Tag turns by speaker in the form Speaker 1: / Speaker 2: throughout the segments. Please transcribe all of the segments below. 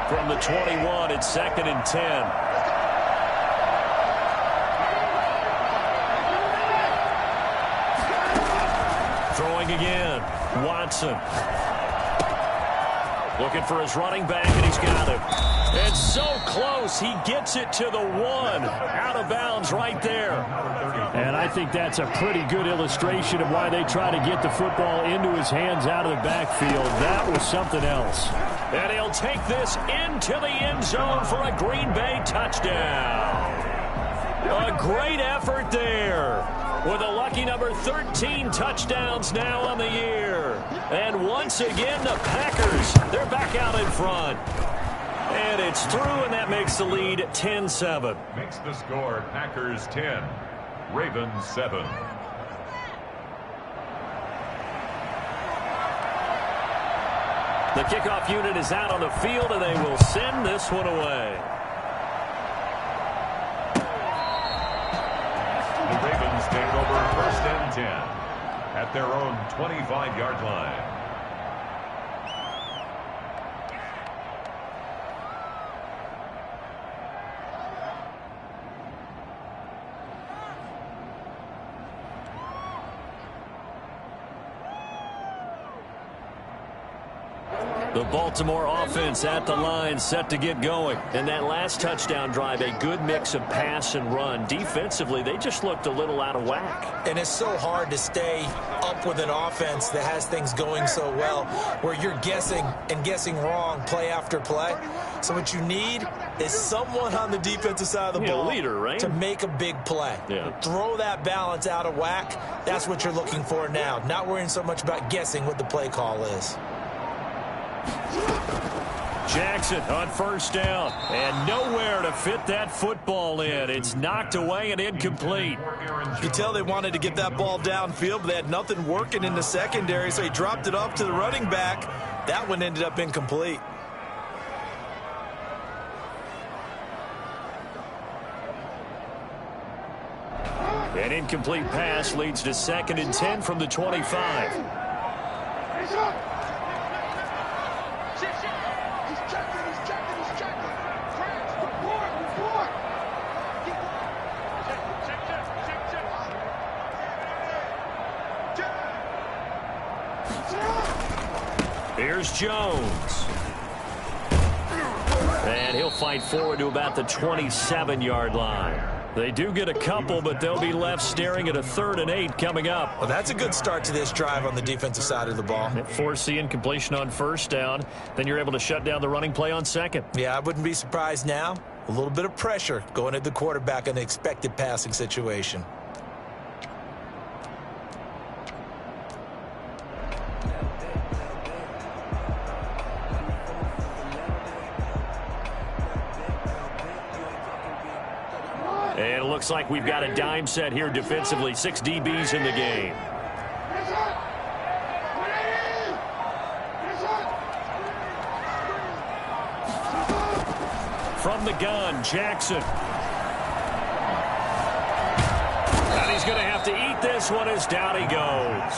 Speaker 1: from the 21. It's 2nd and 10. Throwing again. Watson. Looking for his running back, and he's got him. And so close, he gets it to the 1. Out of bounds right there.
Speaker 2: And I think that's a pretty good illustration of why they try to get the football into his hands out of the backfield. That was something else.
Speaker 1: And he'll take this into the end zone for a Green Bay touchdown. A great effort there. With a lucky number 13 touchdowns now on the year. And once again, the Packers, they're back out in front. And it's through, and that makes the lead 10-7.
Speaker 3: Makes the score Packers 10, Ravens 7.
Speaker 1: The kickoff unit is out on the field, and they will send this one away.
Speaker 3: The Ravens take over 1st and 10 at their own 25-yard line.
Speaker 1: The Baltimore offense at the line, set to get going. And that last touchdown drive, a good mix of pass and run. Defensively, they just looked a little out of whack.
Speaker 4: And it's so hard to stay up with an offense that has things going so well, where you're guessing and guessing wrong play after play. So what you need is someone on the defensive side of the ball,
Speaker 1: leader, right?
Speaker 4: to make a big play.
Speaker 1: Yeah.
Speaker 4: Throw that balance out of whack. That's what you're looking for now. Not worrying so much about guessing what the play call is.
Speaker 1: Jackson on 1st down, and nowhere to fit that football in. It's knocked away and incomplete.
Speaker 4: You could tell they wanted to get that ball downfield, but they had nothing working in the secondary, so he dropped it off to the running back. That one ended up incomplete.
Speaker 1: An incomplete pass leads to 2nd and 10 from the 25. Here's Jones. And he'll fight forward to about the 27-yard line. They do get a couple, but they'll be left staring at a 3rd and 8 coming up.
Speaker 4: Well, that's a good start to this drive on the defensive side of the ball.
Speaker 1: Force the incompletion on 1st down. Then you're able to shut down the running play on 2nd.
Speaker 4: Yeah, I wouldn't be surprised now. A little bit of pressure going at the quarterback in an expected passing situation.
Speaker 1: And it looks like we've got a dime set here defensively. 6 DBs in the game. From the gun, Jackson. And he's going to have to eat this one as down he goes.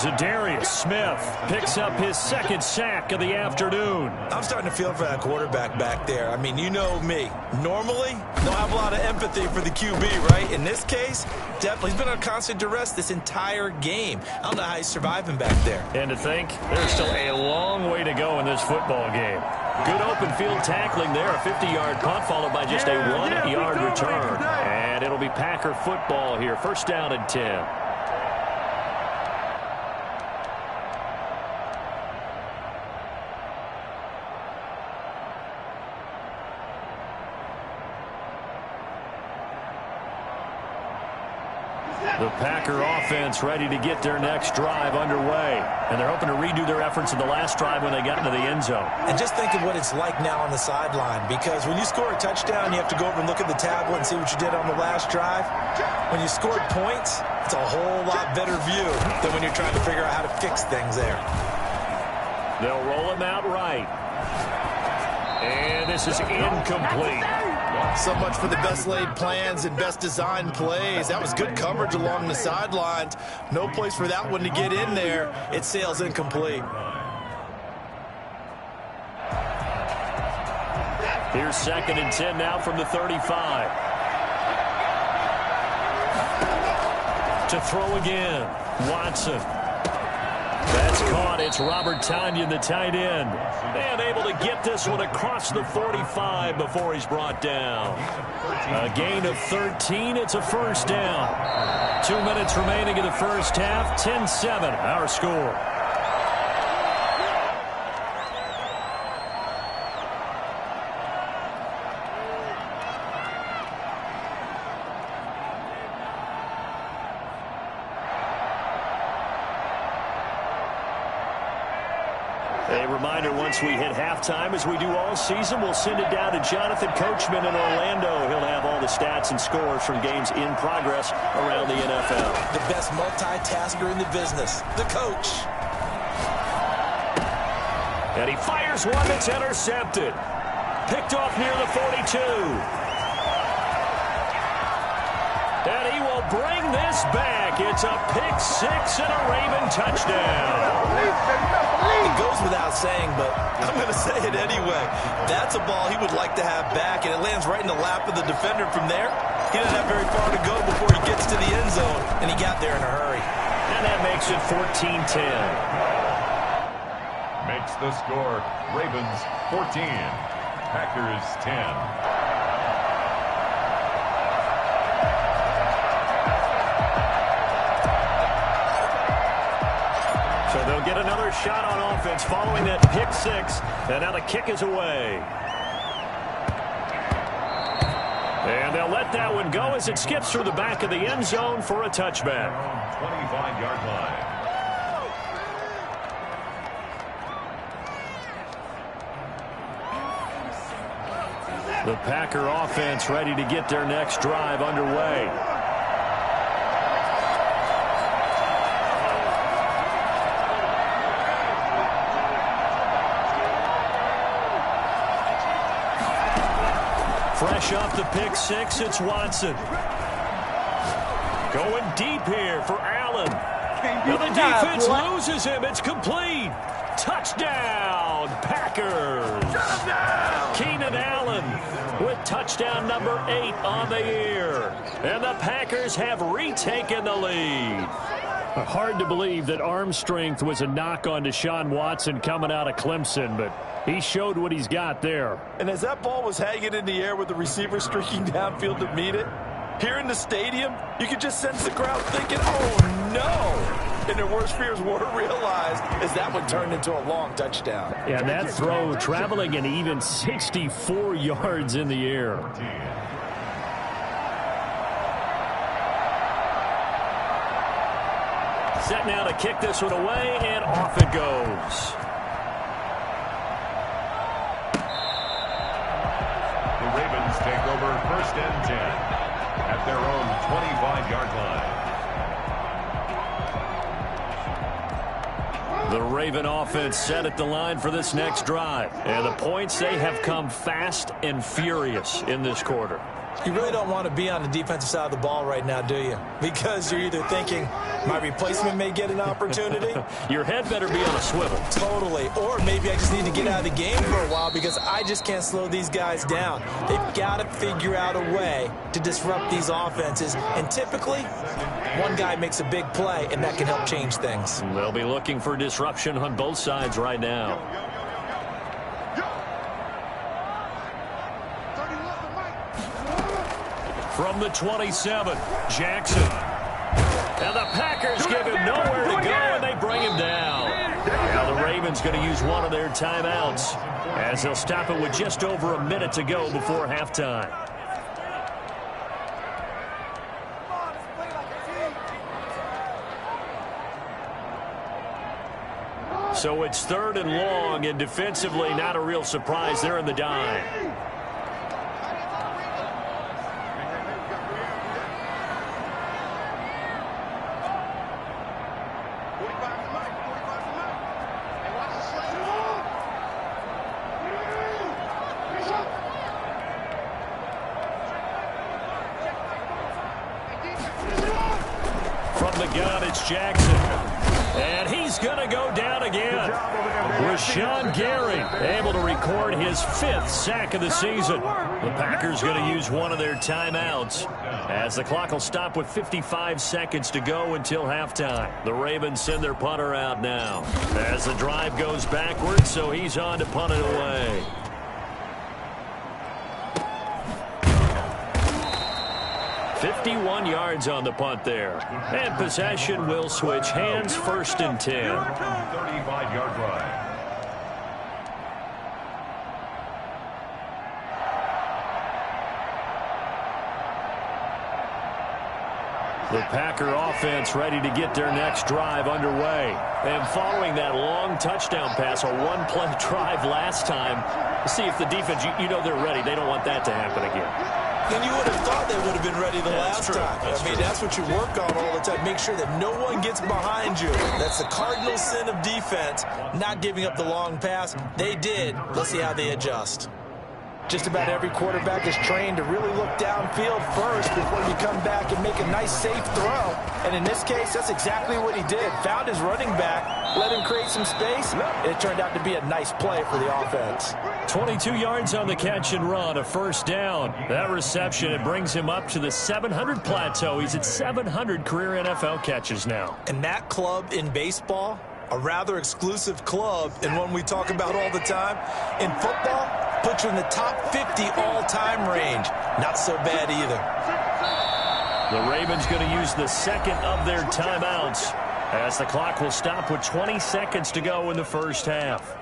Speaker 1: Za'Darius Smith picks up his 2nd sack of the afternoon.
Speaker 4: I'm starting to feel for that quarterback back there. I mean, you know me. Normally, don't have a lot of empathy for the QB, right? In this case, definitely. He's been on constant duress this entire game. I don't know how he's surviving back there.
Speaker 1: And to think, there's still a long way to go in this football game. Good open field tackling there. A 50-yard punt followed by just a 1-yard return. And it'll be Packer football here. 1st down and 10. The Packer offense ready to get their next drive underway. And they're hoping to redo their efforts in the last drive when they got into the end zone.
Speaker 4: And just think of what it's like now on the sideline, because when you score a touchdown, you have to go over and look at the tablet and see what you did on the last drive. When you scored points, it's a whole lot better view than when you're trying to figure out how to fix things there.
Speaker 1: They'll roll him out right. And this is incomplete.
Speaker 4: So much for the best laid plans and best designed plays. That was good coverage along the sidelines. No place for that one to get in there. It sails incomplete.
Speaker 1: Here's 2nd and 10 now from the 35. To throw again. Watson. That's caught. It's Robert Tonyan, the tight end. And able to get this one across the 45 before he's brought down. A gain of 13. It's a first down. 2 minutes remaining in the first half. 10-7, our score. A reminder, once we hit halftime, as we do all season, we'll send it down to Jonathan Coachman in Orlando. He'll have all the stats and scores from games in progress around the NFL.
Speaker 4: The best multitasker in the business, the coach.
Speaker 1: And he fires one that's intercepted. Picked off near the 42. And he will bring this back. It's a pick six and a Raven touchdown.
Speaker 4: It goes without saying, but I'm going to say it anyway. That's a ball he would like to have back, and it lands right in the lap of the defender from there. He doesn't have very far to go before he gets to the end zone, and he got there in a hurry.
Speaker 1: And that makes it 14-10.
Speaker 3: Makes the score Ravens 14, Packers 10.
Speaker 1: So they'll get another shot on offense following that pick six. And now the kick is away. And they'll let that one go as it skips through the back of the end zone for a touchback.
Speaker 3: 25-yard line.
Speaker 1: The Packer offense ready to get their next drive underway. Fresh off the pick six, it's Watson. Going deep here for Allen. And the defense loses him. It's complete. Touchdown, Packers. Keenan Allen with touchdown number 8 on the year. And the Packers have retaken the lead.
Speaker 2: Hard to believe that arm strength was a knock on Deshaun Watson coming out of Clemson, but he showed what he's got there.
Speaker 4: And as that ball was hanging in the air with the receiver streaking downfield to meet it, here in the stadium, you could just sense the crowd thinking, oh, no. And their worst fears were realized as that one turned into a long touchdown.
Speaker 2: Yeah, that throw traveling an even 64 yards in the air.
Speaker 1: Set now to kick this one away, and off it goes.
Speaker 3: The Ravens take over 1st and 10 at their own 25-yard line.
Speaker 1: The Raven offense set at the line for this next drive. And the points, they have come fast and furious in this quarter.
Speaker 4: You really don't want to be on the defensive side of the ball right now, do you? Because you're either thinking, my replacement may get an opportunity.
Speaker 1: Your head better be on a swivel.
Speaker 4: Totally. Or maybe I just need to get out of the game for a while because I just can't slow these guys down. They've got to figure out a way to disrupt these offenses. And typically, one guy makes a big play, and that can help change things.
Speaker 1: They'll be looking for disruption on both sides right now. From the 27, Jackson. And the Packers give him nowhere to go, and they bring him down. Now the Ravens going to use one of their timeouts as they'll stop it with just over a minute to go before halftime. So it's 3rd and long, and defensively not a real surprise. They're in the dime. From the gun, it's Jackson. And he's going to go down again. Rashawn Gary able to record his 5th sack of the season. The Packers going to use one of their timeouts as the clock will stop with 55 seconds to go until halftime. The Ravens send their punter out now as the drive goes backwards, so he's on to punt it away. $51 on the punt there. And possession will switch hands, 1st and 10.
Speaker 3: 35-yard line.
Speaker 1: The Packer offense ready to get their next drive underway. And following that long touchdown pass, a one-play drive last time, see if the defense, you know they're ready. They don't want that to happen again.
Speaker 4: And you would have thought they would have been ready the last time. That's what you work on all the time. Make sure that no one gets behind you. That's the cardinal sin of defense, not giving up the long pass. They did. Let's see how they adjust. Just about every quarterback is trained to really look downfield first before you come back and make a nice, safe throw. And in this case, that's exactly what he did. Found his running back, let him create some space, and it turned out to be a nice play for the offense.
Speaker 1: 22 yards on the catch and run, a 1st down. That reception, it brings him up to the 700 plateau. He's at 700 career NFL catches now.
Speaker 4: And that club in baseball, a rather exclusive club and one we talk about all the time. In football, puts you in the top 50 all-time range. Not so bad either.
Speaker 1: The Ravens going to use the 2nd of their timeouts as the clock will stop with 20 seconds to go in the 1st half.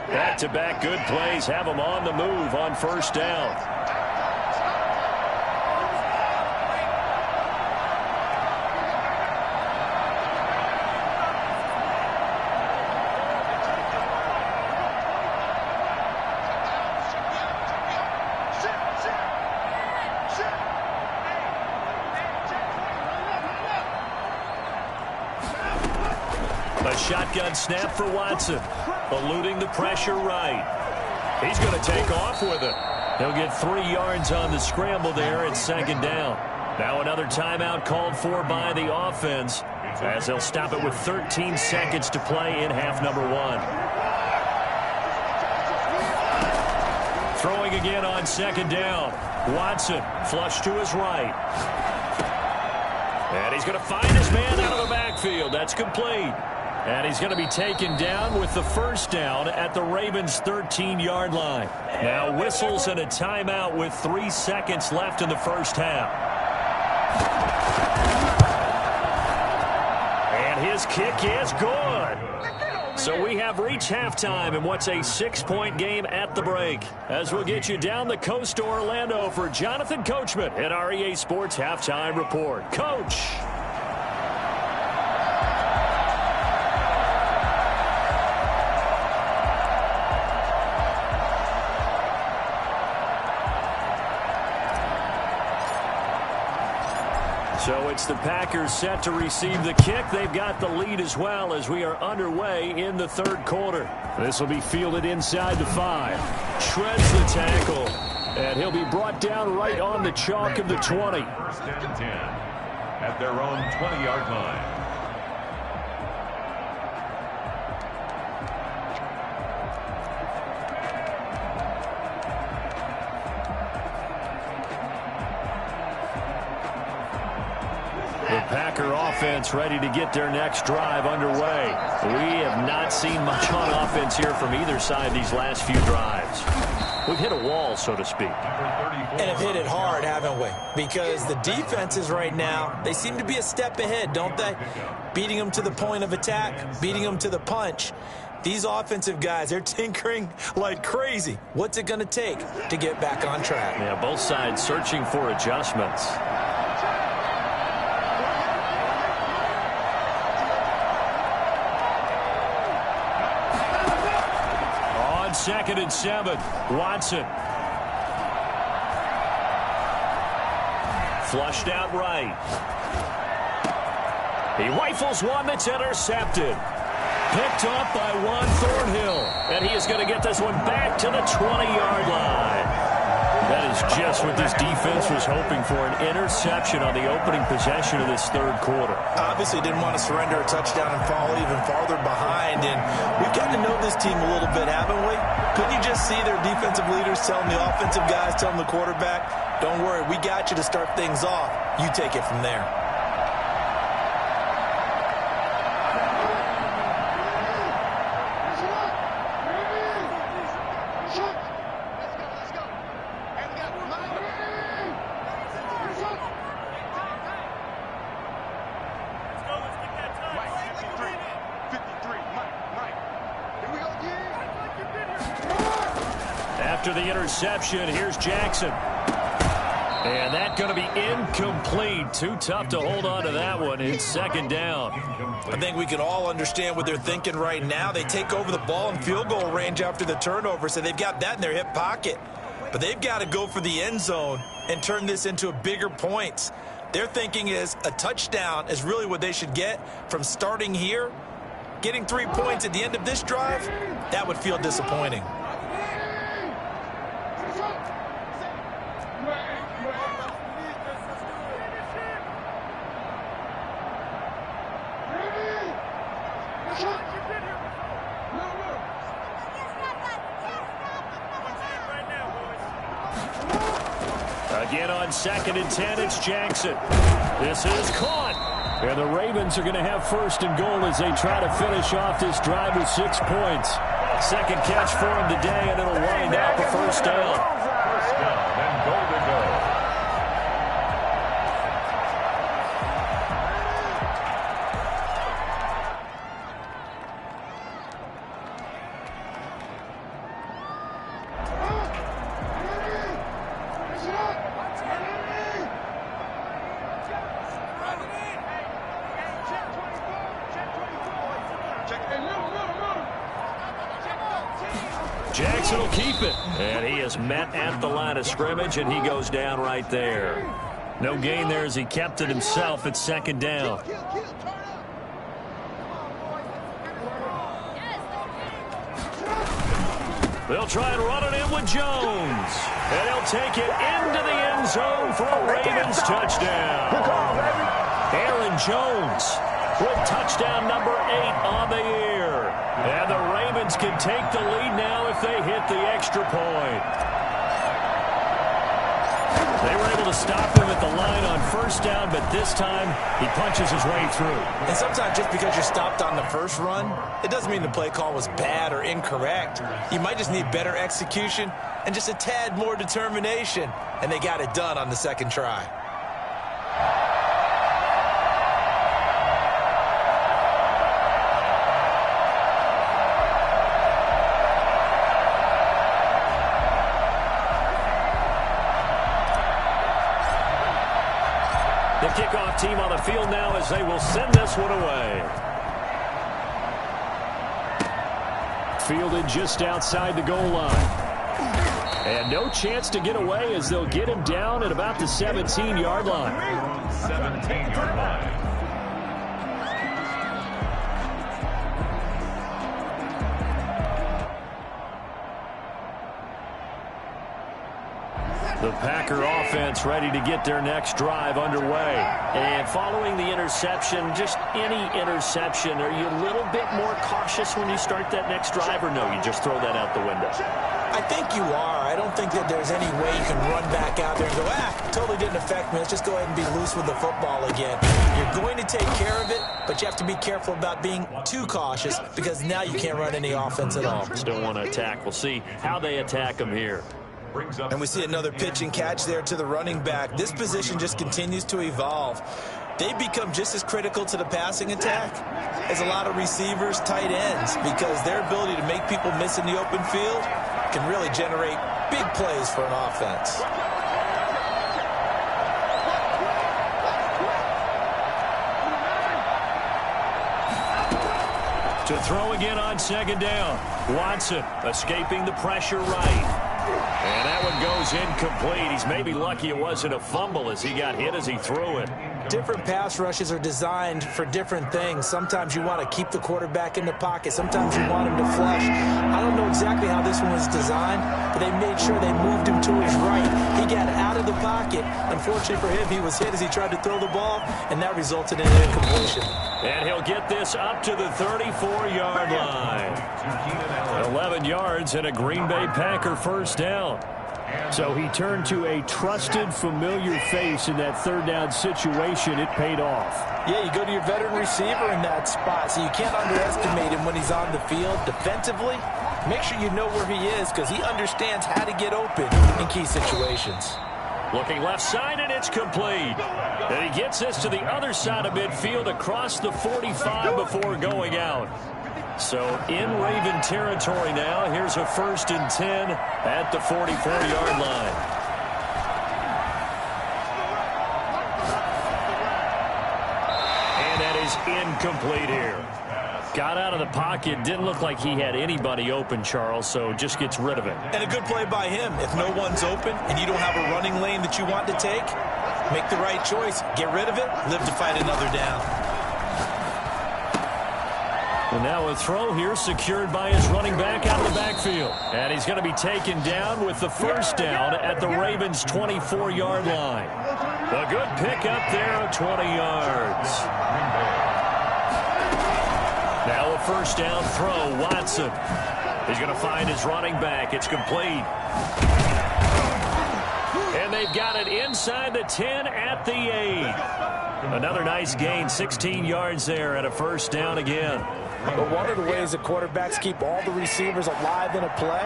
Speaker 1: Back-to-back good plays have them on the move on 1st down. A shotgun snap for Watson, eluding the pressure right. He's going to take off with it. He'll get 3 yards on the scramble there at 2nd down. Now another timeout called for by the offense as they'll stop it with 13 seconds to play in half number 1. Throwing again on 2nd down. Watson flush to his right. And he's going to find his man out of the backfield. That's complete. And he's going to be taken down with the 1st down at the Ravens' 13-yard line. Now whistles and a timeout with 3 seconds left in the 1st half. And his kick is good. So we have reached halftime in what's a 6-point game at the break. As we'll get you down the coast to Orlando for Jonathan Coachman at our EA Sports Halftime Report. Coach. So it's the Packers set to receive the kick. They've got the lead as well as we are underway in the 3rd quarter. This will be fielded inside the 5. Shreds the tackle. And he'll be brought down right on the chalk of the 20.
Speaker 3: 1st and 10 at their own 20-yard line.
Speaker 1: Packer offense ready to get their next drive underway. We have not seen much on offense here from either side these last few drives. We've hit a wall, so to speak.
Speaker 4: And have hit it hard, haven't we? Because the defenses right now, they seem to be a step ahead, don't they? Beating them to the point of attack, beating them to the punch. These offensive guys, they're tinkering like crazy. What's it going to take to get back on track?
Speaker 1: Yeah, both sides searching for adjustments. On 2nd and 7, Watson. Flushed out right. He rifles one that's intercepted. Picked off by Juan Thornhill. And he is going to get this one back to the 20-yard line. That is just what this defense was hoping for, an interception on the opening possession of this third quarter.
Speaker 4: Obviously didn't want to surrender a touchdown and fall even farther behind, and we've gotten to know this team a little bit, haven't we? Couldn't you just see their defensive leaders telling the offensive guys, telling the quarterback, don't worry, we got you to start things off. You take it from there.
Speaker 1: After the interception, here's Jackson. And that's going to be incomplete. Too tough to hold on to that one. It's second down.
Speaker 4: I think we can all understand what they're thinking right now. They take over the ball in field goal range after the turnover, so they've got that in their hip pocket. But they've got to go for the end zone and turn this into a bigger points. Their thinking is a touchdown is really what they should get from starting here. Getting 3 points at the end of this drive, that would feel disappointing.
Speaker 1: Again on 2nd and 10, it's Jackson. This is caught. And the Ravens are going to have 1st and goal as they try to finish off this drive with 6 points. Second catch for him today, and it'll wind out the first down.
Speaker 3: First down and goal to go.
Speaker 1: Jackson will keep it. And he is met at the line of scrimmage, and he goes down right there. No gain there as he kept it himself at 2nd down. They'll try and run it in with Jones. And he'll take it into the end zone for a Ravens touchdown. Aaron Jones with touchdown number 8 on the year. And the Ravens can take the lead now if they hit the extra point. They were able to stop him at the line on 1st down, but this time he punches his way through.
Speaker 4: And sometimes just because you're stopped on the first run, it doesn't mean the play call was bad or incorrect. You might just need better execution and just a tad more determination. And they got it done on the 2nd try.
Speaker 1: The kickoff team on the field now as they will send this one away. Fielded just outside the goal line. And no chance to get away as they'll get him down at about the 17-yard line.
Speaker 3: 17-yard line.
Speaker 1: The Packer offense ready to get their next drive underway. And following the interception, just any interception, are you a little bit more cautious when you start that next drive, or no, you just throw that out the window?
Speaker 4: I think you are. I don't think that there's any way you can run back out there and go, totally didn't affect me. Let's just go ahead and be loose with the football again. You're going to take care of it, but you have to be careful about being too cautious because now you can't run any offense at all.
Speaker 1: Still want to attack. We'll see how they attack them here.
Speaker 4: And we see another pitch and catch there to the running back. This position just continues to evolve. They become just as critical to the passing attack as a lot of receivers, tight ends, because their ability to make people miss in the open field can really generate big plays for an offense.
Speaker 1: To throw again on 2nd down. Watson escaping the pressure right. And that one goes incomplete. He's maybe lucky it wasn't a fumble as he got hit as he threw it.
Speaker 4: Different pass rushes are designed for different things. Sometimes you want to keep the quarterback in the pocket. Sometimes you want him to flush. I don't know exactly how this one was designed, but they made sure they moved him to his right. He got out of the pocket. Unfortunately for him, he was hit as he tried to throw the ball, and that resulted in an incompletion.
Speaker 1: And he'll get this up to the 34-yard line. 11 yards and a Green Bay Packer first down.
Speaker 2: So he turned to a trusted, familiar face in that third down situation. It paid off.
Speaker 4: Yeah, you go to your veteran receiver in that spot, so you can't underestimate him when he's on the field. Defensively, make sure you know where he is because he understands how to get open in key situations.
Speaker 1: Looking left side, and it's complete. And he gets this to the other side of midfield across the 45 before going out. So in Raven territory now. Here's a 1st and 10 at the 44-yard line. And that is incomplete here. Got out of the pocket. Didn't look like he had anybody open, Charles, so just gets rid of it.
Speaker 4: And a good play by him. If no one's open and you don't have a running lane that you want to take, make the right choice. Get rid of it. Live to fight another down.
Speaker 1: And now a throw here secured by his running back out of the backfield. And he's going to be taken down with the first down at the Ravens' 24-yard line. A good pickup there of 20 yards. Now a first down throw, Watson. He's going to find his running back. It's complete. And they've got it inside the 10 at the 8. Another nice gain, 16 yards there and a first down again.
Speaker 4: But one of the ways that quarterbacks keep all the receivers alive in a play,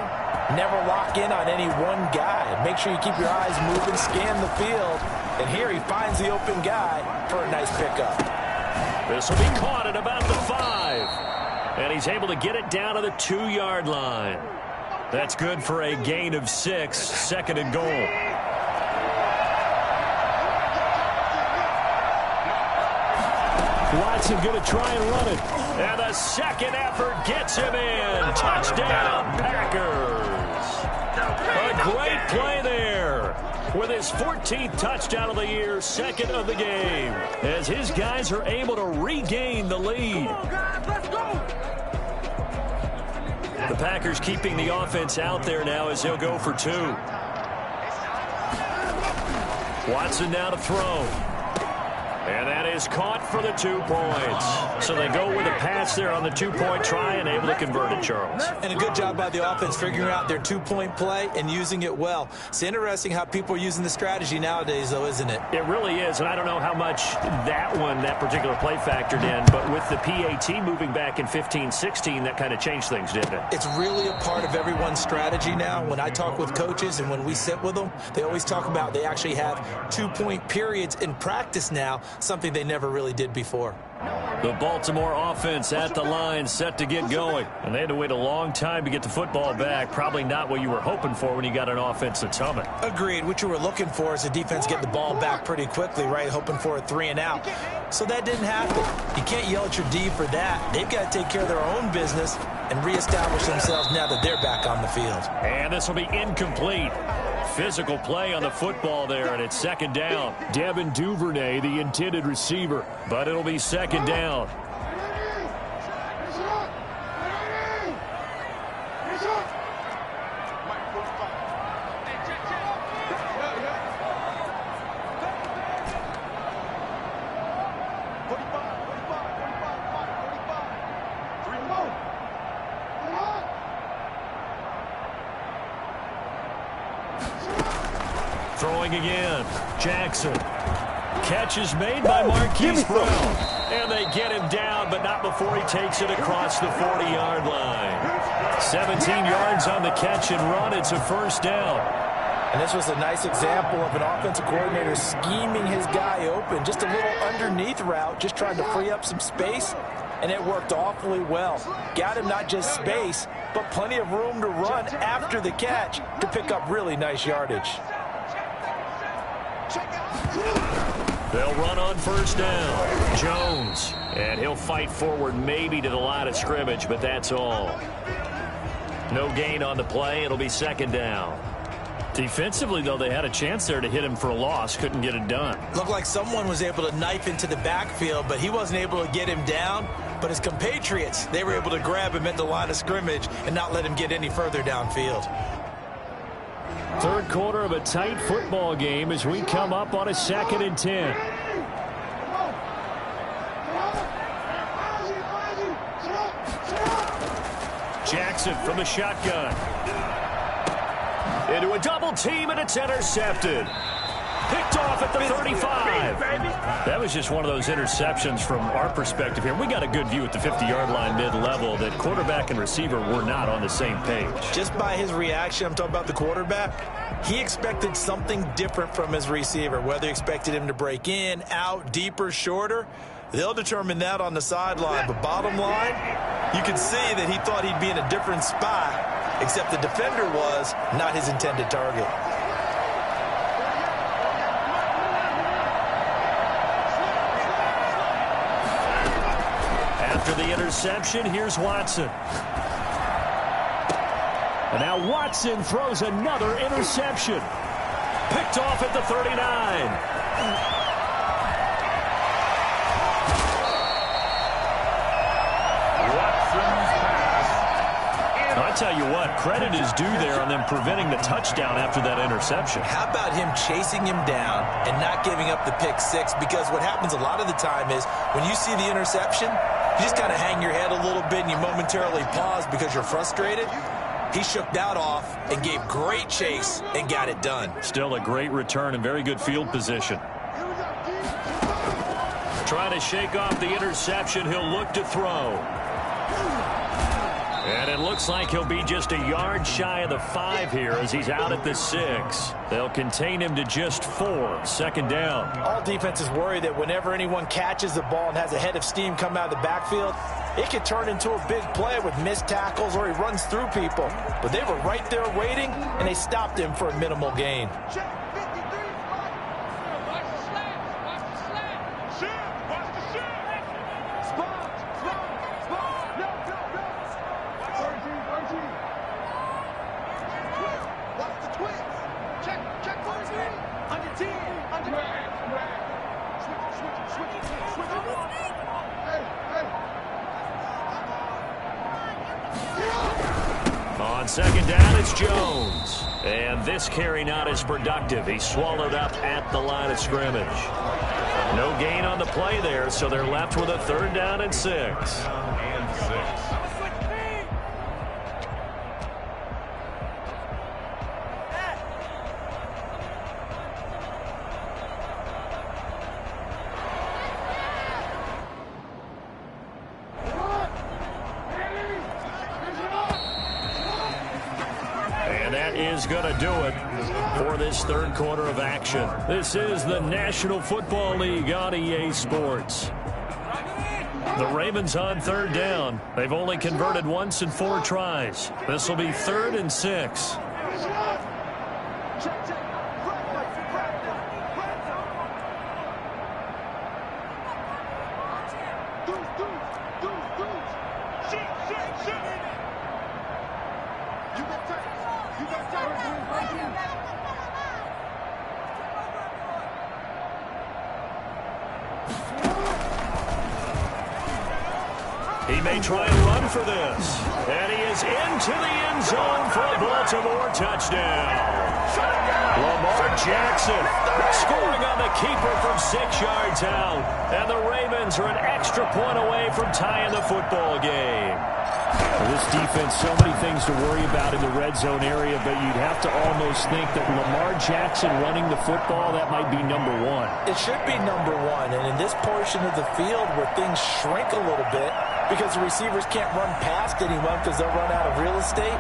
Speaker 4: never lock in on any one guy. Make sure you keep your eyes moving, scan the field. And here he finds the open guy for a nice pickup.
Speaker 1: This will be caught at about the 5. And he's able to get it down to the 2-yard line. That's good for a gain of 6, 2nd and goal.
Speaker 2: Watson going to try and run it.
Speaker 1: And the second effort gets him in. Touchdown, Packers. A great play there. With his 14th touchdown of the year, 2nd of the game. As his guys are able to regain the lead. The Packers keeping the offense out there now as he'll go for 2. Watson now to throw. And that is caught for the 2 points. So they go with a pass there on the 2-point try and able to convert it, Charles.
Speaker 4: And a good job by the offense figuring out their 2-point play and using it well. It's interesting how people are using the strategy nowadays, though, isn't it?
Speaker 1: It really is, and I don't know how much that particular play factored in, but with the PAT moving back in 15-16, that kind of changed things, didn't it?
Speaker 4: It's really a part of everyone's strategy now. When I talk with coaches and when we sit with them, they always talk about they actually have 2-point periods in practice now, something they never really did before.
Speaker 1: The Baltimore offense at the line, set to get going. And they had to wait a long time to get the football back. Probably not what you were hoping for when you got an offense that's humming.
Speaker 4: Agreed. What you were looking for is the defense getting the ball back pretty quickly, right? Hoping for a 3-and-out. So that didn't happen. You can't yell at your D for that. They've got to take care of their own business and reestablish themselves now that they're back on the field.
Speaker 1: And this will be incomplete. Physical play on the football there, and it's 2nd down.
Speaker 2: Devin Duvernay, the intended receiver.
Speaker 1: But it'll be 2nd down. Throwing again. Jackson. Catch is made by Marquise Brown. And they get him down, but not before he takes it across the 40-yard line. 17 yards on the catch and run. It's a first down.
Speaker 4: And this was a nice example of an offensive coordinator scheming his guy open. Just a little underneath route, just trying to free up some space, and it worked awfully well. Got him not just space, but plenty of room to run after the catch to pick up really nice yardage.
Speaker 1: They'll run on first down. Jones. And he'll fight forward maybe to the line of scrimmage, but that's all. No gain on the play. It'll be 2nd down.
Speaker 2: Defensively, though, they had a chance there to hit him for a loss. Couldn't get it done.
Speaker 4: Looked like someone was able to knife into the backfield, but he wasn't able to get him down. But his compatriots, they were able to grab him at the line of scrimmage and not let him get any further downfield.
Speaker 2: Third quarter of a tight football game as we come up on a 2nd and 10. Jackson from the shotgun. Into a double team, and it's intercepted. Picked off at the 35. That was just one of those interceptions from our perspective here. We got a good view at the 50-yard line mid-level that quarterback and receiver were not on the same page.
Speaker 4: Just by his reaction, I'm talking about the quarterback, he expected something different from his receiver, whether he expected him to break in, out, deeper, shorter. They'll determine that on the sideline. But bottom line, you can see that he thought he'd be in a different spot, except the defender was not his intended target.
Speaker 2: After the interception, here's Watson. And now Watson throws another interception. Picked off at the 39. I tell you what, credit is due there on them preventing the touchdown after that interception.
Speaker 4: How about him chasing him down and not giving up the pick six? Because what happens a lot of the time is when you see the interception, you just kind of hang your head a little bit and you momentarily pause because you're frustrated. He shook that off and gave great chase and got it done.
Speaker 2: Still a great return and very good field position. Trying to shake off the interception, he'll look to throw. And it looks like he'll be just a yard shy of the 5 here as he's out at the 6. They'll contain him to just 4. 2nd down.
Speaker 4: All defenses worry that whenever anyone catches the ball and has a head of steam come out of the backfield, it could turn into a big play with missed tackles or he runs through people. But they were right there waiting, and they stopped him for a minimal gain.
Speaker 2: On 2nd down, it's Jones. And this carry not as productive. He's swallowed up at the line of scrimmage. No gain on the play there, so they're left with a 3rd down and 6. Is going to do it for this 3rd quarter of action. This is the National Football League on EA Sports. The Ravens on 3rd down. They've only converted once in 4 tries. This will be 3rd and 6. He may try and run for this. And he is into the end zone for a Baltimore touchdown. Lamar Jackson scoring on the keeper from 6 yards out. And the Ravens are an extra point away from tying the football game. Well, this defense, so many things to worry about in the red zone area, but you'd have to almost think that Lamar Jackson running the football, that might be number 1.
Speaker 4: It should be number 1, and in this portion of the field where things shrink a little bit because the receivers can't run past anyone because they'll run out of real estate,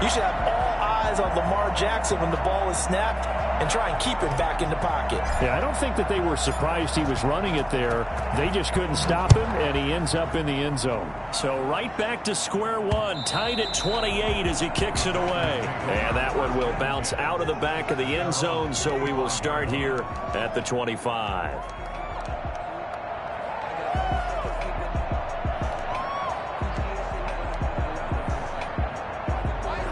Speaker 4: you should have all eyes on Lamar Jackson when the ball is snapped and try and keep him back in the pocket.
Speaker 2: Yeah, I don't think that they were surprised he was running it there. They just couldn't stop him, and he ends up in the end zone. So right back to square one, tied at 28 as he kicks it away. And that one will bounce out of the back of the end zone, so we will start here at the 25.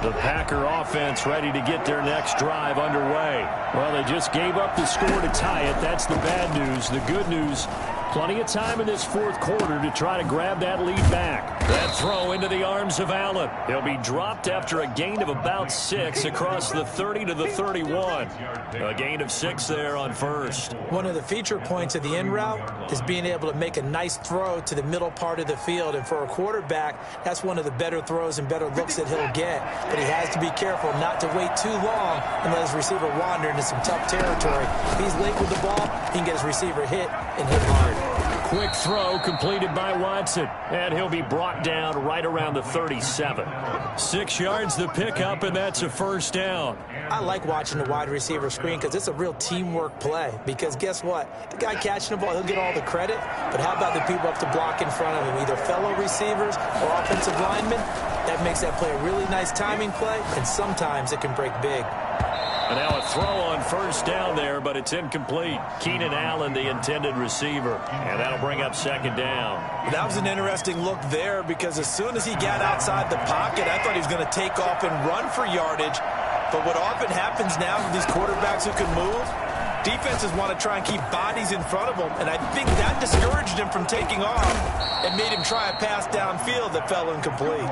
Speaker 1: The Packer offense ready to get their next drive underway. Well, they just gave up the score to tie it. That's the bad news. The good news, plenty of time in this fourth quarter to try to grab that lead back. That throw into the arms of Allen. He'll be dropped after a gain of about 6 across the 30 to the 31. A gain of 6 there on first.
Speaker 4: One of the feature points of the in route is being able to make a nice throw to the middle part of the field. And for a quarterback, that's one of the better throws and better looks that he'll get. But he has to be careful not to wait too long and let his receiver wander into some tough territory. If he's late with the ball, he can get his receiver hit and hit hard.
Speaker 1: Quick throw completed by Watson, and he'll be brought down right around the 37. 6 yards the pickup, and that's a first down.
Speaker 4: I like watching the wide receiver screen because it's a real teamwork play. Because guess what? The guy catching the ball, he'll get all the credit, but how about the people up to block in front of him, either fellow receivers or offensive linemen? That makes that play a really nice timing play, and sometimes it can break big.
Speaker 1: And now a throw on first down there, but it's incomplete. Keenan Allen, the intended receiver. And that'll bring up second down.
Speaker 4: That was an interesting look there because as soon as he got outside the pocket, I thought he was going to take off and run for yardage. But what often happens now with these quarterbacks who can move, defenses want to try and keep bodies in front of them. And I think that discouraged him from taking off and made him try a pass downfield that fell incomplete.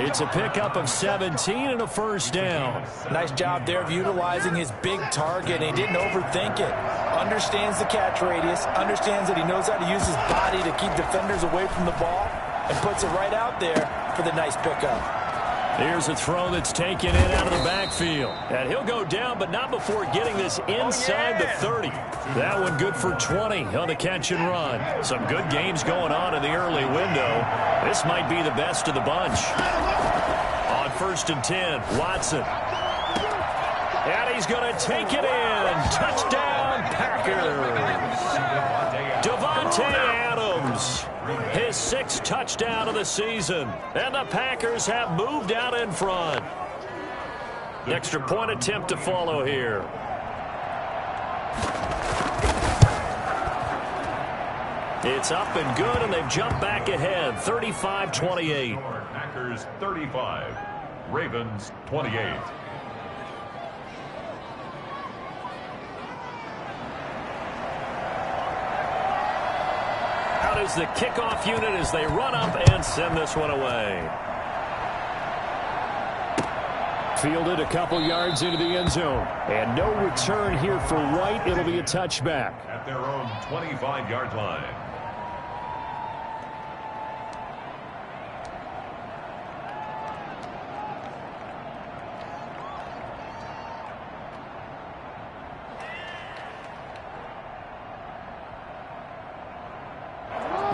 Speaker 1: It's a pickup of 17 and a first down.
Speaker 4: Nice job there of utilizing his big target. And he didn't overthink it. Understands the catch radius. Understands that he knows how to use his body to keep defenders away from the ball. And puts it right out there for the nice pickup.
Speaker 1: Here's a throw that's taken in out of the backfield. And he'll go down, but not before getting this inside the 30. That one good for 20 on the catch and run. Some good games going on in the early window. This might be the best of the bunch. On 1st and 10, Watson. And he's going to take it in. Touchdown, Packers. Davante Adams. His 6th touchdown of the season. And the Packers have moved out in front. The extra point attempt to follow here. It's up and good, and they've jumped back ahead, 35-28.
Speaker 3: Packers 35, Ravens 28.
Speaker 1: Is the kickoff unit as they run up and send this one away. Fielded a couple yards into the end zone. And no return here for White. It'll be a touchback.
Speaker 3: At their own 25-yard line.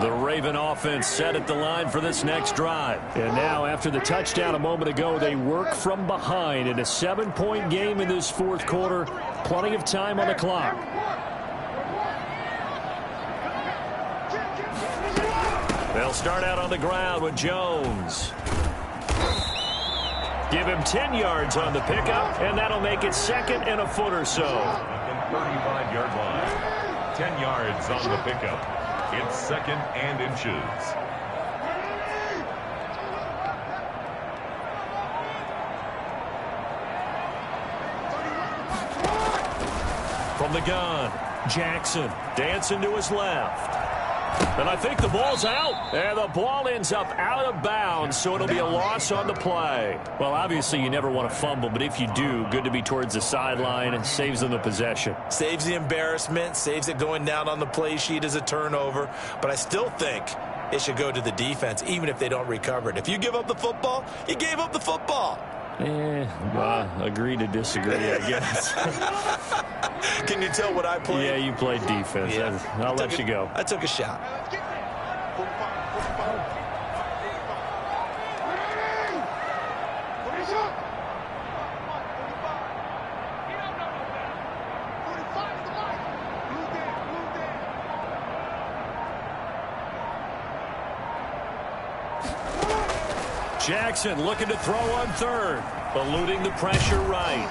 Speaker 1: The Raven offense set at the line for this next drive. And now, after the touchdown a moment ago, they work from behind in a 7-point game in this fourth quarter. Plenty of time on the clock. They'll start out on the ground with Jones. Give him 10 yards on the pickup, and that'll make it 2nd and a foot or so.
Speaker 3: 35-yard line. 10 yards on the pickup. It's 2nd and inches.
Speaker 1: From the gun, Jackson dancing to his left. And I think the ball's out. And the ball ends up out of bounds, so it'll be a loss on the play. Well, obviously, you never want to fumble, but if you do, good to be towards the sideline and saves them the possession.
Speaker 4: Saves the embarrassment, saves it going down on the play sheet as a turnover. But I still think it should go to the defense, even if they don't recover it. If you give up the football, you gave up the football.
Speaker 1: Agree to disagree, I guess.
Speaker 4: Can you tell what I played?
Speaker 1: Yeah, you played defense. Yeah. I'll let you go.
Speaker 4: I took a shot.
Speaker 1: Jackson looking to throw on 3rd. Eluding the pressure right.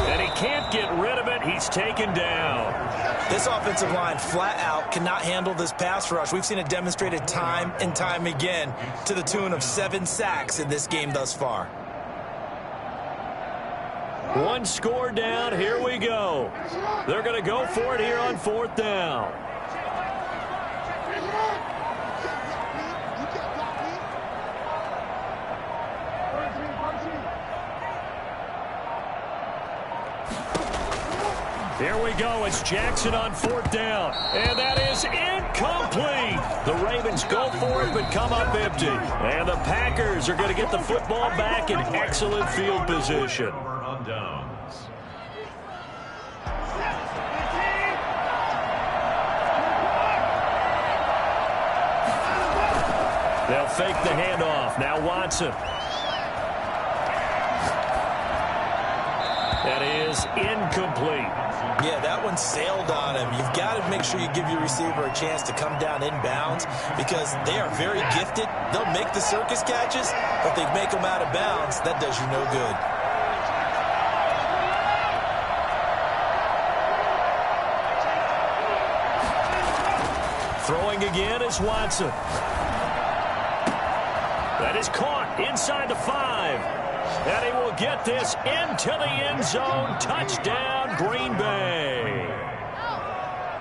Speaker 1: And he can't get rid of it. He's taken down.
Speaker 4: This offensive line flat out cannot handle this pass rush. We've seen it demonstrated time and time again to the tune of 7 sacks in this game thus far.
Speaker 1: One score down. Here we go. They're going to go for it here on 4th down. Here we go. It's Jackson on 4th down. And that is incomplete. The Ravens go for it but come up empty. And the Packers are going to get the football back in excellent field position.
Speaker 3: On downs.
Speaker 1: They'll fake the handoff. Now Watson. That is incomplete.
Speaker 4: Yeah, that one sailed on him. You've got to make sure you give your receiver a chance to come down inbounds because they are very gifted. They'll make the circus catches, but if they make them out of bounds, that does you no good.
Speaker 1: Throwing again is Watson. That is caught inside the 5. And he will get this into the end zone. Touchdown, Green Bay.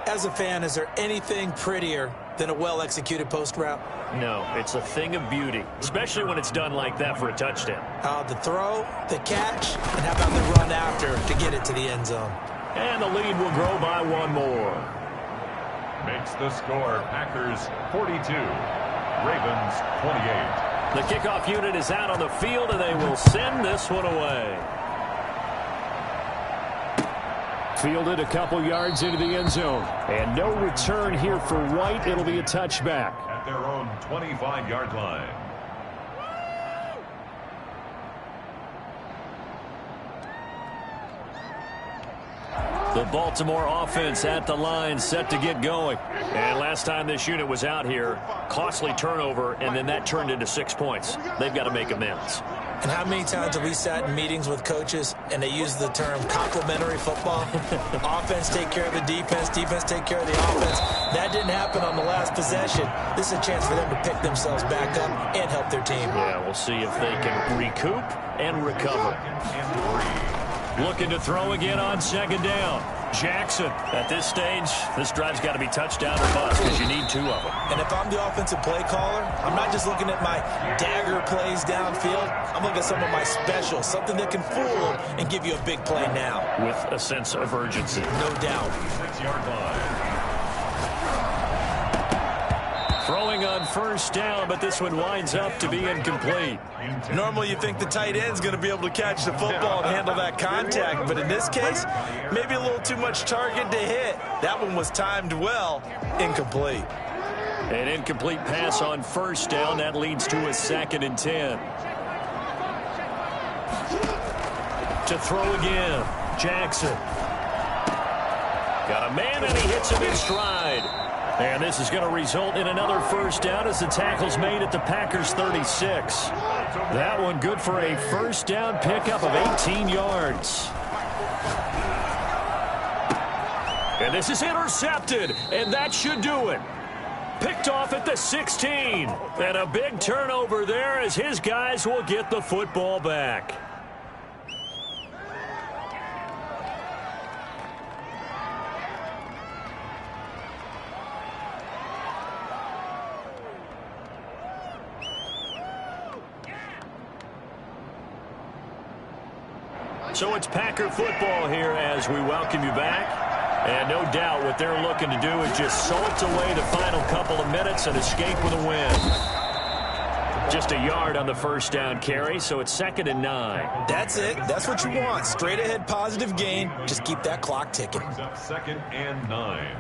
Speaker 4: As a fan, is there anything prettier than a well-executed post route?
Speaker 1: No, it's a thing of beauty, especially when it's done like that for a touchdown.
Speaker 4: The throw, the catch, and how about the run after to get it to the end zone?
Speaker 1: And the lead will grow by one more.
Speaker 3: Makes the score Packers 42, Ravens 28.
Speaker 1: The kickoff unit is out on the field, and they will send this one away. Fielded a couple yards into the end zone. And no return here for White. It'll be a touchback.
Speaker 3: At their own 25-yard line.
Speaker 1: The Baltimore offense at the line, set to get going. And last time this unit was out here, costly turnover, and then that turned into 6 points. They've got to make amends.
Speaker 4: And how many times have we sat in meetings with coaches and they use the term complementary football? Offense take care of the defense, defense take care of the offense. That didn't happen on the last possession. This is a chance for them to pick themselves back up and help their team.
Speaker 1: Yeah, we'll see if they can recoup and recover. Looking to throw again on 2nd down. Jackson. At this stage, this drive's got to be touchdown or bust because you need 2 of them.
Speaker 4: And if I'm the offensive play caller, I'm not just looking at my dagger plays downfield. I'm looking at some of my specials, something that can fool them and give you a big play now.
Speaker 1: With a sense of urgency.
Speaker 4: No doubt.
Speaker 3: 6-yard line.
Speaker 1: Throwing on 1st down, but this one winds up to be incomplete.
Speaker 4: Normally you think the tight end's going to be able to catch the football and handle that contact, but in this case, maybe a little too much target to hit. That one was timed well. Incomplete.
Speaker 1: An incomplete pass on 1st down. That leads to a 2nd and 10. To throw again, Jackson. Got a man, and he hits him in stride. And this is going to result in another 1st down as the tackle's made at the Packers 36. That one good for a 1st down pickup of 18 yards. And this is intercepted, and that should do it. Picked off at the 16. And a big turnover there as his guys will get the football back. So it's Packer football here as we welcome you back. And no doubt what they're looking to do is just salt away the final couple of minutes and escape with a win. Just a yard on the 1st down carry, so it's 2nd and 9.
Speaker 4: That's it. That's what you want. Straight ahead positive gain. Just keep that clock ticking.
Speaker 3: Brings up 2nd and 9.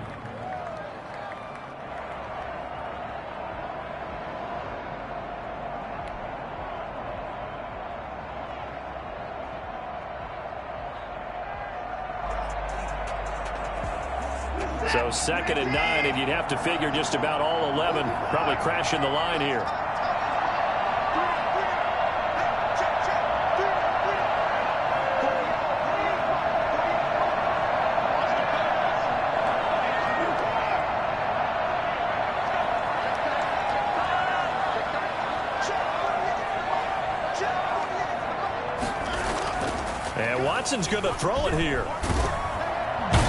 Speaker 1: So 2nd and 9, and you'd have to figure just about all 11 probably crashing the line here. Watson's going to throw it here.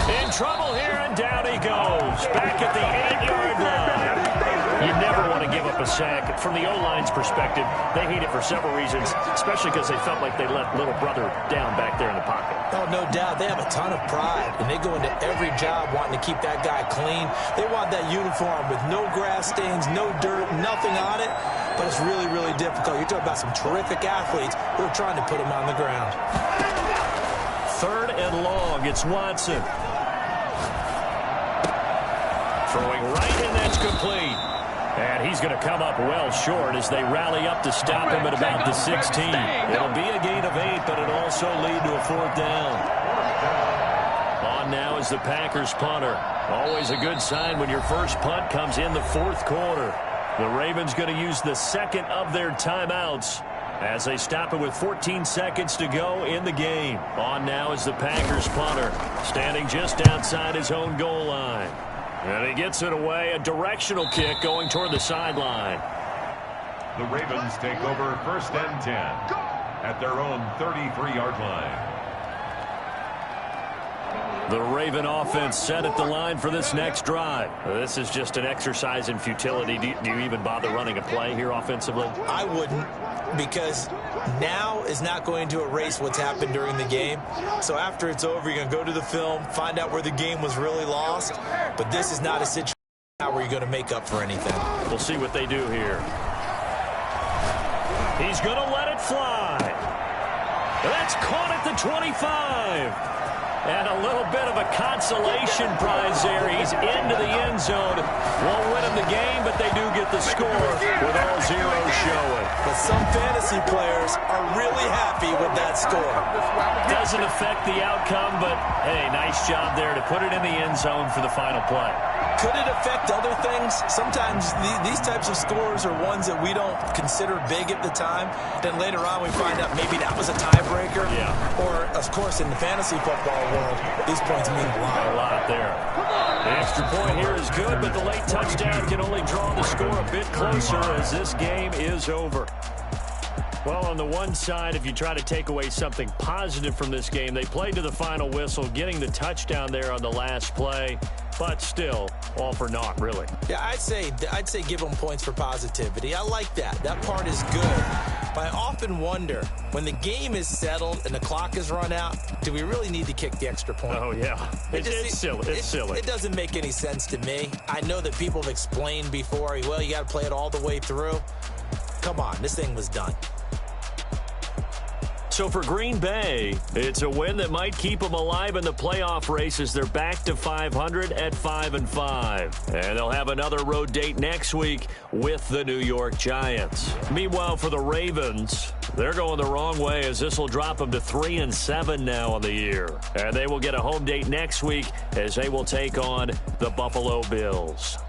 Speaker 1: In trouble here, and down he goes. Back at the 8-yard line. You never want to give up a sack. From the O-line's perspective, they hate it for several reasons, especially because they felt like they let little brother down back there in the pocket.
Speaker 4: Oh, no doubt. They have a ton of pride, and they go into every job wanting to keep that guy clean. They want that uniform with no grass stains, no dirt, nothing on it. But it's really, really difficult. You're talking about some terrific athletes who are trying to put him on the ground.
Speaker 1: 3rd and long. It's Watson. Throwing right, and that's complete. And he's going to come up well short as they rally up to stop him at about the 16. It'll be a gain of 8, but it'll also lead to a 4th down. On now is the Packers punter. Always a good sign when your first punt comes in the 4th quarter. The Ravens going to use the 2nd of their timeouts as they stop it with 14 seconds to go in the game. On now is the Packers punter, standing just outside his own goal line. And he gets it away, a directional kick going toward the sideline.
Speaker 3: The Ravens take over 1st and 10 at their own 33-yard line.
Speaker 1: The Raven offense set at the line for this next drive. This is just an exercise in futility. Do you even bother running a play here offensively?
Speaker 4: I wouldn't, because now is not going to erase what's happened during the game. So after it's over, you're going to go to the film, find out where the game was really lost. But this is not a situation where you're going to make up for anything.
Speaker 1: We'll see what they do here. He's going to let it fly. That's caught at the 25. And a little bit of a consolation prize there. He's into the end zone. Won't win him the game, but they do get the score with all zeros showing.
Speaker 4: But some fantasy players are really happy with that score.
Speaker 1: Doesn't affect the outcome, but, hey, nice job there to put it in the end zone for the final play.
Speaker 4: Could it affect other things? Sometimes these types of scores are ones that we don't consider big at the time. Then later on we find out maybe that was a tiebreaker.
Speaker 1: Yeah.
Speaker 4: Or, of course, in the fantasy football world, these points mean a lot.
Speaker 1: A lot there. The extra point here is good, but the late touchdown can only draw the score a bit closer as this game is over. Well, on the one side, if you try to take away something positive from this game, they played to the final whistle, getting the touchdown there on the last play, but still, all for naught, really.
Speaker 4: Yeah, I'd say give them points for positivity. I like that. That part is good. But I often wonder, when the game is settled and the clock is run out, do we really need to kick the extra point?
Speaker 1: Oh, yeah. It's silly. It's silly.
Speaker 4: It doesn't make any sense to me. I know that people have explained before, well, you got to play it all the way through. Come on, this thing was done.
Speaker 1: So for Green Bay, it's a win that might keep them alive in the playoff race as they're back to 500 at 5-5. And they'll have another road date next week with the New York Giants. Meanwhile, for the Ravens, they're going the wrong way as this will drop them to 3-7 now on the year. And they will get a home date next week as they will take on the Buffalo Bills.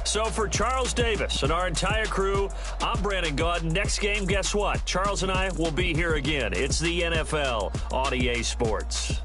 Speaker 1: So for Charles Davis and our entire crew, I'm Brandon Gaudin. Next game, guess what? Charles and I will be here again. It's the NFL on EA Sports.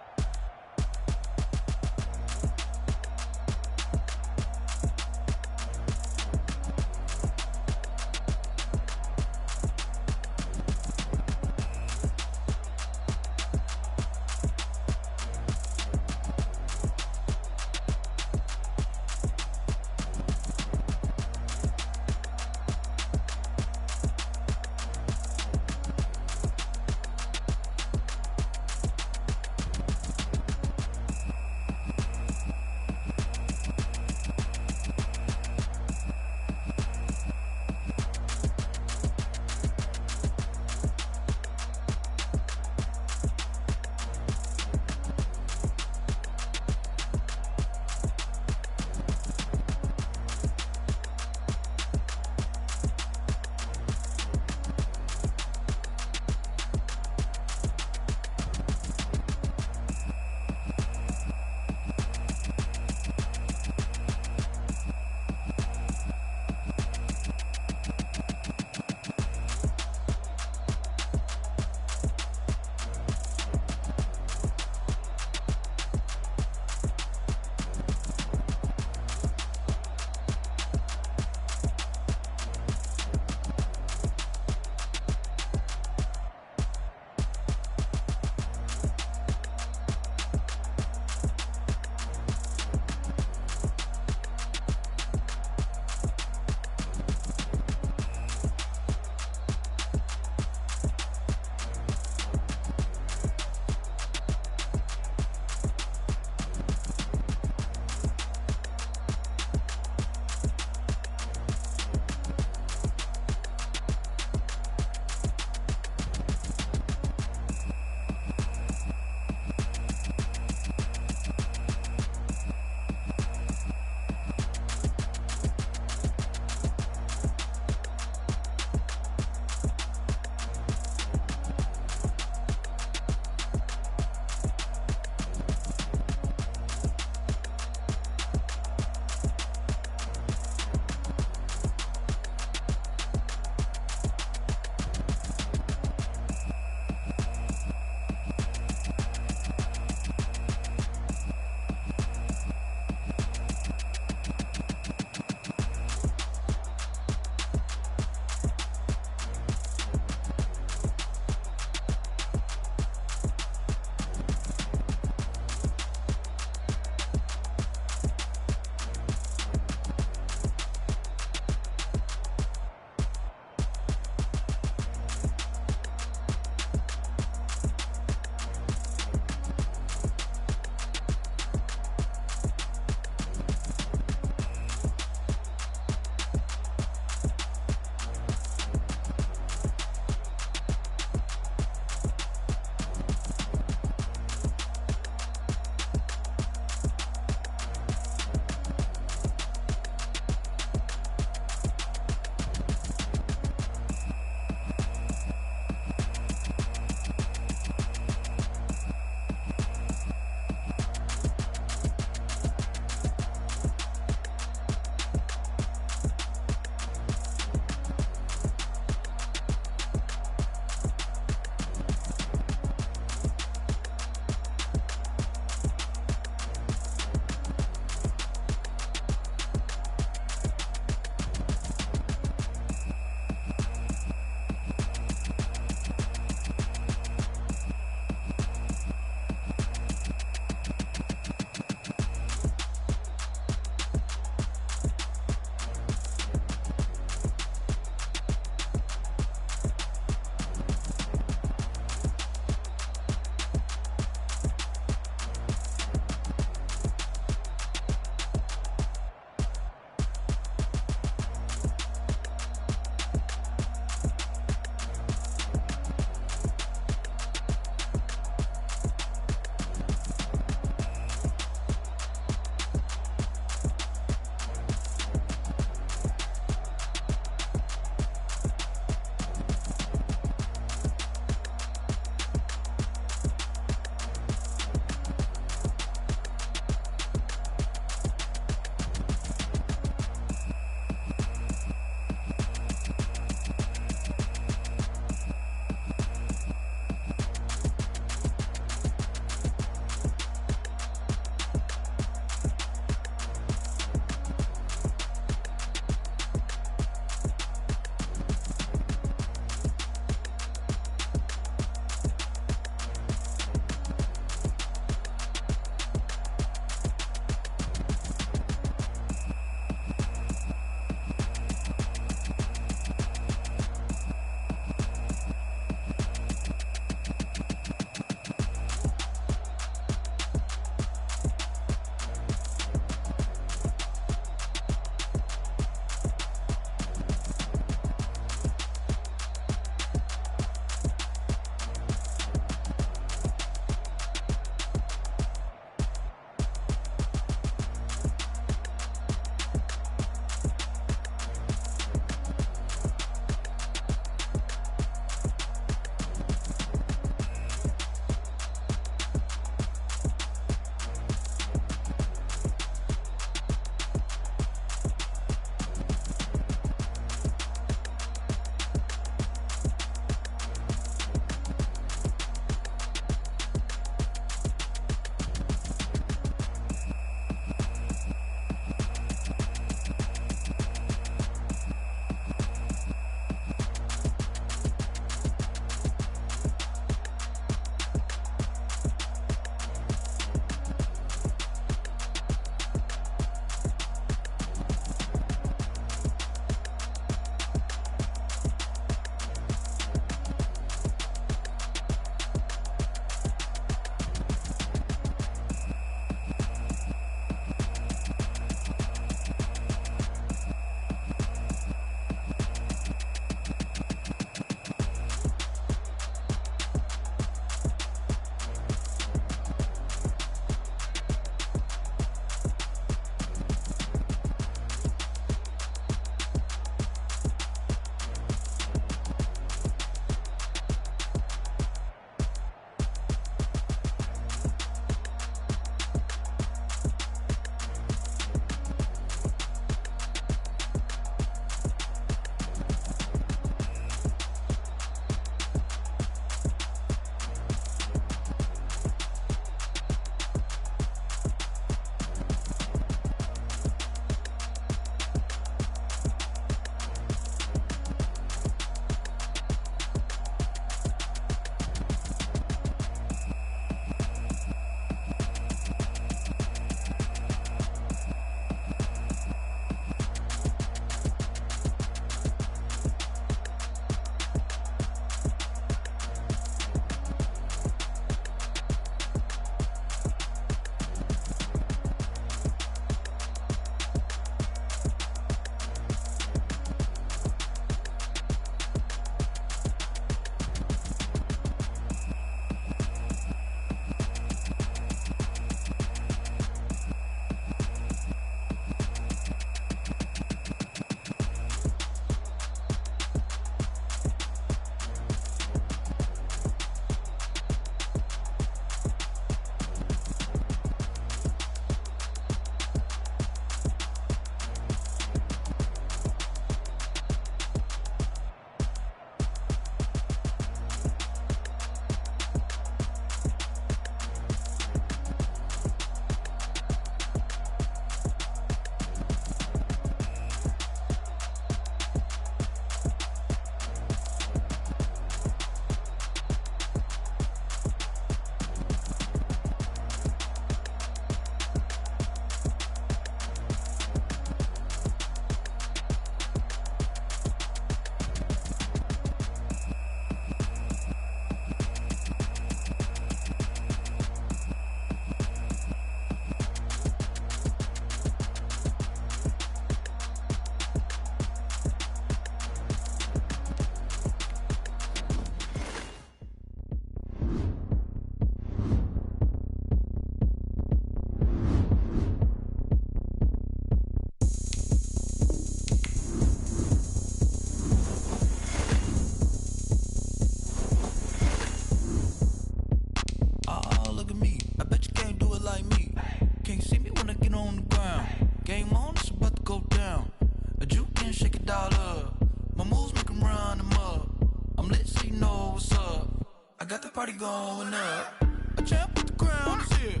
Speaker 5: got the party going up. A champ with the crown is here.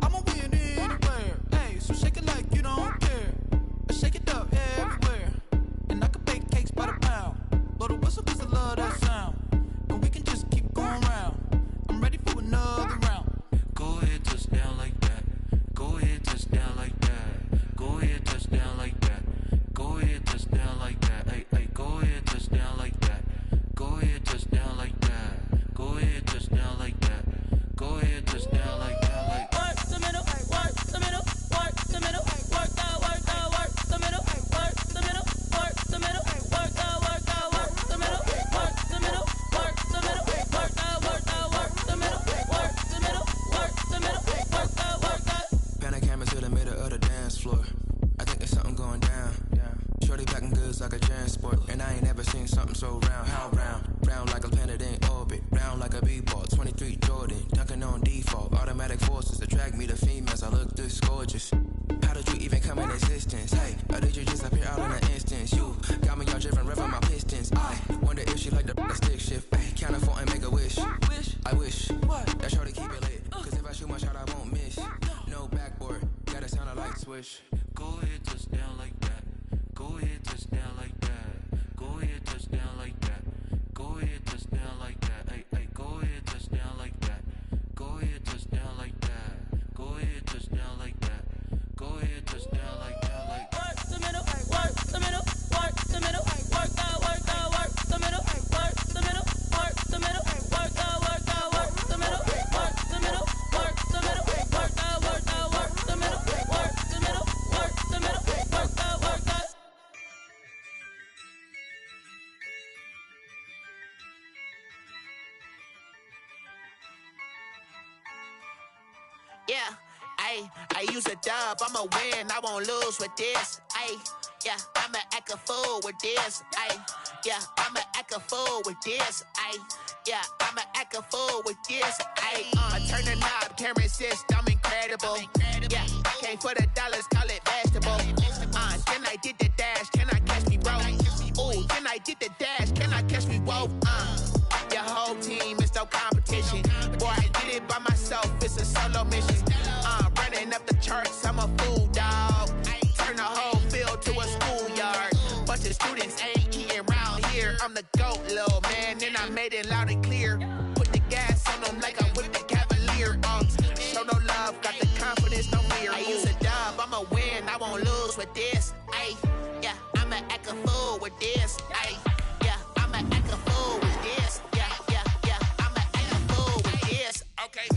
Speaker 5: I'ma win anywhere. Hey, so shake it like you don't care. Shake it up everywhere. And I can bake cakes by the pound. Blow the whistle cause I love that sound. And we can just keep going round. I'm ready for another round. Go ahead, touch down like that. Go ahead, touch down like that. Go ahead, touch down like that. Go ahead, touch down like that. Hey, hey, go ahead, touch down like that. Go ahead, touch down like that. Go ahead, touch down like that. Go ahead, touch down like that. Like work the middle, work the middle, work the middle, work that, work that, work the middle, work the middle, work the middle, work that, work that, work the middle, work the middle, work the middle, work that, work that, work the middle, work the middle, work the middle, work that, work that. Pan a camera to the middle of the dance floor. I think there's something going down. Shorty packing goods like a transport, and I ain't ever seen something so round. How round? Round like a planet in orbit, round like a b-ball. 23 Jordan, dunking on default. Automatic forces attract me to females. I look this gorgeous. How did you even come in existence? Hey, or did you just appear out in an instance? You got me all driven, revving my pistons. I wonder if she like the stick shift. Hey, count it 4 and make a wish. I wish that shorty keep it lit. Cause if I shoot my shot, I won't miss. No backboard, gotta sound like swish. Go ahead, touch down like that. Go ahead, touch down like that. Go ahead, touch down like that. Go ahead, touch down like that. Hey, hey, go ahead, touch down like that. Go ahead, touch down like that. Go ahead, touch down like that. Go ahead, touch down like that. Like work the middle, work the middle, work the middle, work that, work that, work the middle, work the middle, work the middle, work that, work that, work the middle, work the middle, work the middle, work that, work that, work the middle, work the middle, work the middle, work that, work that.
Speaker 6: Yeah, I use a dub, I'ma win, I won't lose with this. Yeah, I'ma act a fool with this. Yeah, I'ma act a fool with this. Yeah, I'ma act a fool with this. I turn the knob, camera assist, I'm incredible. Yeah, came for the dollars, call it vegetable. Then I did the dash, can I catch me, bro? Ooh, then I did the dash, can I catch me, whoa? Your whole team is no competition. Boy, I did it by myself, it's a solo mission. Running up the charts, I'm a fool, dog. Turn the whole field to a schoolyard. Bunch of students ain't eating round here. I'm the GOAT, little man, and I made it loud and clear. Put the gas on them like I'm with the Cavalier. Show no love, got the confidence, no fear. I use a dub, I'ma win, I won't lose with this. Yeah, I'ma act a fool with this. Yeah, I'ma act a fool with this. Yeah, I'ma act a fool with this. Okay,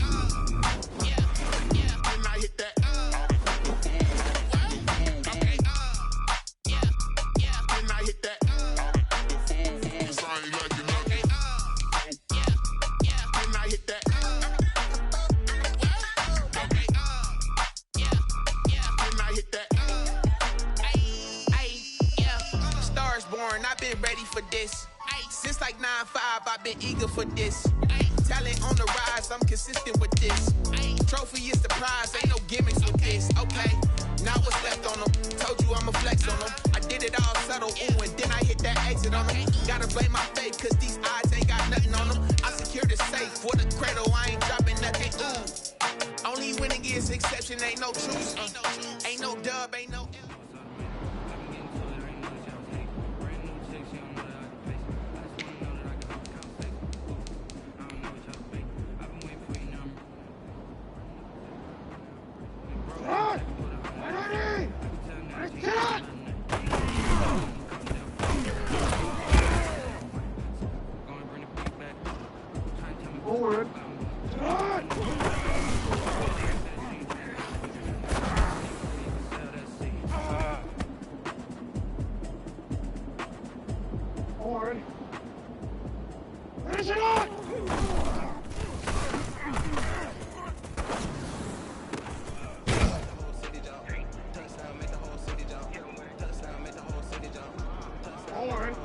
Speaker 6: yeah, and I hit that. Okay, yeah, and I hit that. Cause I ain't like it nothing. Yeah, and I hit that. Okay, yeah, and I hit that. Yeah, Stars born, I've been ready for this. Since like 9-5, I've been eager for this. Talent on the rise, I'm consistent with this. Trophy is the prize, ain't no gimmicks with this. Okay, now what's left on them? Told you I'ma flex on them. I did it all subtle, ooh, and then I hit that exit on them. Gotta blame my faith, cause these odds ain't got nothing on them. I secure the safe for the cradle, I ain't dropping nothing, ooh. Only winning is exception, ain't no truce. Ain't no dub, ain't no...
Speaker 7: Forward. Forward. Finish it on! Forward.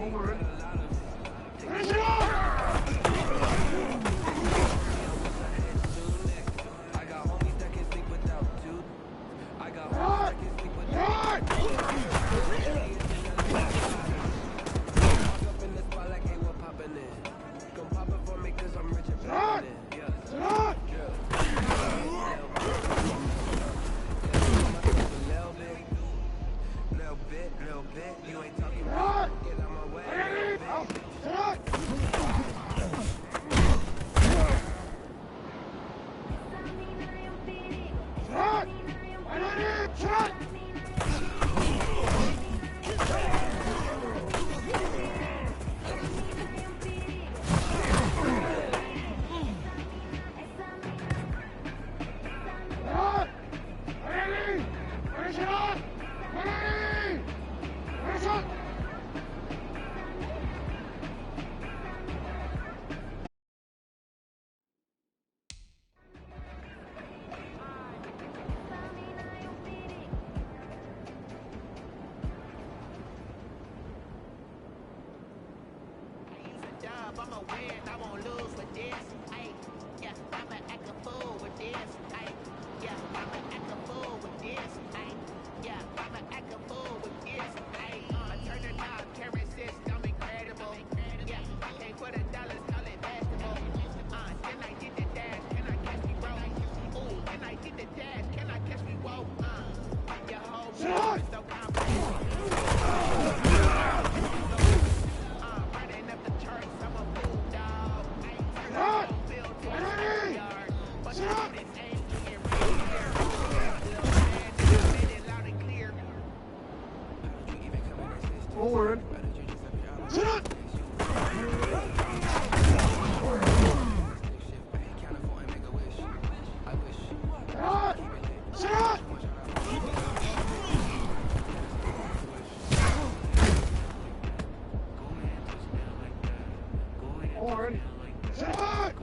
Speaker 7: Forward. Finish it off!
Speaker 5: I got homies that can sleep without you. I got homies that can sleep without you. Walk up in the spot like, hey, what poppin' in? Come pop it for me cause I'm rich and poppin' in. Yeah. Little bit, you ain't talking about it. Get out my way, little bit.
Speaker 6: I'ma win, I won't lose with this. Ay, yeah, I'ma act a fool with this. Ay, yeah, I'ma act a fool with this. Ay, yeah, I'ma act a fool with this. Ay, turn the knob, carry system incredible. Yeah, can't put $1, call it basketball. Then I did the dash, can I catch me roll? Ooh, then I did the dash, can I catch me roll? Your whole world is so complicated. Running up the charts, I'm a fool, dog. I ain't turning no bill to a yard. But this ain't getting real here. Little man, just made it loud and clear.
Speaker 7: Forward. Sit up! Sit up! Forward. Sit up!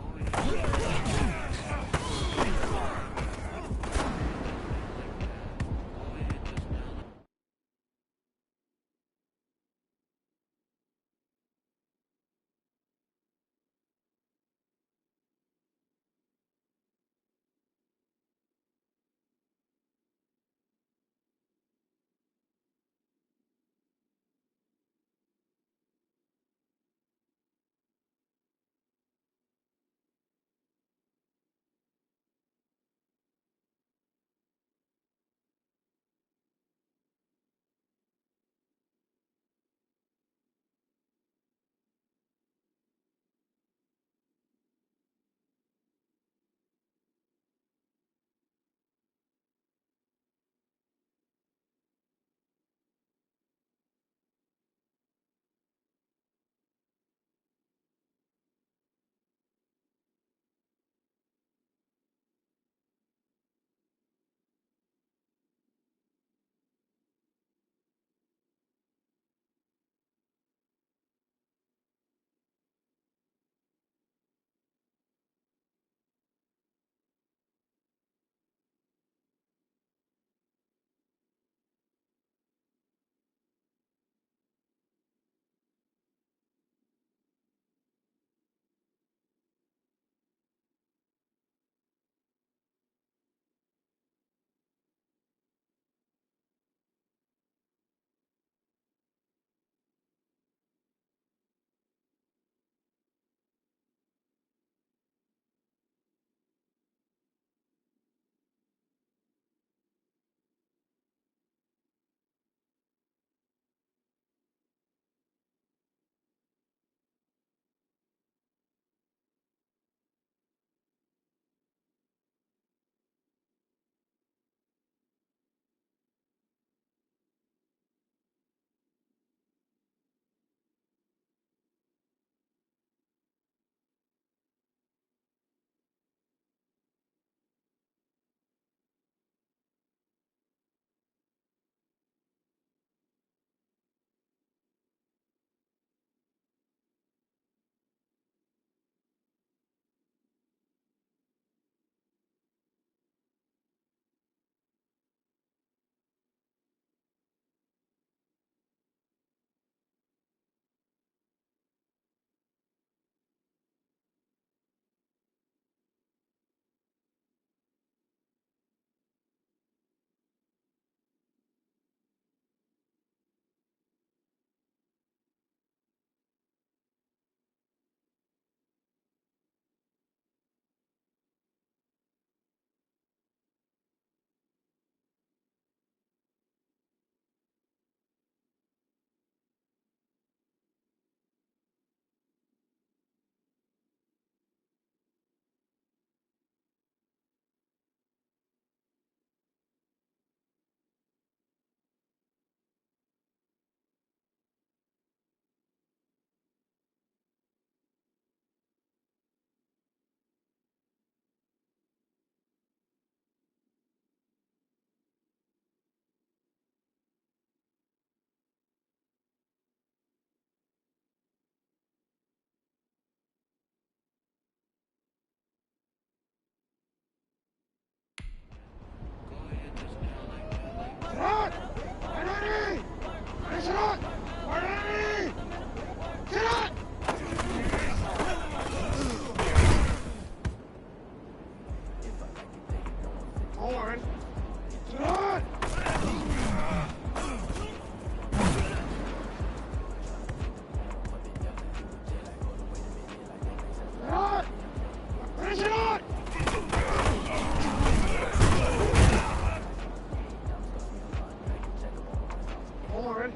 Speaker 7: Forward.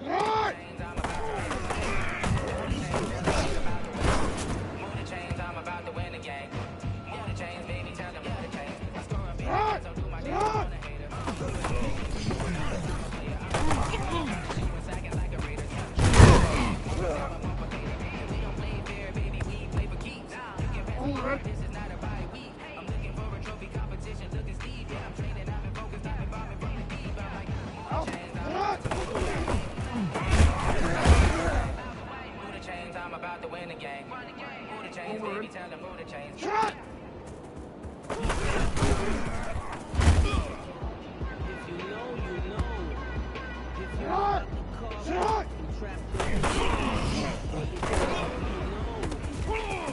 Speaker 7: Right. Shot!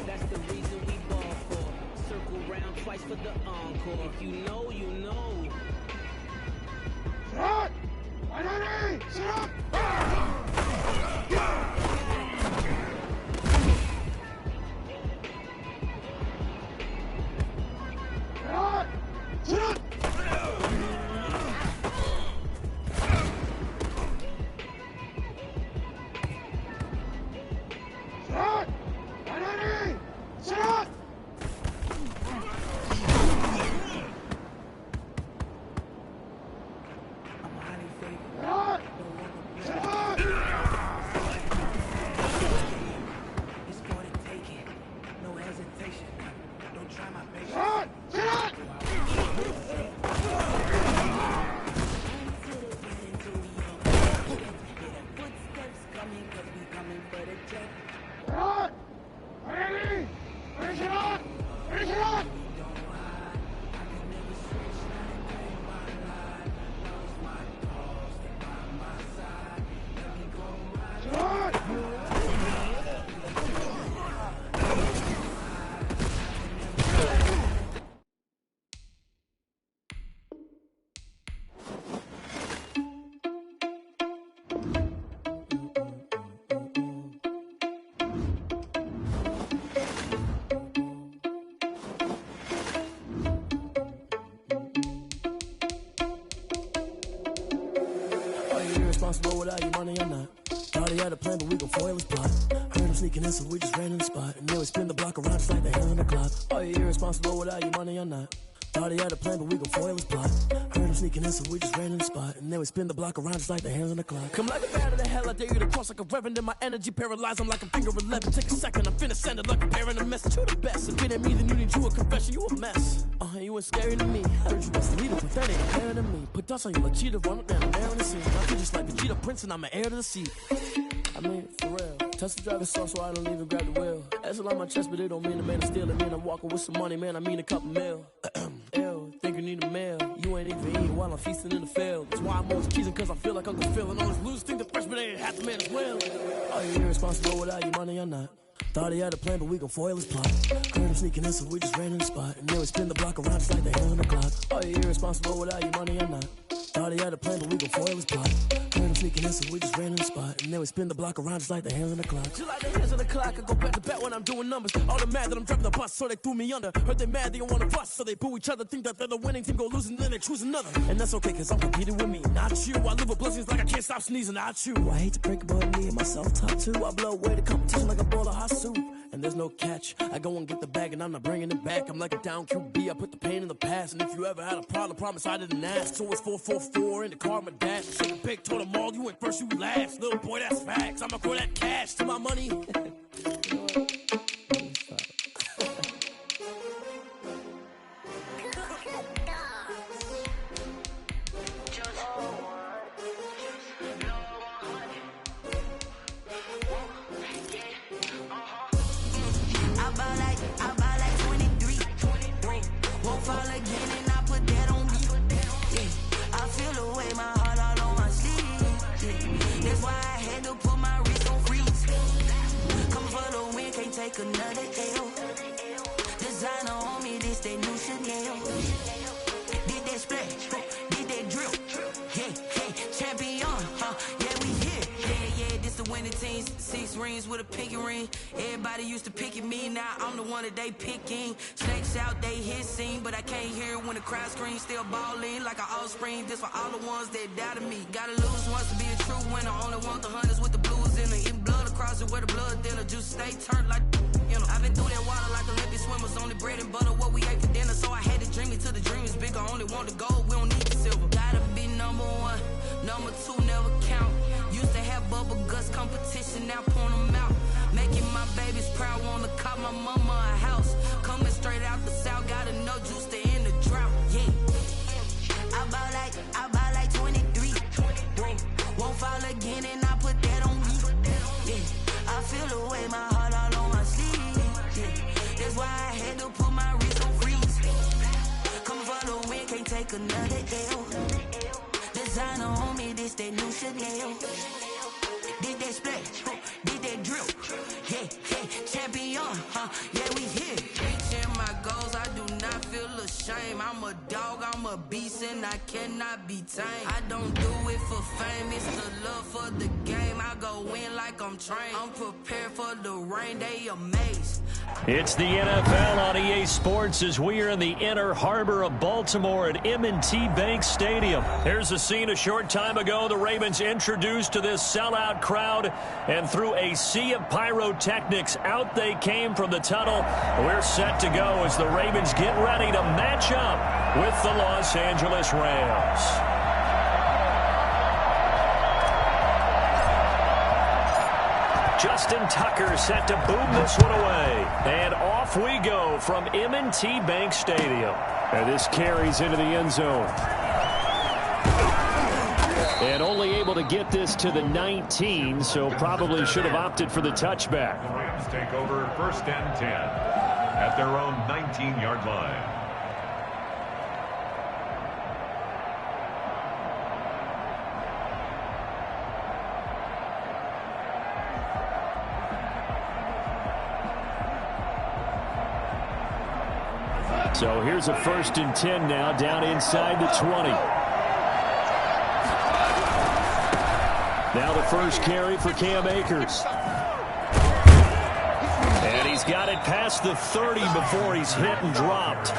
Speaker 8: That's the reason we ball for. Circle round twice for the encore. If you know, you know.
Speaker 7: Shot! Ready! Shot!
Speaker 9: Responsible without your money or not. Thought he had a plan, but we gon' foil his plot. Heard him sneaking in, so we just ran in the spot. And then we spin the block around just like the hand on the clock. Are you irresponsible without your money or not? Thought he had a plan, but we gon' foil his plot. Heard him sneaking in, so we just ran in the spot. And then we spin the block around just like the hands on the clock. Come like a bat of the hell, I dare you to cross like a reverend. In my energy paralyzed, I'm like a finger 11. Take a second, I'm finna send it like a bearing a message. You the best, if it ain't me, then you need you a confession. You a mess, you ain't scary to me. Heard you best leader, but that ain't fair to me. Put dust on you like cheetah, run up down the air in the scene. I feel just like the Vegeta Prince and I'm an heir to the seat. I mean, for real. Touch the driver's sauce so I don't even grab the wheel. That's on my chest, but it don't mean a man to steal it. Man, I'm walking with some money, man, I mean a couple mil. Ew, think you need a meal. You ain't even eating while I'm feasting in the field. That's why I'm always cheesing, cause I feel like Uncle Phil. And all those losers think the freshman ain't half the man as well. Are you irresponsible without your money or not? Thought he had a plan, but we gon' foil his plot. Heard him sneaking in, so we just ran in the spot. And then we spin the block around just like the hand on the clock. Are you irresponsible without your money or not? Thought he had a plan, but we gon' foil his plot. Heard him sneaking in, so we just ran in the spot. And then we spin the block around just like the hands on the clock. Just like the hands on the clock, I go back to back when I'm doing numbers. All the mad that I'm driving the bus, so they threw me under. Heard they mad, they don't wanna bust, so they boo each other. Think that they're the winning team, go losing, then they choose another. And that's okay, cause I'm competing with me, not you. I live with blessings like I can't stop sneezing, not you. I hate to break it, but me and myself top two. I blow away the competition like a bowl of hot soup. And there's no catch, I go and get the bag and I'm not bringing it back. I'm like a down QB, I put the pain in the past. And if you ever had a problem, promise I didn't ask. So it's 444 in the car, my dad. Shake a big, told them all, you went first, you last. Little boy, that's facts, I'ma throw that cash to my money.
Speaker 10: Take another L. Designer on me, this they new Chanel. Did that splash, did that drill. Yeah, champion, yeah, we here. Yeah, this the winning team. 6 rings with a pinky ring. Everybody used to pick at me, now I'm the one that they picking. Snakes out, they hit scene, but I can't hear it when the crowd screams. Still balling like an offspring. This for all the ones that doubted me. Gotta lose once to be a true winner. Only want the hunters with the blues in it. Eating blood across it where the blood thinner. Juice stay turned like, you know. I've been through that water like Olympic swimmers. Only bread and butter what we ate for dinner. So I had to dream it till the dream is bigger. Only want the gold, we don't need the silver. Gotta be number one. Number two never count. Used to have bubble guts competition, now point them out. Making my babies proud, wanna cop my mama a house. Coming straight out the south, gotta know juice to end the drought. Yeah. I bought like 23. Won't fall again and I put that on me. Yeah. I feel the way, my heart all on my sleeve. Yeah. That's why I had to put my wrist on freeze. Come for the win, can't take another L. Designer on me, this that new Chanel. Did that splash, did that drill. Yeah, champion, yeah, we here. Reaching my goals, I do not feel ashamed. I'm a dog, I'm a beast, and I cannot be tamed. I don't do it for fame, it's the love for the game. I go in like I'm trained. I'm prepared for the rain, they amazed.
Speaker 1: It's the NFL on EA Sports as we are in the Inner Harbor of Baltimore at M&T Bank Stadium. Here's a scene a short time ago. The Ravens introduced to this sellout crowd, and through a sea of pyrotechnics, out they came from the tunnel. We're set to go as the Ravens get ready to match up with the Los Angeles Rams. Justin Tucker set to boom this one away. And off we go from M&T Bank Stadium. And this carries into the end zone. And only able to get this to the 19, so probably should have opted for the touchback.
Speaker 3: The Rams take over 1st and 10 at their own 19-yard line.
Speaker 1: So here's a 1st and 10 now, down inside the 20. Now the first carry for Cam Akers. And he's got it past the 30 before he's hit and dropped.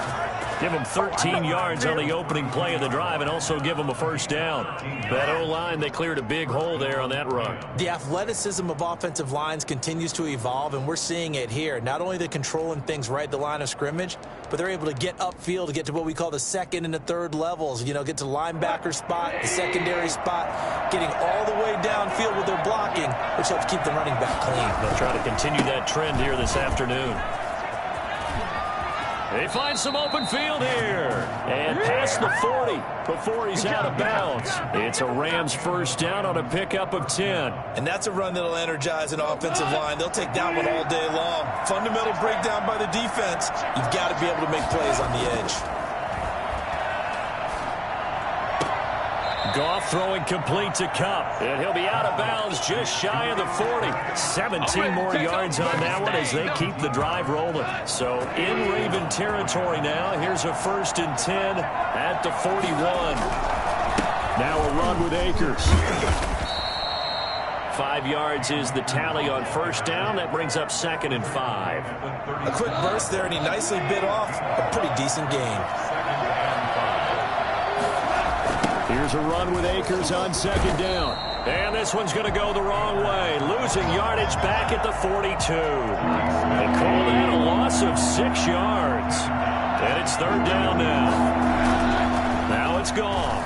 Speaker 1: Give him 13 yards on the opening play of the drive and also give him a first down. That O-line, they cleared a big hole there on that run.
Speaker 4: The athleticism of offensive lines continues to evolve, and we're seeing it here. Not only are they controlling things right at the line of scrimmage, but they're able to get upfield to get to what we call the second and the third levels. You know, get to the linebacker spot, the secondary spot, getting all the way downfield with their blocking, which helps keep the running back clean.
Speaker 1: They'll try to continue that trend here this afternoon. They find some open field here. And past the 40 before he's out of bounds. It's a Rams first down on a pickup of 10.
Speaker 4: And that's a run that'll energize an offensive line. They'll take that one all day long. Fundamental breakdown by the defense. You've got to be able to make plays on the edge.
Speaker 1: Goff throwing complete to Kupp. And he'll be out of bounds just shy of the 40. 17 more yards on that one as they keep the drive rolling. So in Raven territory now. Here's a 1st and 10 at the 41. Now a run with Akers. 5 yards is the tally on first down. That brings up 2nd and 5.
Speaker 4: A quick burst there, and he nicely bit off a pretty decent gain.
Speaker 1: Here's a run with Akers on 2nd down. And this one's going to go the wrong way. Losing yardage back at the 42. They call that a loss of 6 yards. And it's 3rd down now. Now it's gone.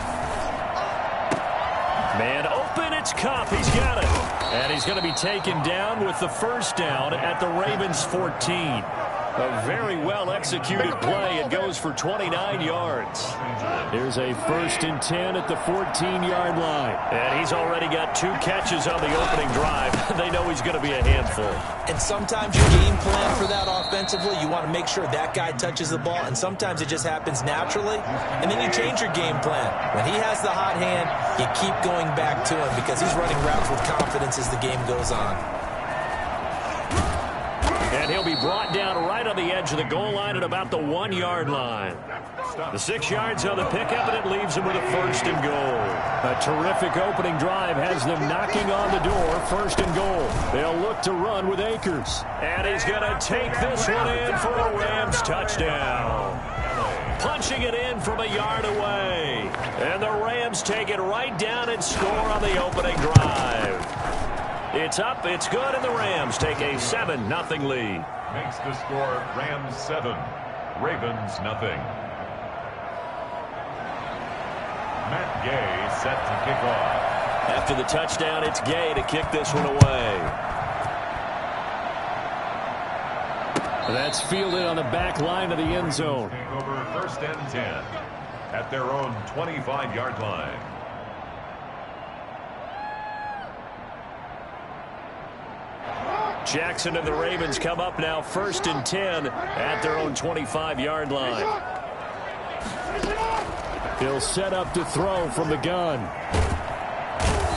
Speaker 1: Man open, it's Kupp. He's got it. And he's going to be taken down with the first down at the Ravens 14. A very well-executed play. It goes for 29 yards. Here's a 1st and 10 at the 14-yard line. And he's already got 2 catches on the opening drive. They know he's going to be a handful.
Speaker 4: And sometimes your game plan for that offensively, you want to make sure that guy touches the ball, and sometimes it just happens naturally, and then you change your game plan. When he has the hot hand, you keep going back to him because he's running routes with confidence as the game goes on.
Speaker 1: And he'll be brought down right on the edge of the goal line at about the 1-yard line. The 6 yards on the pickup, and it leaves him with a 1st and goal. A terrific opening drive has them knocking on the door. 1st and goal. They'll look to run with Akers. And he's going to take this one in for a Rams touchdown. Punching it in from a yard away. And the Rams take it right down and score on the opening drive. It's up, it's good, and the Rams take a 7-0 lead.
Speaker 3: Makes the score Rams 7, Ravens 0. Matt Gay set to kick off.
Speaker 1: After the touchdown, it's Gay to kick this one away.
Speaker 2: That's fielded on the back line of the end zone.
Speaker 3: Over 1st and 10 at their own 25-yard line.
Speaker 1: Jackson and the Ravens come up now 1st and 10 at their own 25-yard line.
Speaker 2: He'll set up to throw from the gun.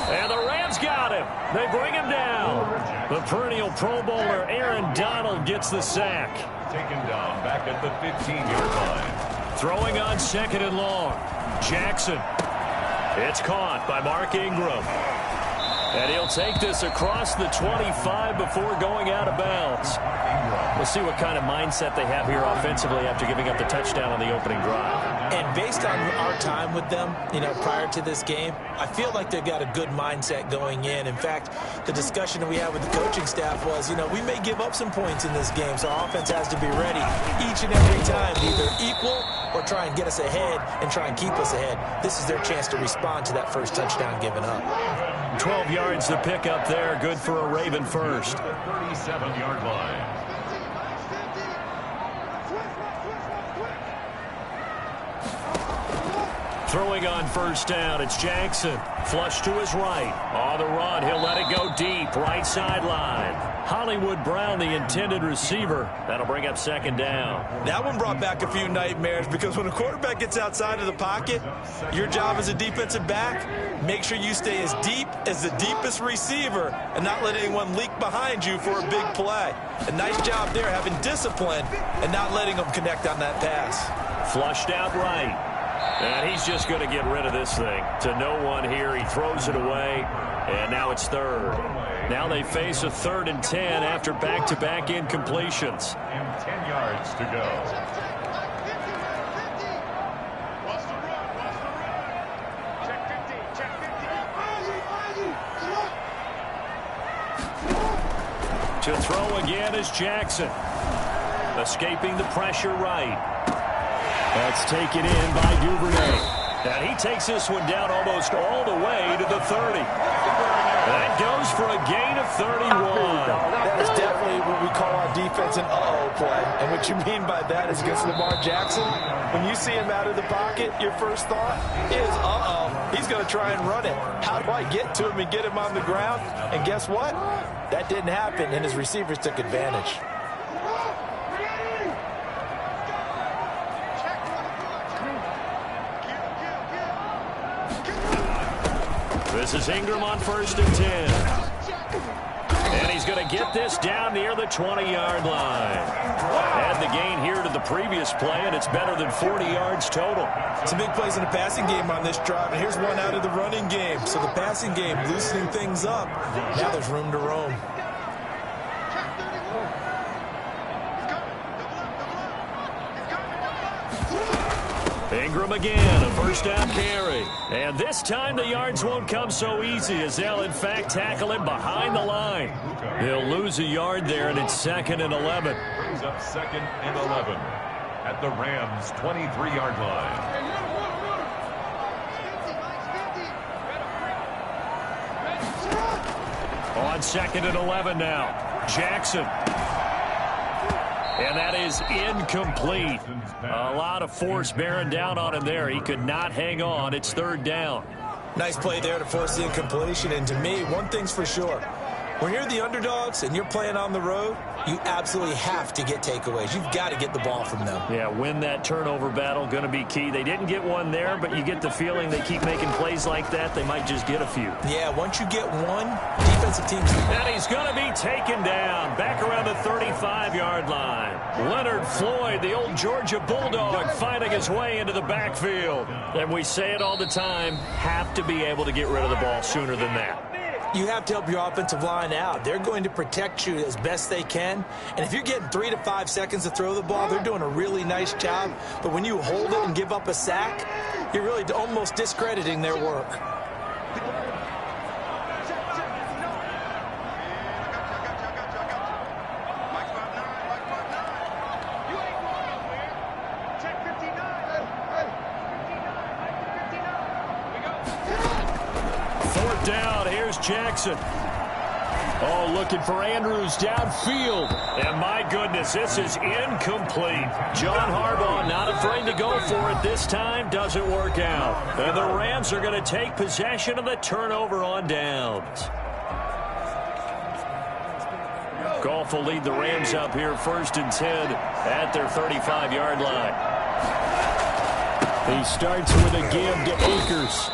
Speaker 1: And the Rams got him. They bring him down. The perennial Pro Bowler Aaron Donald gets the sack.
Speaker 3: Taken down back at the 15-yard line.
Speaker 1: Throwing on 2nd and long. Jackson. It's caught by Mark Ingram. And he'll take this across the 25 before going out of bounds. We'll see what kind of mindset they have here offensively after giving up the touchdown on the opening drive.
Speaker 4: And based on our time with them, prior to this game, I feel like they've got a good mindset going in. In fact, the discussion that we had with the coaching staff was, we may give up some points in this game, so our offense has to be ready each and every time to either equal or try and get us ahead and try and keep us ahead. This is their chance to respond to that first touchdown given up.
Speaker 1: 12 yards to pick up there. Good for a Raven first.
Speaker 3: 37-yard line.
Speaker 1: Throwing on 1st down, it's Jackson. Flush to his right. On the run, he'll let it go deep. Right sideline. Hollywood Brown, the intended receiver. That'll bring up 2nd down.
Speaker 4: That one brought back a few nightmares because when a quarterback gets outside of the pocket, your job as a defensive back, make sure you stay as deep as the deepest receiver and not let anyone leak behind you for a big play. A nice job there having discipline and not letting them connect on that pass.
Speaker 1: Flushed out right. And he's just going to get rid of this thing. To no one here. He throws it away. And now it's 3rd. Now they face a 3rd and 10 after back-to-back incompletions.
Speaker 3: And 10 yards to go.
Speaker 1: To throw again is Jackson. Escaping the pressure right.
Speaker 2: That's taken in by Duvernay.
Speaker 1: And he takes this one down almost all the way to the 30. That goes for a gain of 31.
Speaker 4: That is definitely what we call our defense an uh-oh play. And what you mean by that is against Lamar Jackson, when you see him out of the pocket, your first thought is, uh-oh, he's going to try and run it. How do I get to him and get him on the ground? And guess what? That didn't happen, and his receivers took advantage.
Speaker 1: This is Ingram on 1st and 10. And he's going to get this down near the 20-yard line. Add the gain here to the previous play, and it's better than 40 yards total.
Speaker 4: Some big plays in the passing game on this drive, and here's one out of the running game. So the passing game loosening things up. Now there's room to roam.
Speaker 1: Ingram again, a 1st down carry. And this time the yards won't come so easy as they'll in fact tackle him behind the line. They'll lose a yard there, and it's 2nd and 11.
Speaker 3: Brings up 2nd and 11 at the Rams' 23-yard line.
Speaker 1: On 2nd and 11 now. Jackson. And that is incomplete. A lot of force bearing down on him there. He could not hang on. It's 3rd down.
Speaker 4: Nice play there to force the incompletion. And to me, one thing's for sure. When you're the underdogs and you're playing on the road, you absolutely have to get takeaways. You've got to get the ball from them.
Speaker 1: Yeah, win that turnover battle, going to be key. They didn't get one there, but you get the feeling they keep making plays like that, they might just get a few.
Speaker 4: Yeah, once you get one, defensive teams...
Speaker 1: And he's going to be taken down back around the 35-yard line. Leonard Floyd, the old Georgia Bulldog, finding his way into the backfield. And we say it all the time, have to be able to get rid of the ball sooner than that.
Speaker 4: You have to help your offensive line out. They're going to protect you as best they can. And if you're getting 3 to 5 seconds to throw the ball, they're doing a really nice job. But when you hold it and give up a sack, you're really almost discrediting their work.
Speaker 1: Down, here's Jackson. Oh, looking for Andrews downfield. And my goodness, this is incomplete. John Harbaugh not afraid to go for it this time. Doesn't work out. And the Rams are going to take possession of the turnover on downs. Goff will lead the Rams up here 1st and 10 at their 35-yard line. He starts with a give to Akers.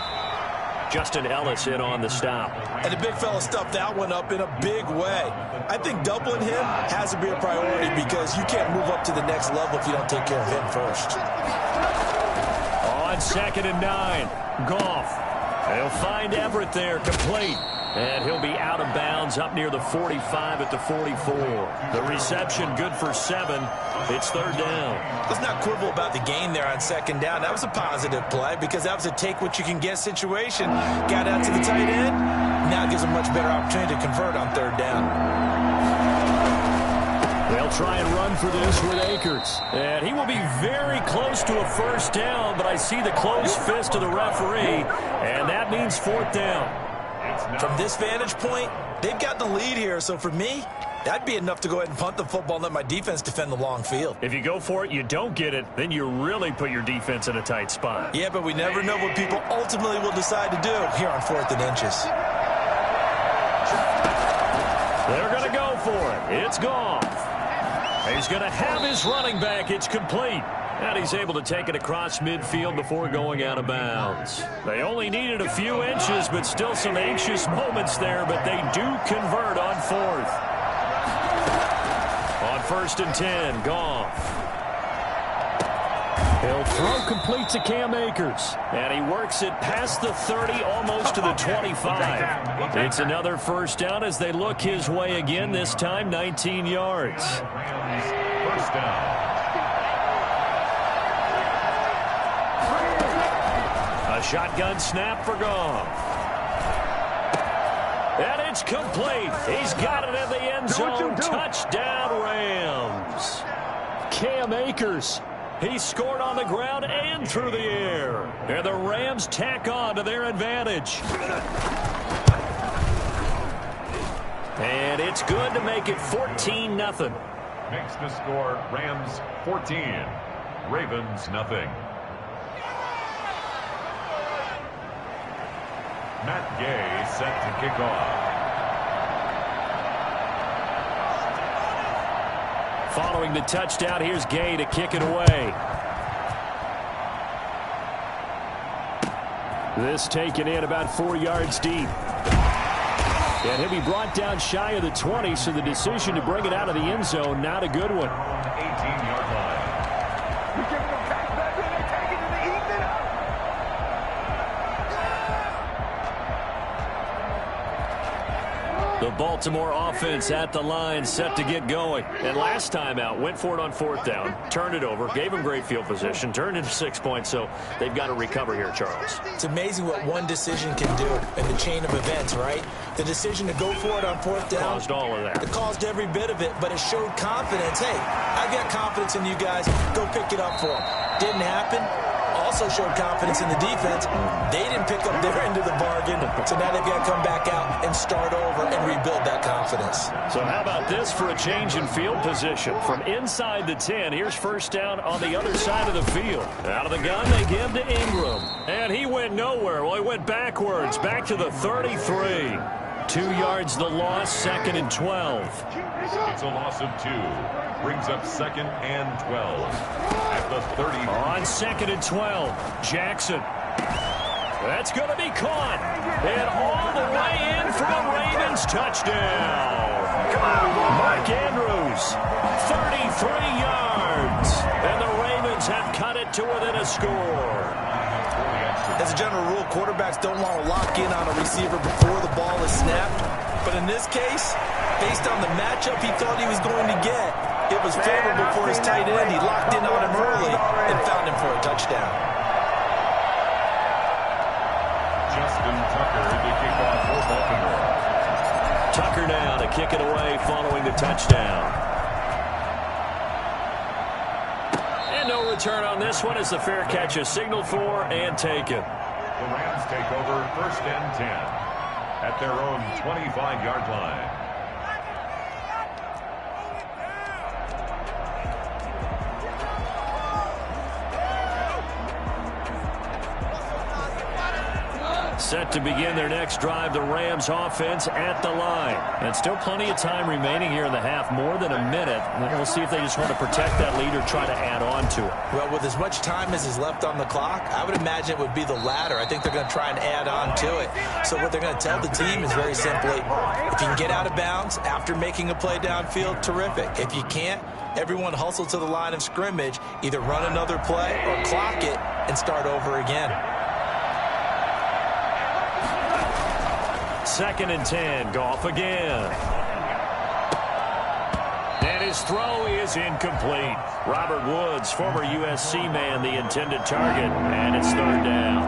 Speaker 1: Justin Ellis in on the stop.
Speaker 4: And the big fella stuffed that one up in a big way. I think doubling him has to be a priority because you can't move up to the next level if you don't take care of him first.
Speaker 1: On 2nd and 9, Goff. He'll find Everett there, complete. And he'll be out of bounds up near the 45 at the 44. The reception good for 7. It's 3rd down.
Speaker 4: Let's not quibble about the gain there on 2nd down. That was a positive play because that was a take-what-you-can-get situation. Got out to the tight end. Now it gives a much better opportunity to convert on 3rd down.
Speaker 1: They'll try and run for this with Akers. And he will be very close to a 1st down, but I see the closed fist of the referee, and that means 4th down.
Speaker 4: From this vantage point, they've got the lead here, so for me, that'd be enough to go ahead and punt the football and let my defense defend the long field.
Speaker 1: If you go for it, you don't get it, then you really put your defense in a tight spot.
Speaker 4: Yeah, but we never know what people ultimately will decide to do here on 4th and inches.
Speaker 1: They're going to go for it. It's Goff. He's going to have his running back. It's complete. And he's able to take it across midfield before going out of bounds. They only needed a few inches, but still some anxious moments there, but they do convert on 4th. On 1st and 10, Goff. He'll throw complete to Cam Akers. And he works it past the 30, almost to the 25. It's another 1st down as they look his way again, this time 19 yards.
Speaker 3: 1st down.
Speaker 1: A shotgun snap for Goff. And it's complete. He's got it in the end zone. Touchdown, Rams. Cam Akers. He scored on the ground and through the air. And the Rams tack on to their advantage. And it's good to make it 14-0.
Speaker 3: Makes the score Rams 14, Ravens nothing. Matt Gay set to kick off.
Speaker 1: Following the touchdown, here's Gay to kick it away. This taken in about 4 yards deep. And he'll be brought down shy of the 20, so the decision to bring it out of the end zone, not a good one.
Speaker 3: 18-yard line.
Speaker 1: The Baltimore offense at the line, set to get going. And last time out, went for it on 4th down, turned it over, gave them great field position, turned into 6 points, so they've got to recover here, Charles.
Speaker 4: It's amazing what one decision can do in the chain of events, right? The decision to go for it on 4th down.
Speaker 1: Caused all of that.
Speaker 4: It caused every bit of it, but it showed confidence. Hey, I've got confidence in you guys. Go pick it up for them. Didn't happen. Also showed confidence in the defense. They didn't pick up their end of the bargain, so now they've got to come back out and start over and rebuild that confidence.
Speaker 1: So how about this for a change in field position? From inside the 10, here's 1st down on the other side of the field. Out of the gun, they give to Ingram. And he went nowhere. Well, he went backwards, back to the 33. 2 yards the loss, 2nd and 12.
Speaker 3: It's a loss of 2. Brings up 2nd and 12. At the 30.
Speaker 1: On 2nd and 12, Jackson. That's going to be caught. And all the way in for a Ravens touchdown. Mark Andrews, 33 yards. And the Ravens have cut it to within a score.
Speaker 4: As a general rule, quarterbacks don't want to lock in on a receiver before the ball is snapped. But in this case, based on the matchup he thought he was going to get, it was favorable for his tight end. He locked in on him early and found him for a touchdown.
Speaker 3: Justin Tucker to kick off for Baltimore.
Speaker 1: Tucker now to kick it away following the touchdown. And no return on this one as the fair catch is signaled for and taken.
Speaker 3: The Rams take over 1st and 10 at their own 25-yard line.
Speaker 1: Set to begin their next drive, the Rams offense at the line. And still plenty of time remaining here in the half, more than a minute. And we'll see if they just want to protect that lead or try to add on to it.
Speaker 4: Well, with as much time as is left on the clock, I would imagine it would be the latter. I think they're going to try and add on to it. So what they're going to tell the team is very simply, if you can get out of bounds after making a play downfield, terrific. If you can't, everyone hustle to the line of scrimmage, either run another play or clock it and start over again.
Speaker 1: 2nd and 10, Goff again. And his throw is incomplete. Robert Woods, former USC man, the intended target, and it's 3rd down.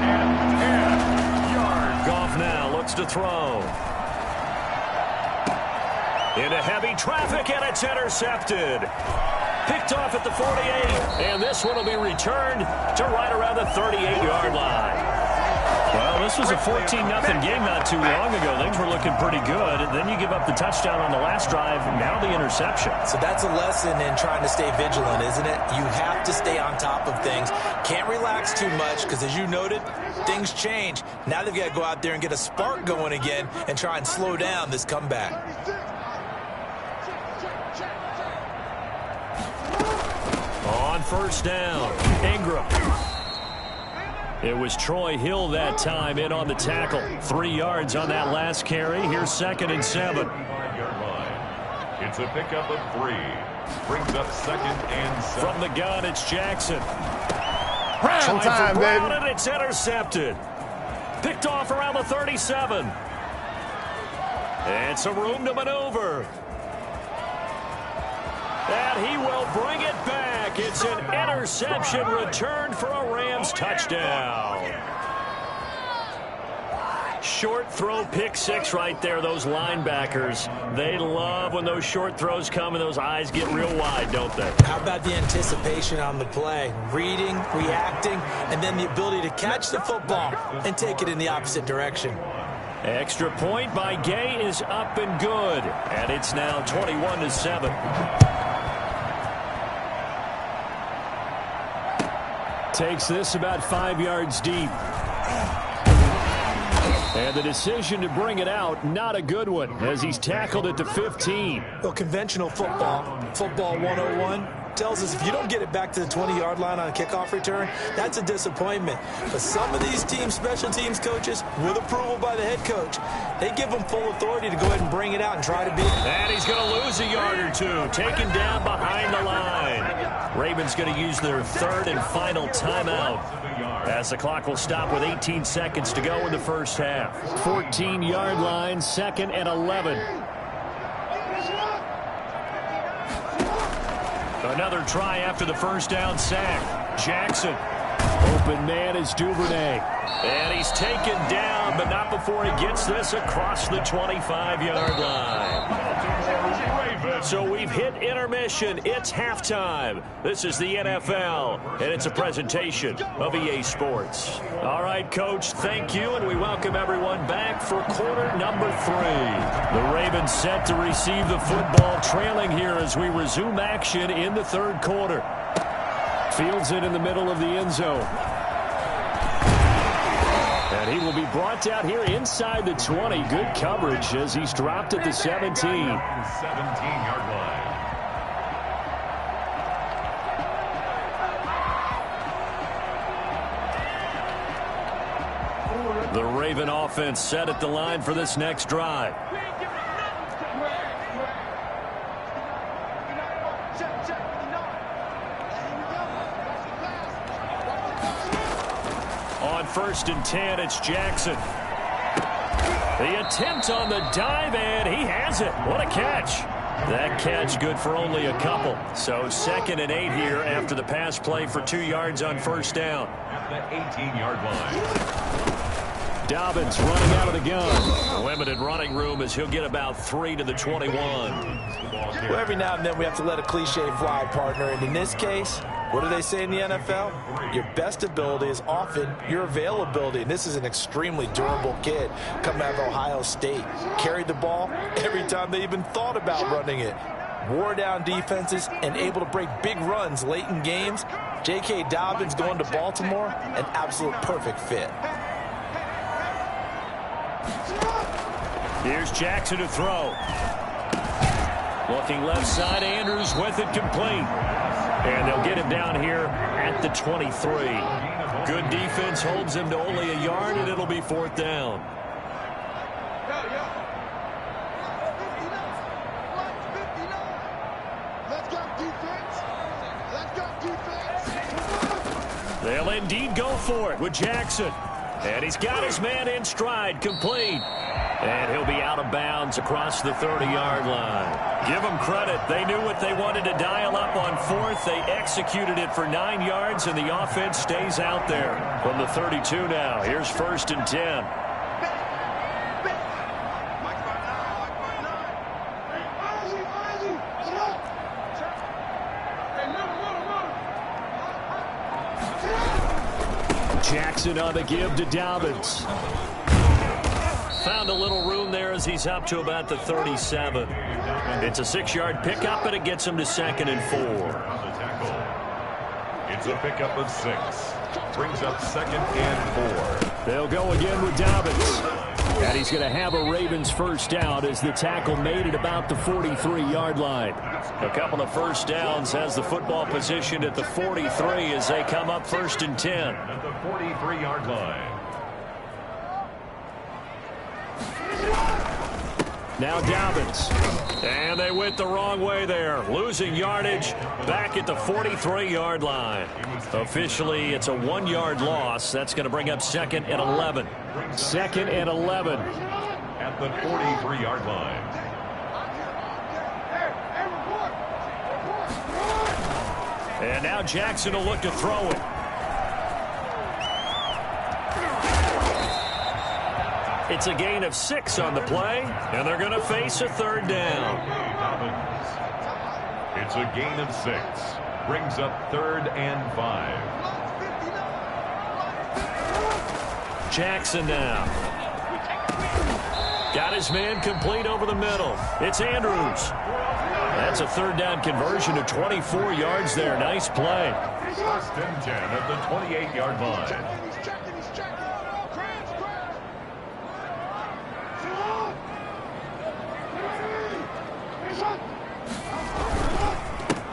Speaker 3: And 10 yards.
Speaker 1: Goff now looks to throw. Into heavy traffic, and it's intercepted. Picked off at the 48, and this one will be returned to right around the 38-yard line. Well, this was a 14-0 game not too long ago. Things were looking pretty good. And then you give up the touchdown on the last drive, and now the interception.
Speaker 4: So that's a lesson in trying to stay vigilant, isn't it? You have to stay on top of things. Can't relax too much because, as you noted, things change. Now they've got to go out there and get a spark going again and try and slow down this comeback.
Speaker 1: On 1st down, Ingram. It was Troy Hill that time in on the tackle. 3 yards on that last carry. Here's 2nd and 7.
Speaker 3: 5-yard line. It's a pickup of 3. Brings up 2nd and 7.
Speaker 1: From the gun, it's Jackson.
Speaker 2: Prime time, baby.
Speaker 1: And it's intercepted. Picked off around the 37. And some room to maneuver. And he will bring it back. It's an interception returned for a Rams touchdown. Short throw, pick 6 right there. Those linebackers, they love when those short throws come and those eyes get real wide, don't they?
Speaker 4: How about the anticipation on the play? Reading, reacting, and then the ability to catch the football and take it in the opposite direction.
Speaker 1: Extra point by Gay is up and good. And it's now 21-7. Takes this about 5 yards deep. And the decision to bring it out, not a good one, as he's tackled at the 15.
Speaker 4: Well, conventional football 101, tells us if you don't get it back to the 20-yard line on a kickoff return, that's a disappointment. But some of these teams, special teams coaches, with approval by the head coach, they give them full authority to go ahead and bring it out and try to beat it.
Speaker 1: And he's going to lose a yard or two, taken down behind the line. Ravens going to use their 3rd and final timeout, as the clock will stop with 18 seconds to go in the first half. 14-yard line, 2nd and 11. Another try after the first down sack. Jackson. Open man is Duvernay. And he's taken down, but not before he gets this across the 25-yard line. So we've hit intermission. It's halftime. This is the NFL, and it's a presentation of EA Sports. All right, Coach, thank you, and we welcome everyone back for quarter number 3. The Ravens set to receive the football, trailing here as we resume action in the 3rd quarter. Fields it in the middle of the end zone. And he will be brought down here inside the 20. Good coverage as he's dropped at the 17.
Speaker 3: 17-yard line.
Speaker 1: The Raven offense set at the line for this next drive. 1st and 10. It's Jackson. The attempt on the dive, and he has it. What a catch. That catch good for only a couple. So 2nd and 8 here after the pass play for 2 yards on 1st down.
Speaker 3: At the 18-yard line.
Speaker 1: Dobbins running out of the gun. Limited running room as he'll get about 3 to the 21.
Speaker 4: Well, every now and then we have to let a cliche fly, partner. And in this case, what do they say in the NFL? Your best ability is often your availability. And this is an extremely durable kid coming out of Ohio State. Carried the ball every time they even thought about running it. Wore down defenses and able to break big runs late in games. J.K. Dobbins going to Baltimore, an absolute perfect fit.
Speaker 1: Here's Jackson to throw. Looking left side, Andrews with it complete. And they'll get him down here at the 23. Good defense holds him to only a yard, and it'll be 4th down. They'll indeed go for it with Jackson. And he's got his man in stride, complete. And he'll be out of bounds across the 30-yard line. Give them credit. They knew what they wanted to dial up on 4th. They executed it for 9 yards, and the offense stays out there. From the 32 now, here's 1st and 10. Jackson on the give to Dobbins. Found a little room there as he's up to about the 37. It's a 6-yard pickup, and it gets him to 2nd and 4.
Speaker 3: It's a pickup of 6. Brings up 2nd and 4.
Speaker 1: They'll go again with Dobbins. And he's going to have a Ravens first down as the tackle made it about the 43-yard line. A couple of first downs has the football positioned at the 43 as they come up 1st and 10.
Speaker 3: At the 43-yard line.
Speaker 1: Now Dobbins. And they went the wrong way there. Losing yardage back at the 43-yard line. Officially, it's a 1-yard loss. That's going to bring up 2nd and 11. 2nd and 11.
Speaker 3: At the 43-yard line.
Speaker 1: And now Jackson will look to throw it. It's a gain of 6 on the play, and they're going to face a 3rd down.
Speaker 3: It's a gain of 6. Brings up 3rd and 5.
Speaker 1: Jackson now. Got his man complete over the middle. It's Andrews. That's a 3rd down conversion of 24 yards there. Nice play.
Speaker 3: 1st and 10 at the 28-yard line.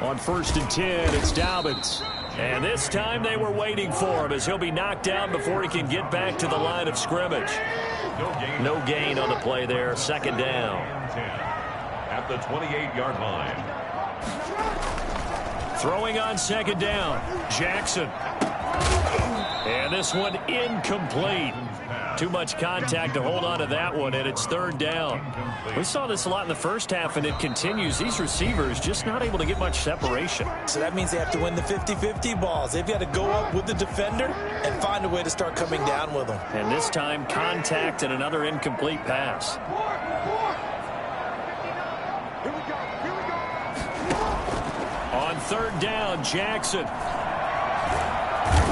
Speaker 1: On 1st and 10, it's Dobbins. And this time they were waiting for him as he'll be knocked down before he can get back to the line of scrimmage. No gain on the play there. 2nd down.
Speaker 3: At the 28-yard line.
Speaker 1: Throwing on 2nd down. Jackson. And this one incomplete. Too much contact to hold on to that one, and it's 3rd down. We saw this a lot in the first half, and it continues. These receivers just not able to get much separation.
Speaker 4: So that means they have to win the 50-50 balls. They've got to go up with the defender and find a way to start coming down with them.
Speaker 1: And this time, contact and another incomplete pass. On 3rd down, Jackson.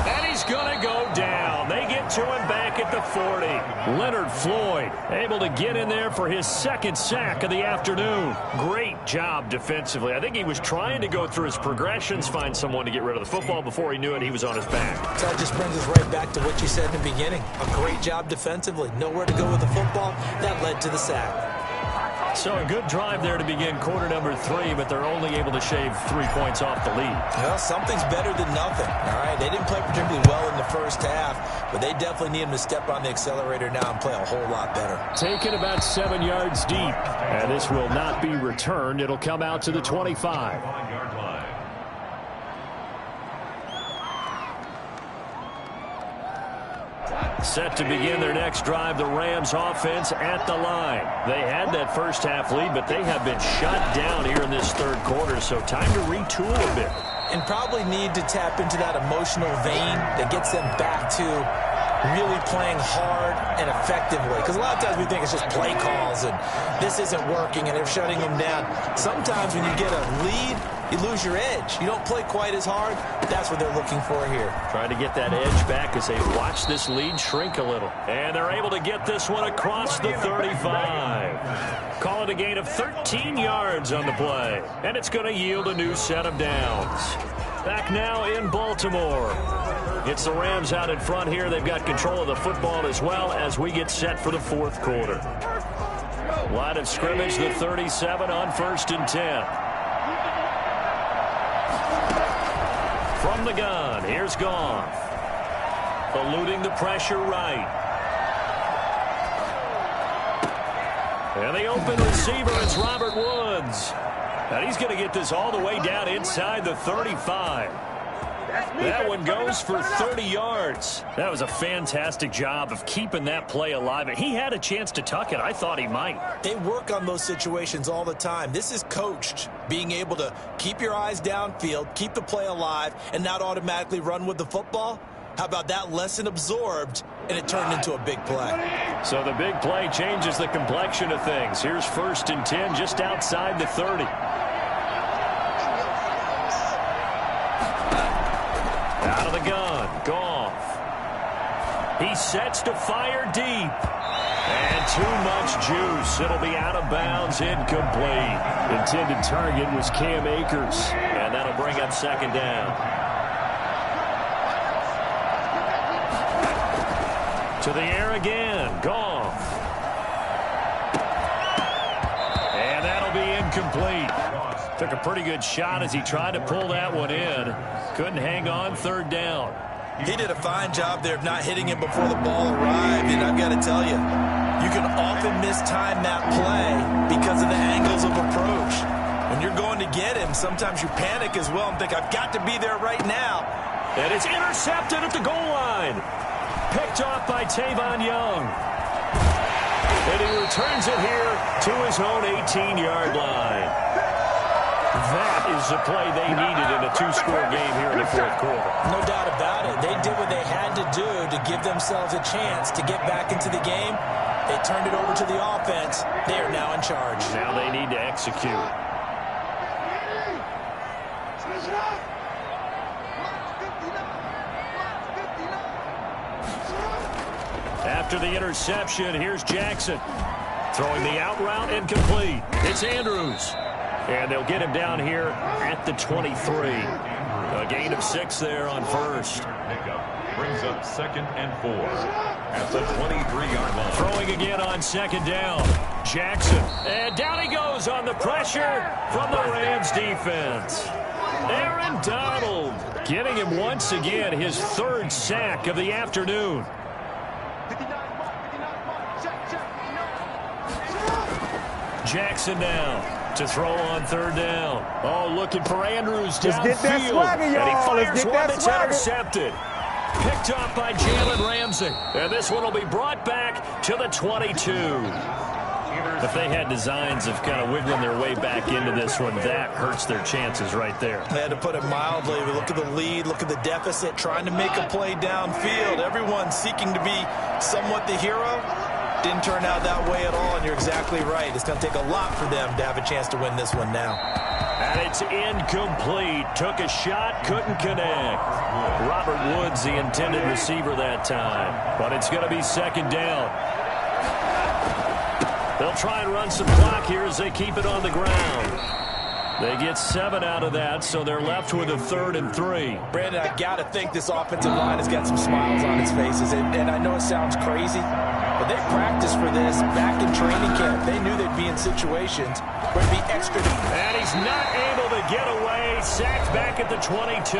Speaker 1: And he's going to go down. They get to him back at the 40. Leonard Floyd able to get in there for his 2nd sack of the afternoon. Great job defensively. I think he was trying to go through his progressions, find someone to get rid of the football. Before he knew it, he was on his back.
Speaker 4: So that just brings us right back to what you said in the beginning. A great job defensively. Nowhere to go with the football. That led to the sack.
Speaker 1: So a good drive there to begin quarter number 3, but they're only able to shave 3 points off the lead.
Speaker 4: Well, something's better than nothing, all right? They didn't play particularly well in the first half, but they definitely need him to step on the accelerator now and play a whole lot better.
Speaker 1: Taken about 7 yards deep, and this will not be returned. It'll come out to the 25. Set to begin their next drive, the Rams offense at the line. They had that first half lead, but they have been shut down here in this third quarter, so time to retool a bit.
Speaker 4: And probably need to tap into that emotional vein that gets them back to really playing hard and effectively. Because a lot of times we think it's just play calls and this isn't working and they're shutting them down. Sometimes when you get a lead, you lose your edge. You don't play quite as hard. That's what they're looking for here.
Speaker 1: Trying to get that edge back as they watch this lead shrink a little. And they're able to get this one across the 35. Call it a gain of 13 yards on the play. And it's going to yield a new set of downs. Back now in Baltimore. It's the Rams out in front here. They've got control of the football as well as we get set for the fourth quarter. Line of scrimmage, the 37 on 1st and 10. From the gun, here's Goff. Eluding the pressure right. And the open receiver, it's Robert Woods. And he's going to get this all the way down inside the 35. That one goes for 30 yards. That was a fantastic job of keeping that play alive. And he had a chance to tuck it. I thought he might.
Speaker 4: They work on those situations all the time. This is coached, being able to keep your eyes downfield, keep the play alive, and not automatically run with the football. How about that lesson absorbed, and it turned into a big play?
Speaker 1: So the big play changes the complexion of things. Here's 1st and 10 just outside the 30. Out of the gun, Goff. He sets to fire deep. And too much juice. It'll be out of bounds, incomplete. Intended target was Cam Akers. And that'll bring up 2nd down. To the air again, Goff. And that'll be incomplete. Took a pretty good shot as he tried to pull that one in. Couldn't hang on, 3rd down.
Speaker 4: He did a fine job there of not hitting him before the ball arrived. And I've got to tell you, you can often mistime that play because of the angles of approach. When you're going to get him, sometimes you panic as well and think, I've got to be there right now.
Speaker 1: And it's intercepted at the goal line. Picked off by Tavon Young. And he returns it here to his own 18-yard line. That is the play they needed in a 2-score game here in the fourth quarter.
Speaker 4: No doubt about it. They did what they had to do to give themselves a chance to get back into the game. They turned it over to the offense. They are now in charge.
Speaker 1: Now they need to execute. After the interception, here's Jackson. Throwing the out route incomplete. It's Andrews. And they'll get him down here at the 23. A gain of 6 there on 1st.
Speaker 3: Pickup brings up 2nd and 4 at the 23-yard line.
Speaker 1: Throwing again on 2nd down. Jackson. And down he goes on the pressure from the Rams defense. Aaron Donald getting him once again his 3rd sack of the afternoon. Jackson now to throw on 3rd down. Oh, looking for Andrews downfield.
Speaker 11: Let's get that swagger, y'all.
Speaker 1: And he fires one that's
Speaker 11: swagger.
Speaker 1: intercepted. Picked off by Jalen Ramsey. And this one will be brought back to the 22. If they had designs of kind of wiggling their way back into this one, that hurts their chances right there.
Speaker 4: They had to put it mildly. We look at the lead, look at the deficit, trying to make a play downfield. Everyone seeking to be somewhat the hero. Didn't turn out that way at all, and you're exactly right. It's going to take a lot for them to have a chance to win this one now.
Speaker 1: And it's incomplete. Took a shot, couldn't connect. Robert Woods, the intended receiver that time. But it's going to be 2nd down. They'll try and run some clock here as they keep it on the ground. They get 7 out of that, so they're left with a 3rd and 3.
Speaker 4: Brandon, I got to think this offensive line has got some smiles on its faces. And I know it sounds crazy, but they practiced for this back in training camp. They knew they'd be in situations where it'd be extra.
Speaker 1: And he's not able to get away. Sacked back at the 22.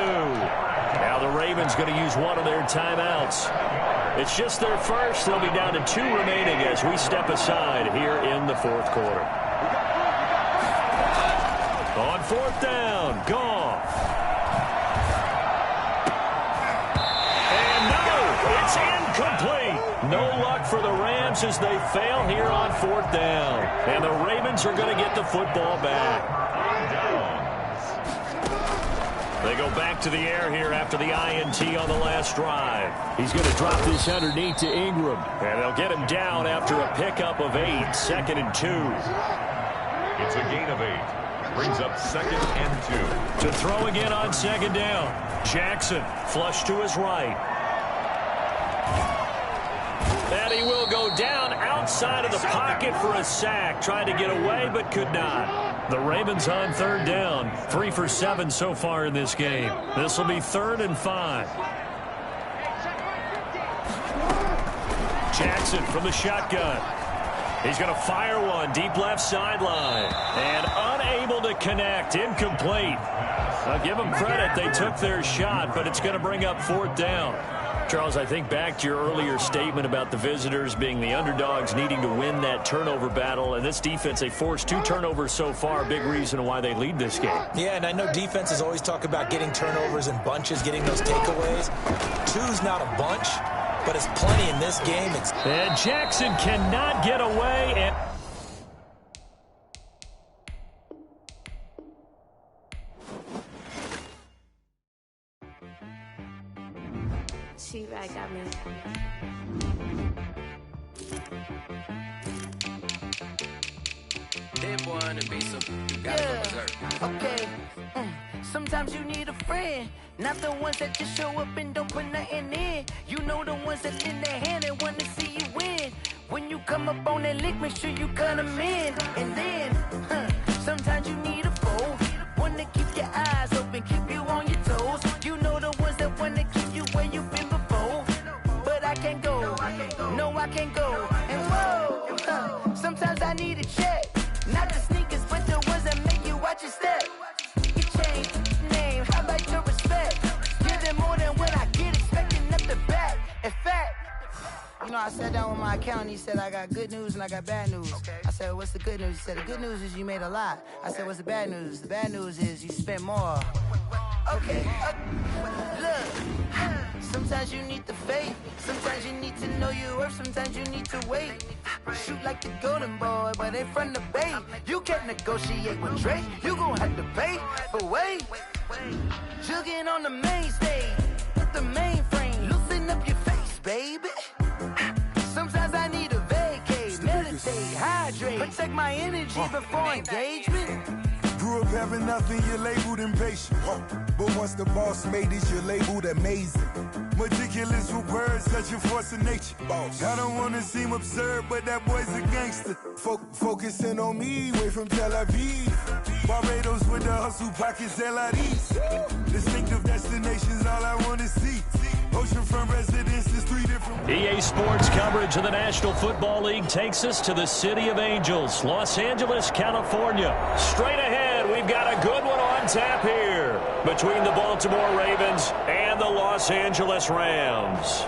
Speaker 1: Now the Ravens going to use one of their timeouts. It's just their first. They'll be down to 2 remaining as we step aside here in the fourth quarter. On 4th down, Goff. And no, it's incomplete. No luck for the Rams as they fail here on 4th down. And the Ravens are going to get the football back. They go back to the air here after the INT on the last drive. He's going to drop this underneath to Ingram. And they'll get him down after a pickup of 8, 2nd and 2.
Speaker 3: It's a gain of 8. Brings up 2nd and 2.
Speaker 1: To throw again on 2nd down. Jackson flush to his right. And he will go down outside of the pocket for a sack. Tried to get away but could not. The Ravens on 3rd down. 3 for 7 so far in this game. This will be 3rd and 5. Jackson from the shotgun. He's going to fire one deep left sideline. And unable to connect. Incomplete. I'll give them credit. They took their shot, but it's going to bring up 4th down. Charles, I think back to your earlier statement about the visitors being the underdogs needing to win that turnover battle. And this defense, they forced 2 turnovers so far. Big reason why they lead this game.
Speaker 4: Yeah, and I know defenses always talk about getting turnovers in bunches, getting those takeaways. 2's not a bunch, but it's plenty in this game.
Speaker 1: And Jackson cannot get away. And
Speaker 11: She-Rag got me.
Speaker 10: That boy on the beat, so you gotta go berserk.
Speaker 12: Okay. Sometimes you need a friend, not the ones that just show up and don't put nothing in. You know the ones that in their hand and want to see you win. When you come up on that lick, make sure you cut them in. And then, sometimes you need a foe, one to keep your eyes open, keep you on your toes. You know the ones that want to keep you where you've been before. But I can't go, no I can't go. And whoa, sometimes I need a check. Not the sneakers, but the ones that make you watch your step. You change name, how about your respect? Give them more than what I get, expecting up the back. In fact, you know, I sat down with my accountant. He said, I got good news and I got bad news. I said, what's the good news? He said, the good news is you made a lot. I said, what's the bad news? The bad news is you spent more. Okay, look, sometimes you need the faith. Sometimes you need to know your worth. Sometimes you need to wait. Shoot like the golden boy, but ain't from the bay. You can't negotiate with Drake. You gon' have to pay. But wait, jugging on the main stage with the mainframe. Loosen up your face, baby. Sometimes I need a vacate, meditate, hydrate, protect my energy before engagement.
Speaker 13: Grew up having nothing, you're labeled impatient. But once the boss made it, you're labeled amazing. Meticulous with words, such a force of nature. I don't want to seem absurd, but that boy's a gangster. Focusing on me, way from Tel Aviv. Barbados with the hustle pockets, LIDs. Distinctive destinations, all I want to see. Oceanfront residences, 3 different...
Speaker 1: EA Sports coverage of the National Football League takes us to the City of Angels, Los Angeles, California. Straight ahead, we've got a good one on tap here between the Baltimore Ravens and the Los Angeles Rams.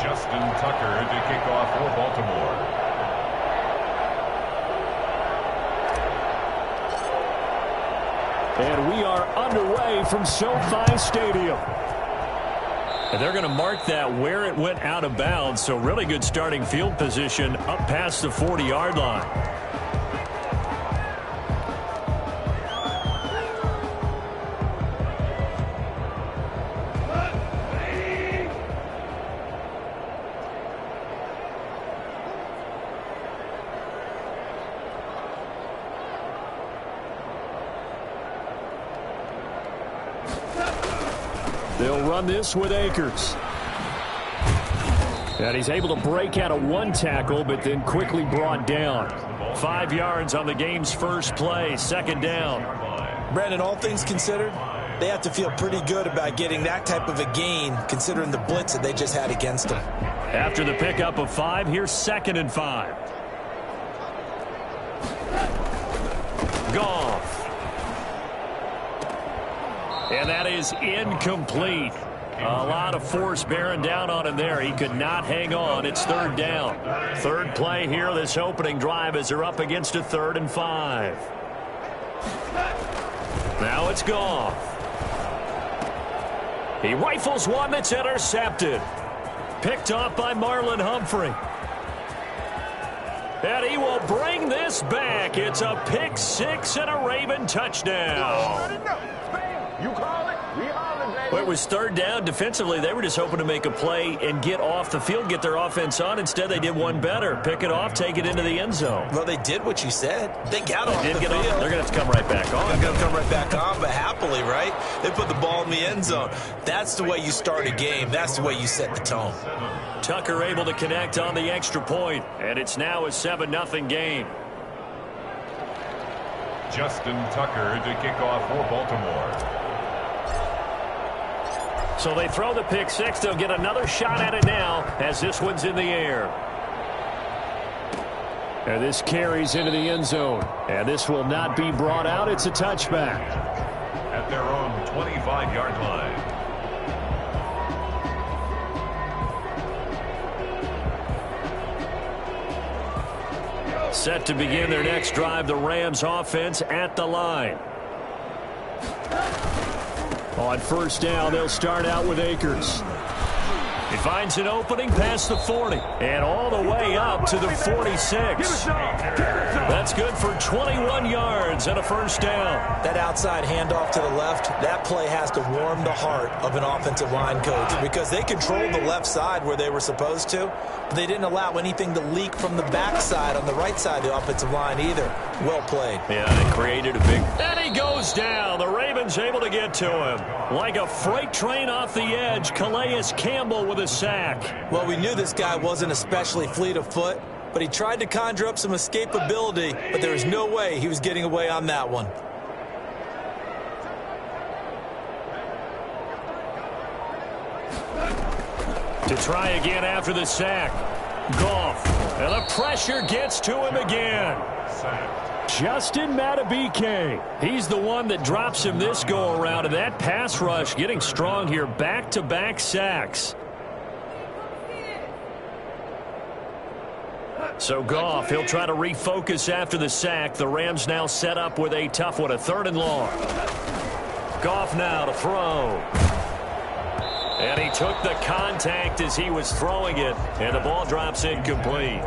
Speaker 3: Justin Tucker to kick off for Baltimore.
Speaker 1: And we are underway from SoFi Stadium. And they're going to mark that where it went out of bounds. So really good starting field position up past the 40-yard line. They'll run this with Akers. And he's able to break out of one tackle, but then quickly brought down. 5 yards on the game's first play, 2nd down.
Speaker 4: Brandon, all things considered, they have to feel pretty good about getting that type of a gain, considering the blitz that they just had against them.
Speaker 1: After the pickup of 5, here's 2nd and 5. Goff. And that is incomplete. A lot of force bearing down on him there. He could not hang on. It's third down. Third play here, this opening drive, as they're up against a 3rd and 5. Now it's Goff. He rifles one that's intercepted. Picked off by Marlon Humphrey. And he will bring this back. It's a pick 6 and a Raven touchdown.
Speaker 7: You call it, we holler, baby.
Speaker 1: Well, it was third down. Defensively, they were just hoping to make a play and get off the field, get their offense on. Instead, they did one better. Pick it off, take it into the end zone.
Speaker 4: Well, they did what you said. They got off the field.
Speaker 1: They're going to have to come right back on.
Speaker 4: They're going to come right back on, but happily, right? They put the ball in the end zone. That's the way you start a game. That's the way you set the tone.
Speaker 1: Tucker able to connect on the extra point, and it's now a 7-0 game.
Speaker 3: Justin Tucker to kick off for Baltimore.
Speaker 1: So they throw the pick 6. They'll get another shot at it now as this one's in the air. And this carries into the end zone. And this will not be brought out. It's a touchback.
Speaker 3: At their own 25-yard line.
Speaker 1: Set to begin their next drive, the Rams offense at the line. On first down, they'll start out with Akers. He finds an opening past the 40 and all the way up to the 46. That's good for 21 yards and a first down.
Speaker 4: That outside handoff to the left, that play has to warm the heart of an offensive line coach because they controlled the left side where they were supposed to, but they didn't allow anything to leak from the backside on the right side of the offensive line either. Well played.
Speaker 1: Yeah, they created a big... And he goes down. The Ravens able to get to him. Like a freight train off the edge, Calais Campbell with a sack.
Speaker 4: Well, we knew this guy wasn't especially fleet of foot, but he tried to conjure up some escapability, but there was no way he was getting away on that one.
Speaker 1: To try again after the sack. Goff. And the pressure gets to him again. Justin Madubuike. He's the one that drops him this go-around, and that pass rush getting strong here. Back-to-back sacks. So Goff, he'll try to refocus after the sack. The Rams now set up with a tough one, a 3rd and long. Goff now to throw. And he took the contact as he was throwing it, and the ball drops incomplete.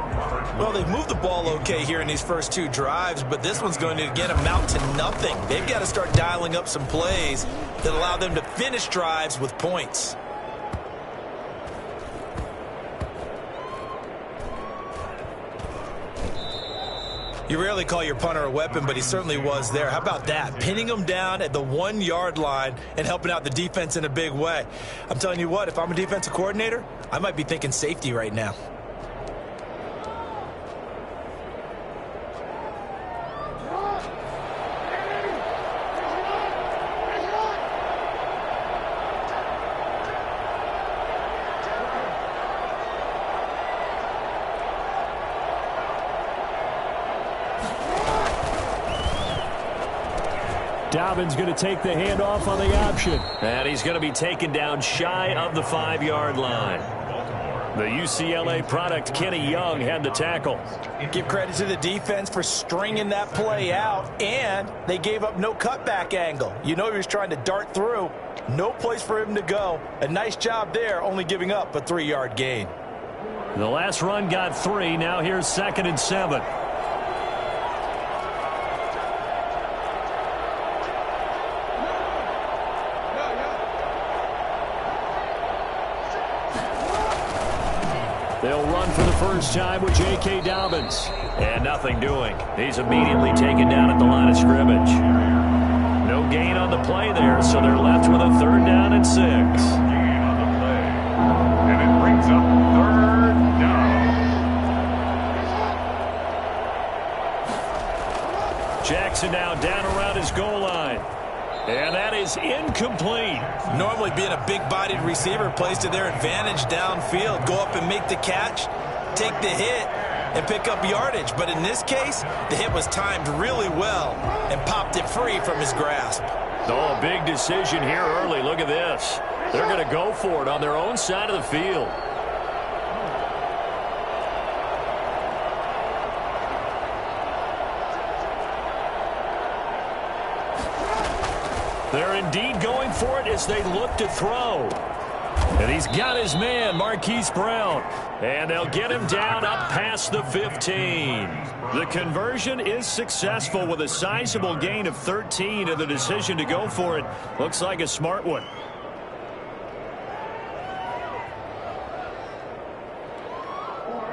Speaker 4: Well, they've moved the ball okay here in these first 2 drives, but this one's going to, again, amount to nothing. They've got to start dialing up some plays that allow them to finish drives with points. You rarely call your punter a weapon, but he certainly was there. How about that? Pinning him down at the 1-yard line and helping out the defense in a big way. I'm telling you what, if I'm a defensive coordinator, I might be thinking safety right now.
Speaker 1: Dobbins going to take the handoff on the option. And he's going to be taken down shy of the 5-yard line. The UCLA product, Kenny Young, had the tackle.
Speaker 4: Give credit to the defense for stringing that play out, and they gave up no cutback angle. You know he was trying to dart through. No place for him to go. A nice job there, only giving up a 3-yard gain.
Speaker 1: The last run got 3. Now here's 2nd and 7. They'll run for the first time with J.K. Dobbins. And nothing doing. He's immediately taken down at the line of scrimmage. No gain on the play there, so they're left with a 3rd down and 6.
Speaker 3: Gain on the play. And it brings up 3rd down.
Speaker 1: Jackson now down around his goal line. And that is incomplete.
Speaker 4: Normally being a big-bodied receiver plays to their advantage downfield. Go up and make the catch, take the hit, and pick up yardage. But in this case, the hit was timed really well and popped it free from his grasp.
Speaker 1: Oh, a big decision here early. Look at this. They're going to go for it on their own side of the field. They're indeed going for it as they look to throw. And he's got his man, Marquise Brown. And they'll get him down up past the 15. The conversion is successful with a sizable gain of 13, and the decision to go for it looks like a smart one.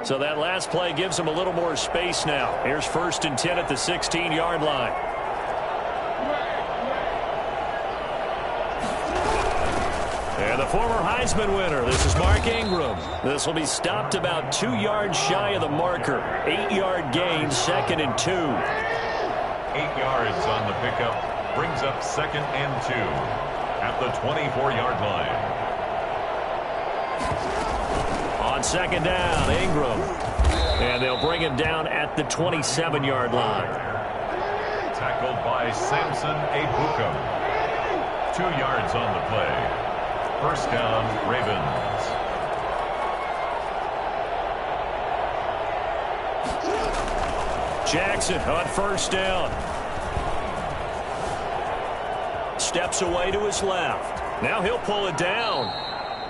Speaker 1: So that last play gives him a little more space now. Here's 1st and 10 at the 16-yard line. And the former Heisman winner, this is Mark Ingram. This will be stopped about 2 yards shy of the marker. 8-yard gain, 2nd and 2. 8
Speaker 3: yards on the pickup brings up 2nd and 2 at the 24-yard line.
Speaker 1: On 2nd down, Ingram. And they'll bring him down at the 27-yard line.
Speaker 3: Tackled by Samson Ebukam. 2 yards on the play. 1st down, Ravens.
Speaker 1: Jackson on 1st down. Steps away to his left. Now he'll pull it down.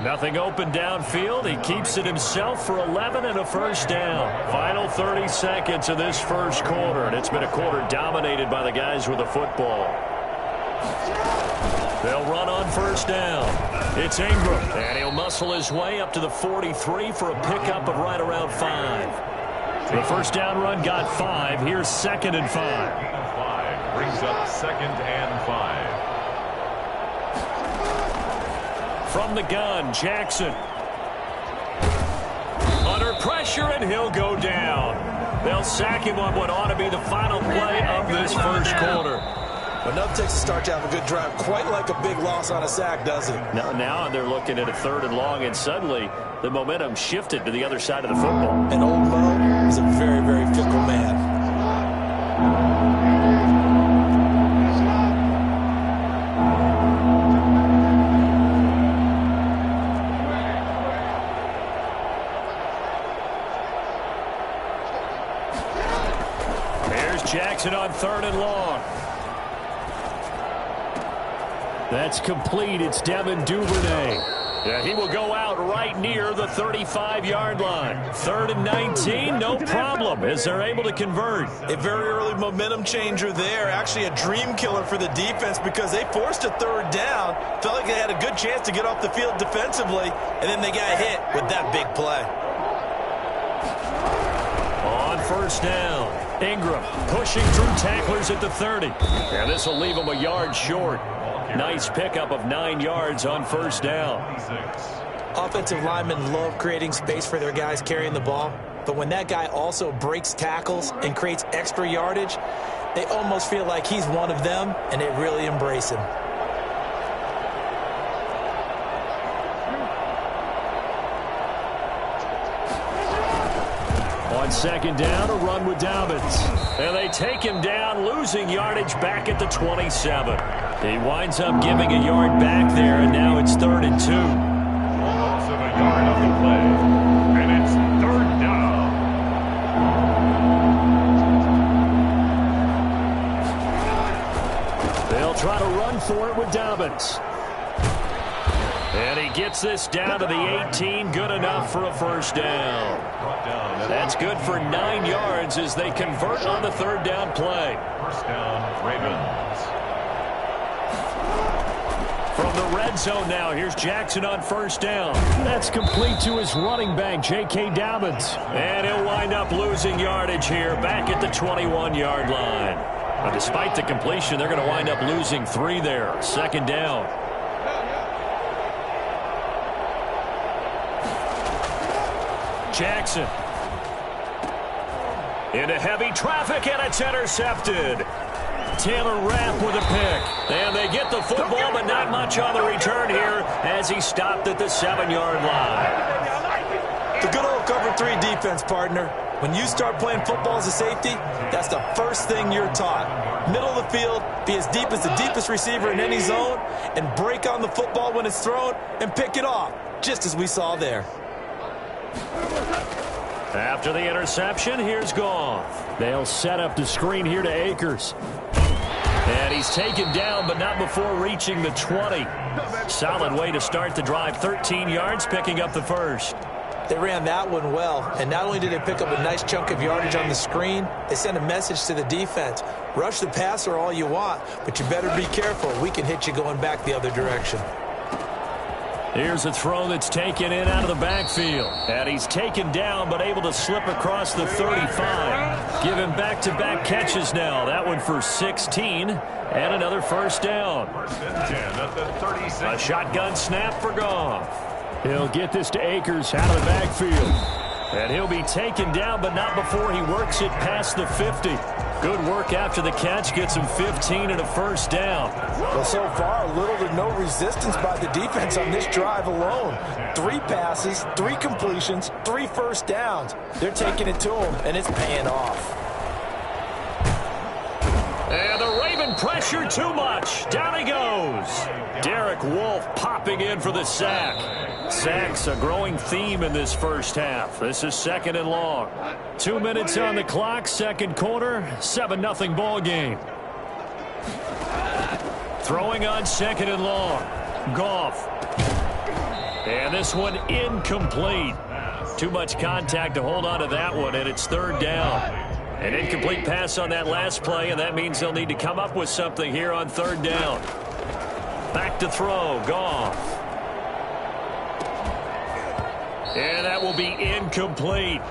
Speaker 1: Nothing open downfield. He keeps it himself for 11 and a 1st down. Final 30 seconds of this 1st quarter, and it's been a quarter dominated by the guys with the football. They'll run on 1st down. It's Ingram, and he'll muscle his way up to the 43 for a pickup of right around 5. The 1st down run got 5. Here's 2nd and 5.
Speaker 3: 5 brings up 2nd and 5.
Speaker 1: From the gun, Jackson. Under pressure, and he'll go down. They'll sack him on what ought to be the final play of this 1st quarter.
Speaker 4: Enough takes to start to have a good drive. Quite like a big loss on a sack, does it?
Speaker 1: Now they're looking at a 3rd and long, and suddenly the momentum shifted to the other side of the football.
Speaker 4: And old Mo is a very, very fickle man.
Speaker 1: There's Jackson on 3rd and long. That's complete. It's Devin Duvernay. Yeah, he will go out right near the 35-yard line. 3rd and 19, no problem, as they're able to convert.
Speaker 4: A very early momentum changer there. Actually a dream killer for the defense because they forced a 3rd down. Felt like they had a good chance to get off the field defensively, and then they got hit with that big play.
Speaker 1: On 1st down, Ingram pushing through tacklers at the 30. And this will leave him a yard short. Nice pickup of 9 yards on 1st down.
Speaker 4: Offensive linemen love creating space for their guys carrying the ball, but when that guy also breaks tackles and creates extra yardage, they almost feel like he's one of them, and they really embrace him.
Speaker 1: On 2nd down, a run with Dobbins. And they take him down, losing yardage back at the 27. He winds up giving a yard back there, and now it's 3rd and 2.
Speaker 3: Loss of a yard on the play, and it's 3rd down.
Speaker 1: They'll try to run for it with Dobbins. And he gets this down to the 18, good enough for a 1st down. That's good for 9 yards as they convert on the 3rd down play.
Speaker 3: 1st down, Ravens.
Speaker 1: From the red zone now, here's Jackson on 1st down. That's complete to his running back, J.K. Dobbins. And he'll wind up losing yardage here back at the 21-yard line. But despite the completion, they're going to wind up losing 3 there. 2nd down. Jackson. Into heavy traffic, and it's intercepted. Taylor Rapp with a pick. And they get the football, but not much on the return here as he stopped at the 7-yard line.
Speaker 4: The good old cover 3 defense, partner. When you start playing football as a safety, that's the first thing you're taught. Middle of the field, be as deep as the deepest receiver in any zone, and break on the football when it's thrown and pick it off, just as we saw there.
Speaker 1: After the interception, here's Goff. They'll set up the screen here to Akers. And he's taken down, but not before reaching the 20. Solid way to start the drive. 13 yards, picking up the first.
Speaker 4: They ran that one well, and not only did they pick up a nice chunk of yardage on the screen, they sent a message to the defense. Rush the passer all you want, but you better be careful. We can hit you going back the other direction.
Speaker 1: Here's a throw that's taken in out of the backfield. And he's taken down, but able to slip across the 35. Give him back-to-back catches now. That one for 16, and another first down. A shotgun snap for Goff. He'll get this to Akers out of the backfield. And he'll be taken down, but not before he works it past the 50. Good work after the catch. Gets him 15 and a first down.
Speaker 4: Well, so far, little to no resistance by the defense on this drive alone. 3 passes, 3 completions, 3 first downs. They're taking it to him, and it's paying off.
Speaker 1: And the Raven pressure too much. Down he goes. Derek Wolfe popping in for the sack. Sacks a growing theme in this first half. This is 2nd and long. 2 minutes on the clock, second quarter, 7-0 ball game. Throwing on 2nd and long. Goff. And this one incomplete. Too much contact to hold on to that one, and it's 3rd down. An incomplete pass on that last play, and that means they'll need to come up with something here on 3rd down. Back to throw, Goff. And that will be incomplete.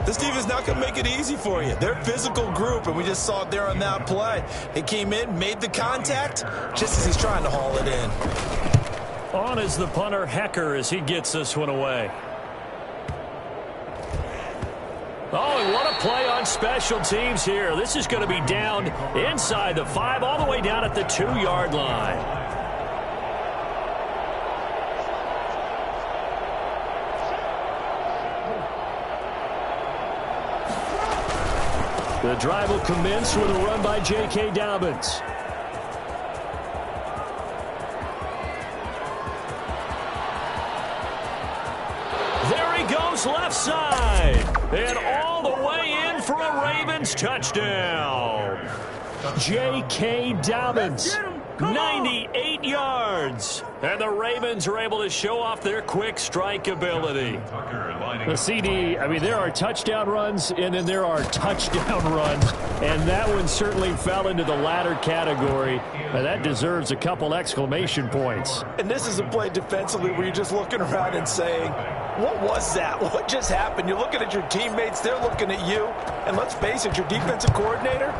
Speaker 4: This team is not going to make it easy for you. They're a physical group, and we just saw it there on that play. They came in, made the contact, just as he's trying to haul it in.
Speaker 1: On is the punter, Hecker, as he gets this one away. Oh, and what a play on special teams here. This is going to be down inside the 5, all the way down at the 2-yard line. The drive will commence with a run by J.K. Dobbins. There he goes left side. And all the way in for a Ravens touchdown. J.K. Dobbins, 98 yards. And the Ravens are able to show off their quick strike ability. The CD, I mean, there are touchdown runs, and then there are touchdown runs. And that one certainly fell into the latter category. And that deserves a couple exclamation points.
Speaker 4: And this is a play defensively where you're just looking around and saying, what was that? What just happened? You're looking at your teammates. They're looking at you. And let's face it, your defensive coordinator,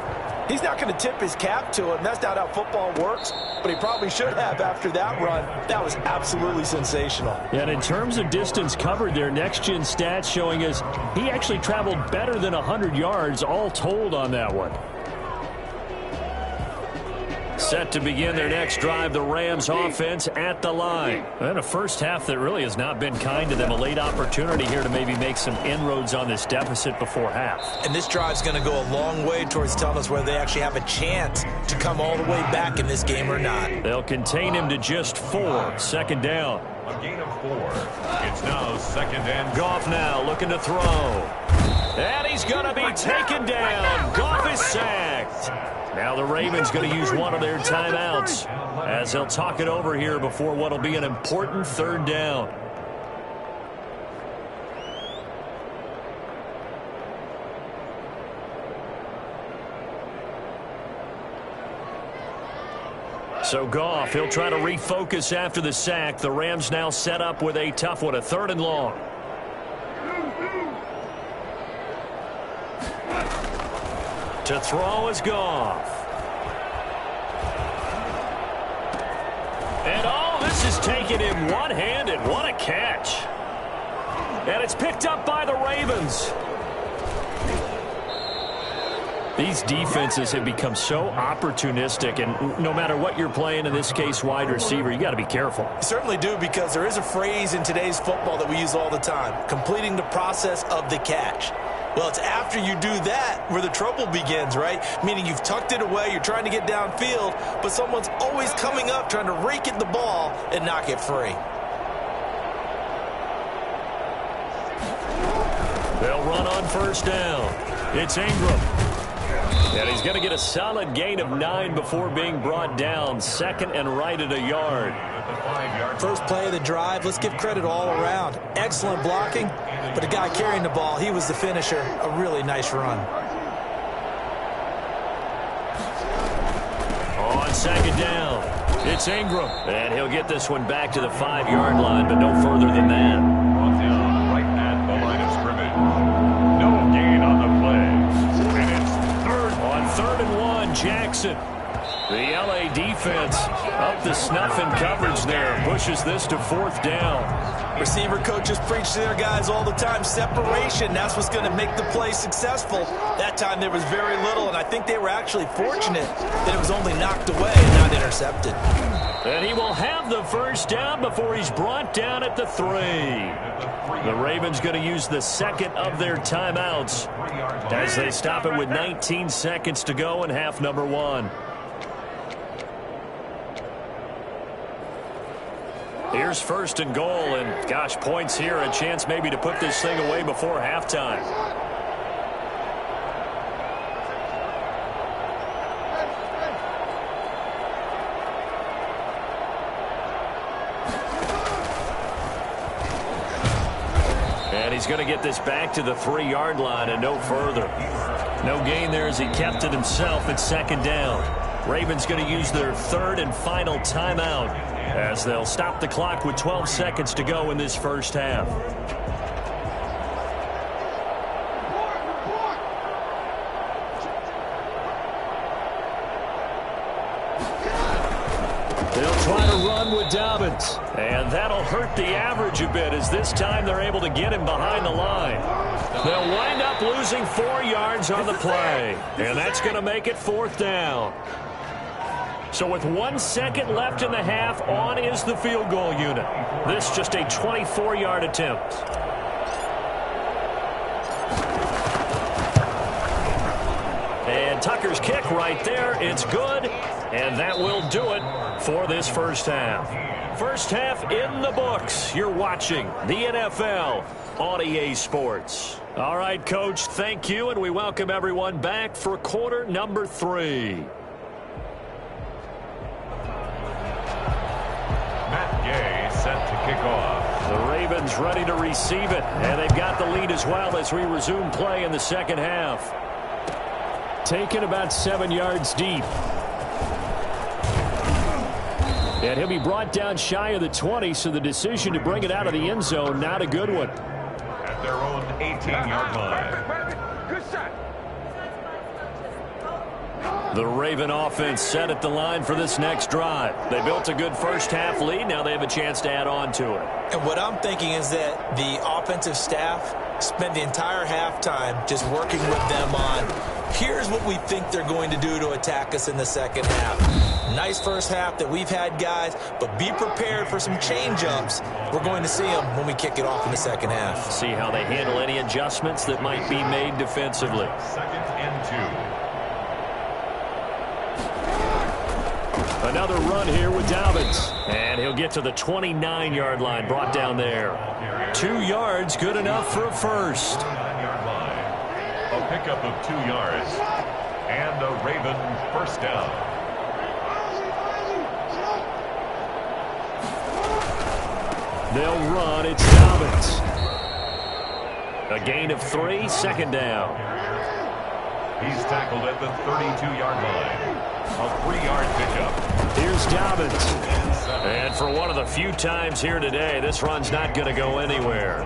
Speaker 4: he's not going to tip his cap to him. That's not how football works, but he probably should have after that run. That was absolutely sensational.
Speaker 1: And in terms of distance covered, their next-gen stats showing us he actually traveled better than 100 yards all told on that one. Set to begin their next drive, the Rams offense at the line. And a first half that really has not been kind to them. A late opportunity here to maybe make some inroads on this deficit before half.
Speaker 4: And this drive's going to go a long way towards telling us whether they actually have a chance to come all the way back in this game or not.
Speaker 1: They'll contain him to just 4. 2nd down.
Speaker 3: A gain of 4. It's now 2nd and
Speaker 1: Goff now looking to throw. And he's going to be taken down. Goff is sacked. Now the Ravens going to use one of their timeouts as they'll talk it over here before what will be an important 3rd down. So Goff, he'll try to refocus after the sack. The Rams now set up with a tough one, a 3rd and long. To throw is Goff. And oh, this is taking him one-handed. What a catch. And it's picked up by the Ravens. These defenses have become so opportunistic, and no matter what you're playing, in this case wide receiver, you got to be careful.
Speaker 4: You certainly do, because there is a phrase in today's football that we use all the time, completing the process of the catch. Well, it's after you do that where the trouble begins, right? Meaning you've tucked it away, you're trying to get downfield, but someone's always coming up trying to rake at the ball and knock it free.
Speaker 1: They'll run on first down. It's Ingram. And he's going to get a solid gain of 9 before being brought down. Second and right at a yard.
Speaker 4: First play of the drive, let's give credit all around. Excellent blocking, but the guy carrying the ball, he was the finisher. A really nice run.
Speaker 1: On second down, it's Ingram. And he'll get this one back to the 5-yard line, but no further than that.
Speaker 3: Brought down right at the line of scrimmage. No gain on the play. And it's
Speaker 1: third and 1, Jackson. The LA defense up the snuff in coverage there. Pushes this to 4th down.
Speaker 4: Receiver coaches preach to their guys all the time. Separation, that's what's going to make the play successful. That time there was very little, and I think they were actually fortunate that it was only knocked away and not intercepted.
Speaker 1: And he will have the first down before he's brought down at the 3. The Ravens going to use the second of their timeouts as they stop it with 19 seconds to go in half number 1. Here's first and goal, and gosh, points here, a chance maybe to put this thing away before halftime. And he's going to get this back to the 3-yard line and no further. No gain there as he kept it himself at second down. Ravens going to use their third and final timeout as they'll stop the clock with 12 seconds to go in this first half. They'll try to run with Dobbins, and that'll hurt the average a bit as this time they're able to get him behind the line. They'll wind up losing 4 yards on the play, and that's going to make it 4th down. So with 1 second left in the half, on is the field goal unit. This just a 24-yard attempt. And Tucker's kick right there. It's good, and that will do it for this first half. First half in the books. You're watching the NFL on EA Sports. All right, Coach, thank you, and we welcome everyone back for quarter number 3.
Speaker 3: Matt Gay set to kick off.
Speaker 1: The Ravens ready to receive it, and they've got the lead as well as we resume play in the second half. Taken about 7 yards deep. And he'll be brought down shy of the 20, so the decision to bring it out of the end zone, not a good one.
Speaker 3: At their own 18-yard line.
Speaker 7: Good shot.
Speaker 1: The Raven offense set at the line for this next drive. They built a good first half lead. Now they have a chance to add on to it.
Speaker 4: And what I'm thinking is that the offensive staff spent the entire halftime just working with them on, here's what we think they're going to do to attack us in the second half. Nice first half that we've had, guys, but be prepared for some change-ups. We're going to see them when we kick it off in the second half.
Speaker 1: See how they handle any adjustments that might be made defensively.
Speaker 3: Second and 2.
Speaker 1: Another run here with Dobbins. And he'll get to the 29-yard line, brought down there. 2 yards, good enough for a first.
Speaker 3: 29-yard line. A pickup of 2 yards. And a Raven first down.
Speaker 1: They'll run. It's Dobbins. A gain of 3, second down.
Speaker 3: He's tackled at the 32-yard line. A 3-yard pickup.
Speaker 1: Here's Dobbins. And for one of the few times here today, this run's not going to go anywhere.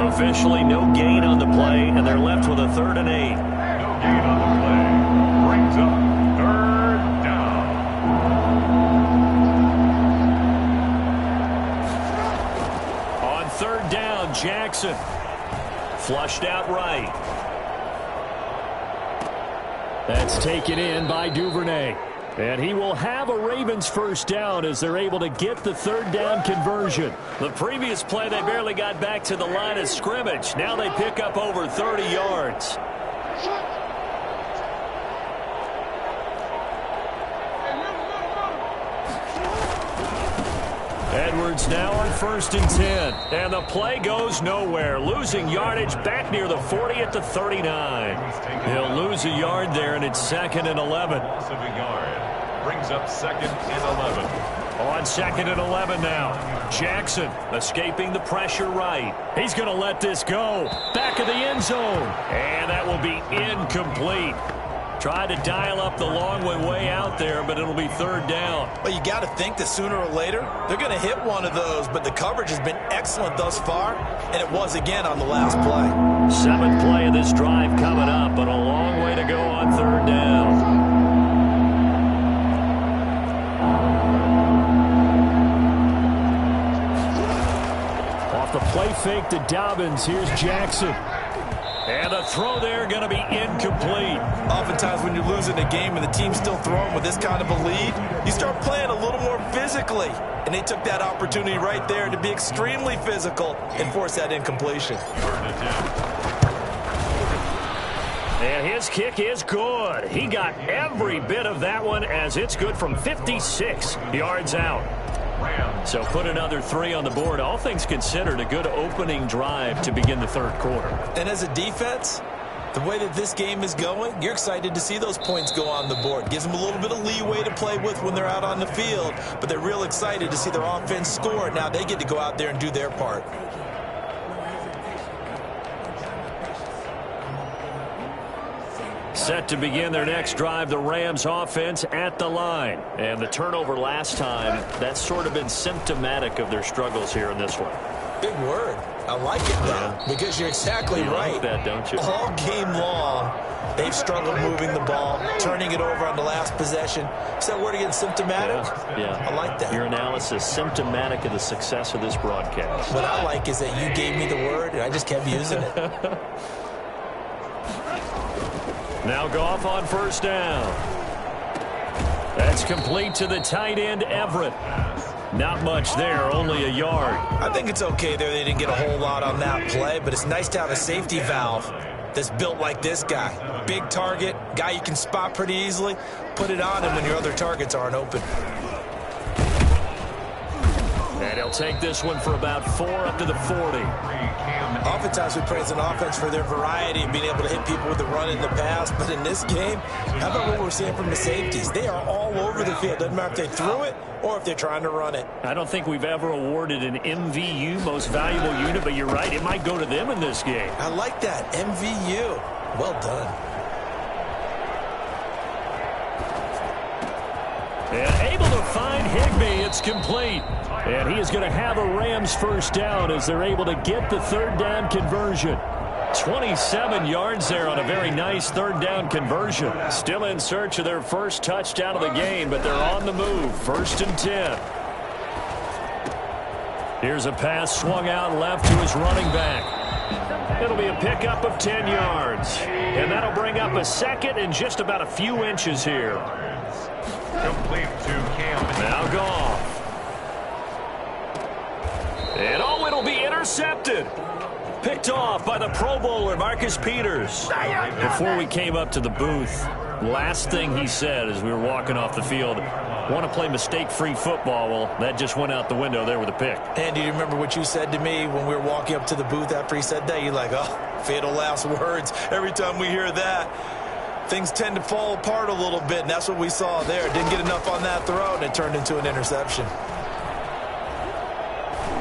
Speaker 1: Officially, no gain on the play, and they're left with a 3rd and 8.
Speaker 3: No gain on the play. Brings up 3rd down.
Speaker 1: On 3rd down, Jackson. Flushed out right. That's taken in by Duvernay. And he will have a Ravens first down as they're able to get the third down conversion. The previous play, they barely got back to the line of scrimmage. Now they pick up over 30 yards. Edwards now on 1st and 10. And the play goes nowhere. Losing yardage back near the 40 at the 39. He'll lose a yard there, and it's 2nd and 11.
Speaker 3: Loss of a yard. Brings up 2nd and 11.
Speaker 1: On 2nd and 11 now. Jackson escaping the pressure right. He's going to let this go. Back of the end zone. And that will be incomplete. Tried to dial up the long way out there, but it'll be 3rd down.
Speaker 4: Well, you got to think that sooner or later, they're going to hit one of those, but the coverage has been excellent thus far, and it was again on the last play.
Speaker 1: 7th play of this drive coming up, but a long way to go on 3rd down. Off the play fake to Dobbins, here's Jackson. And the throw there going to be incomplete.
Speaker 4: Oftentimes when you're losing a game and the team's still throwing with this kind of a lead, you start playing a little more physically. And they took that opportunity right there to be extremely physical and force that incompletion.
Speaker 1: And his kick is good. He got every bit of that one as it's good from 56 yards out. So put another 3 on the board. All things considered, a good opening drive to begin the 3rd quarter.
Speaker 4: And as a defense, the way that this game is going, you're excited to see those points go on the board. Gives them a little bit of leeway to play with when they're out on the field, but they're real excited to see their offense score. Now they get to go out there and do their part.
Speaker 1: Set to begin their next drive, the Rams offense at the line. And the turnover last time, that's sort of been symptomatic of their struggles here in this one.
Speaker 4: Big word. I like it, though, because you're exactly right.
Speaker 1: Like that, don't you?
Speaker 4: All game long, they've struggled moving the ball, turning it over on the last possession. Is that word again, symptomatic?
Speaker 1: Yeah.
Speaker 4: I like that.
Speaker 1: Your analysis, symptomatic of the success of this broadcast.
Speaker 4: What I like is that you gave me the word, and I just kept using it.
Speaker 1: Now Goff on 1st down. That's complete to the tight end, Everett. Not much there, only a yard.
Speaker 4: I think it's okay there. They didn't get a whole lot on that play, but it's nice to have a safety valve that's built like this guy. Big target, guy you can spot pretty easily. Put it on him when your other targets aren't open.
Speaker 1: And he'll take this one for about 4 up to the 40.
Speaker 4: Oftentimes we praise an offense for their variety and being able to hit people with the run in the pass, but in this game, how about what we're seeing from the safeties? They are all over the field. Doesn't matter if they threw it or if they're trying to run it.
Speaker 1: I don't think we've ever awarded an MVU, most valuable unit, but you're right, it might go to them in this game.
Speaker 4: I like that, MVU. Well done.
Speaker 1: And able to find Higbee. It's complete. And he is going to have a Rams first down as they're able to get the 3rd down conversion. 27 yards there on a very nice 3rd down conversion. Still in search of their first touchdown of the game, but they're on the move. 1st and 10. Here's a pass swung out left to his running back. It'll be a pickup of 10 yards. And that'll bring up a 2nd and just about a few inches here.
Speaker 3: Complete to Cam.
Speaker 1: Now Goff. And it'll be intercepted. Picked off by the Pro Bowler, Marcus Peters. Before we came up to the booth, last thing he said as we were walking off the field, want to play mistake-free football. Well, that just went out the window there with a pick.
Speaker 4: And do you remember what you said to me when we were walking up to the booth after he said that? You're like, oh, fatal last words. Every time we hear that, things tend to fall apart a little bit, and that's what we saw there. Didn't get enough on that throw, and it turned into an interception.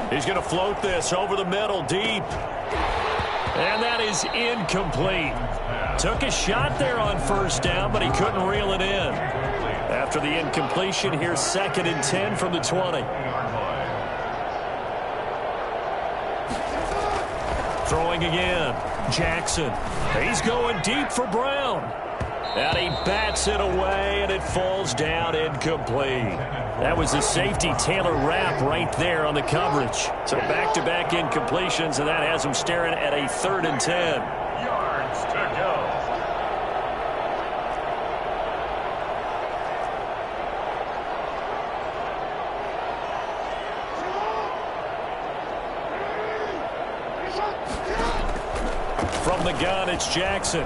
Speaker 1: He's going to float this over the middle, deep. And that is incomplete. Took a shot there on 1st down, but he couldn't reel it in. After the incompletion, here's 2nd and 10 from the 20. Throwing again. Jackson. He's going deep for Brown. And he bats it away, and it falls down incomplete. That was the safety Taylor Rapp right there on the coverage. So back-to-back incompletions, and that has him staring at a 3rd and 10.
Speaker 3: Yards to go.
Speaker 1: the gun, it's Jackson.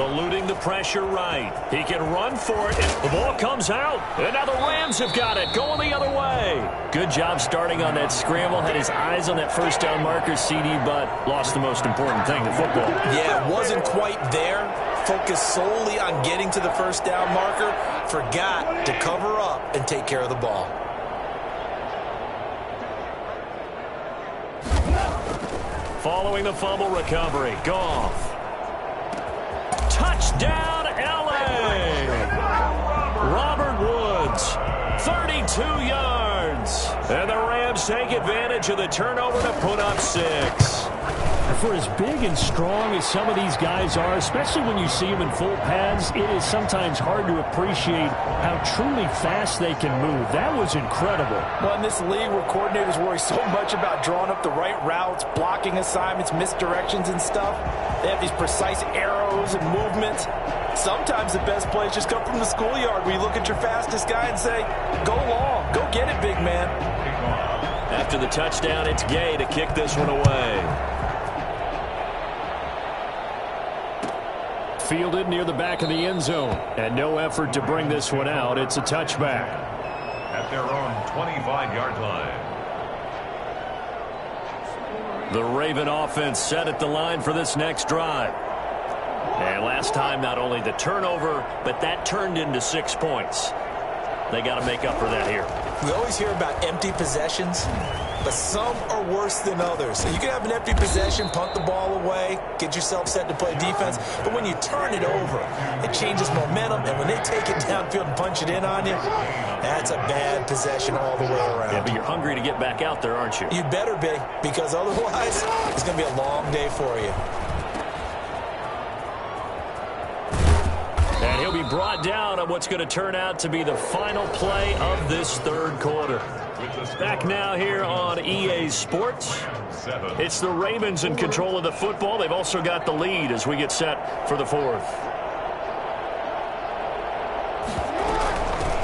Speaker 1: Eluding the pressure right. He can run for it. The ball comes out. And now the Rams have got it. Going the other way. Good job starting on that scramble. Had his eyes on that first down marker, CD, but lost the most important thing, the football.
Speaker 4: Yeah, it wasn't quite there. Focused solely on getting to the first down marker. Forgot to cover up and take care of the ball.
Speaker 1: Following the fumble recovery, Goff. Touchdown, L.A. Robert Woods, 32 yards. And the Rams take advantage of the turnover to put up 6.
Speaker 2: For as big and strong as some of these guys are, especially when you see them in full pads, it is sometimes hard to appreciate how truly fast they can move. That was incredible.
Speaker 11: Well, in this league where coordinators worry so much about drawing up the right routes, blocking assignments, misdirections and stuff, they have these precise arrows and movements. Sometimes the best plays just come from the schoolyard where you look at your fastest guy and say, go long, go get it, big man.
Speaker 1: After the touchdown, it's Gay to kick this one away.
Speaker 2: Fielded near the back of the end zone. And no effort to bring this one out. It's a touchback.
Speaker 3: At their own 25-yard line.
Speaker 1: The Raven offense set at the line for this next drive. And last time, not only the turnover, but that turned into 6 points. They got to make up for that here.
Speaker 4: We always hear about empty possessions, but some are worse than others. So you can have an empty possession, punt the ball away, get yourself set to play defense, but when you turn it over, it changes momentum, and when they take it downfield and punch it in on you, that's a bad possession all the way around.
Speaker 1: Yeah, but you're hungry to get back out there, aren't you?
Speaker 4: You better be, because otherwise, it's going to be a long day for you.
Speaker 1: And he'll be brought down on what's going to turn out to be the final play of this third quarter. Back now here on EA Sports. It's the Ravens in control of the football. They've also got the lead as we get set for the fourth.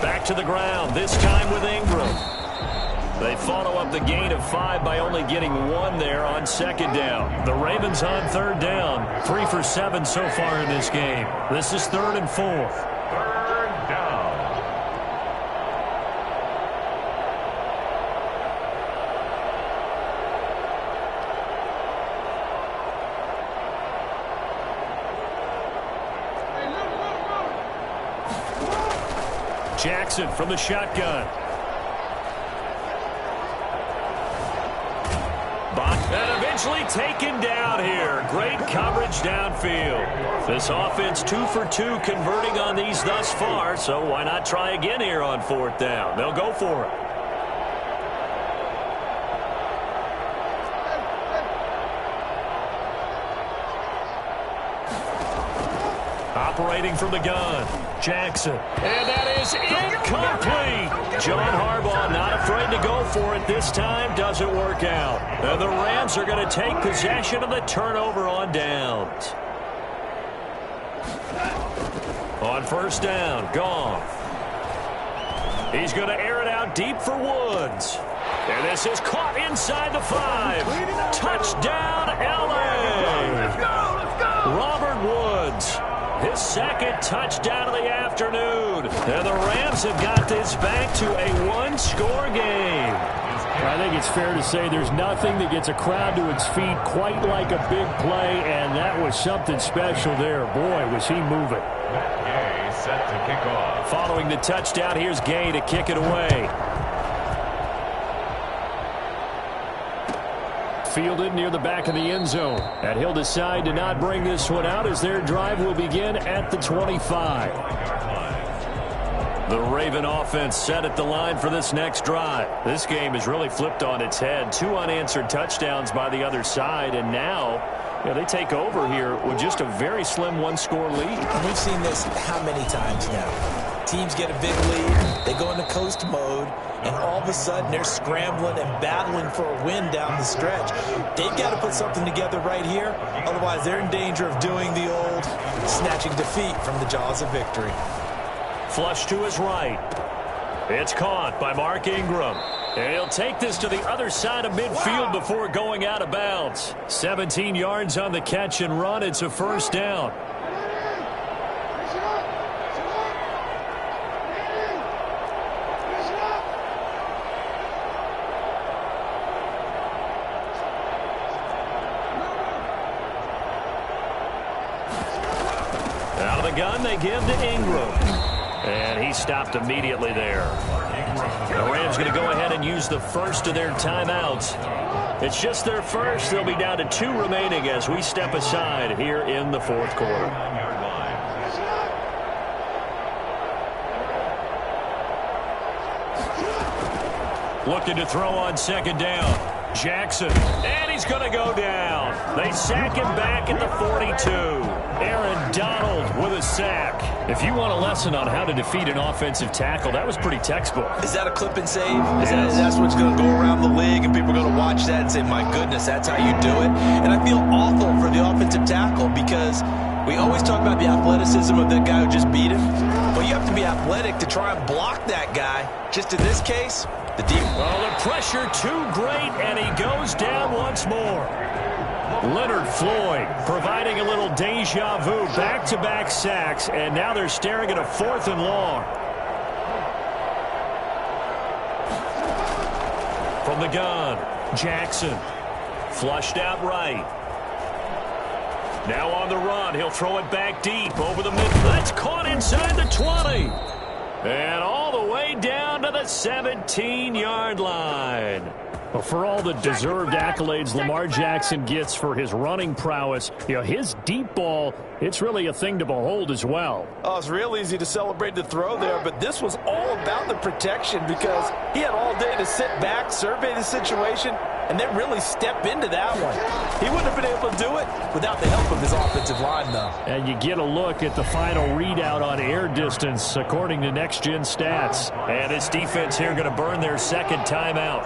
Speaker 1: Back to the ground, this time with Ingram. They follow up the gain of 5 by only getting 1 there on second down. The Ravens on third down, 3 for 7 so far in this game. This is 3rd and 4.
Speaker 3: Third down.
Speaker 2: Jackson from the shotgun.
Speaker 1: And eventually taken down here. Great coverage downfield. This offense 2 for 2 converting on these thus far, so why not try again here on 4th down? They'll go for it. Operating from the gun, Jackson. And that is incomplete. John Harbaugh not afraid to go for it this time. Doesn't work out. And the Rams are going to take possession of the turnover on downs. On first down, Goff. He's going to air it out deep for Woods. And this is caught inside the 5. Touchdown, L.A. Robert Woods. His second touchdown of the afternoon. And the Rams have got this back to a 1-score game.
Speaker 2: I think it's fair to say there's nothing that gets a crowd to its feet quite like a big play, and that was something special there. Boy, was he moving.
Speaker 3: Gay set to kick off.
Speaker 1: Following the touchdown, here's Gay to kick it away.
Speaker 2: Fielded near the back of the end zone. And he'll decide to not bring this one out as their drive will begin at the 25.
Speaker 1: The Raven offense set at the line for this next drive. This game is really flipped on its head. 2 unanswered touchdowns by the other side, and now they take over here with just a very slim 1-score lead.
Speaker 4: And we've seen this how many times now? Teams get a big lead, they go into coast mode, and all of a sudden they're scrambling and battling for a win down the stretch. They've got to put something together right here, otherwise they're in danger of doing the old snatching defeat from the jaws of victory.
Speaker 1: Flush to his right. It's caught by Mark Ingram. And he'll take this to the other side of midfield before going out of bounds. 17 yards on the catch and run. It's a first down. Out of the gun, they give to Ingram. And he stopped immediately there. The Rams going to go ahead and use the first of their timeouts. It's just their first. They'll be down to 2 remaining as we step aside here in the fourth quarter. Looking to throw on second down. Jackson, and he's going to go down. They sack him back at the 42. Aaron Donald with a sack. If you want a lesson on how to defeat an offensive tackle, that was pretty textbook.
Speaker 4: Is that a clip and save? That's what's going to go around the league, and people are going to watch that and say, my goodness, that's how you do it? And I feel awful for the offensive tackle because we always talk about the athleticism of that guy who just beat him. But you have to be athletic to try and block that guy. Just in this case, the deep.
Speaker 1: Well, the pressure too great, and he goes down once more. Leonard Floyd providing a little deja vu, back-to-back sacks, and now they're staring at a 4th and long. From the gun, Jackson. Flushed out right. Now on the run, he'll throw it back deep over the mid. That's caught inside the 20. And all the way down to the 17-yard line. Well, for all the deserved accolades Lamar Jackson gets for his running prowess, his deep ball, it's really a thing to behold as well.
Speaker 11: Oh, it's real easy to celebrate the throw there, but this was all about the protection because he had all day to sit back, survey the situation, and then really step into that one. He wouldn't have been able to do it without the help of his offensive line, though.
Speaker 1: And you get a look at the final readout on air distance, according to Next Gen Stats. And this defense here going to burn their second timeout.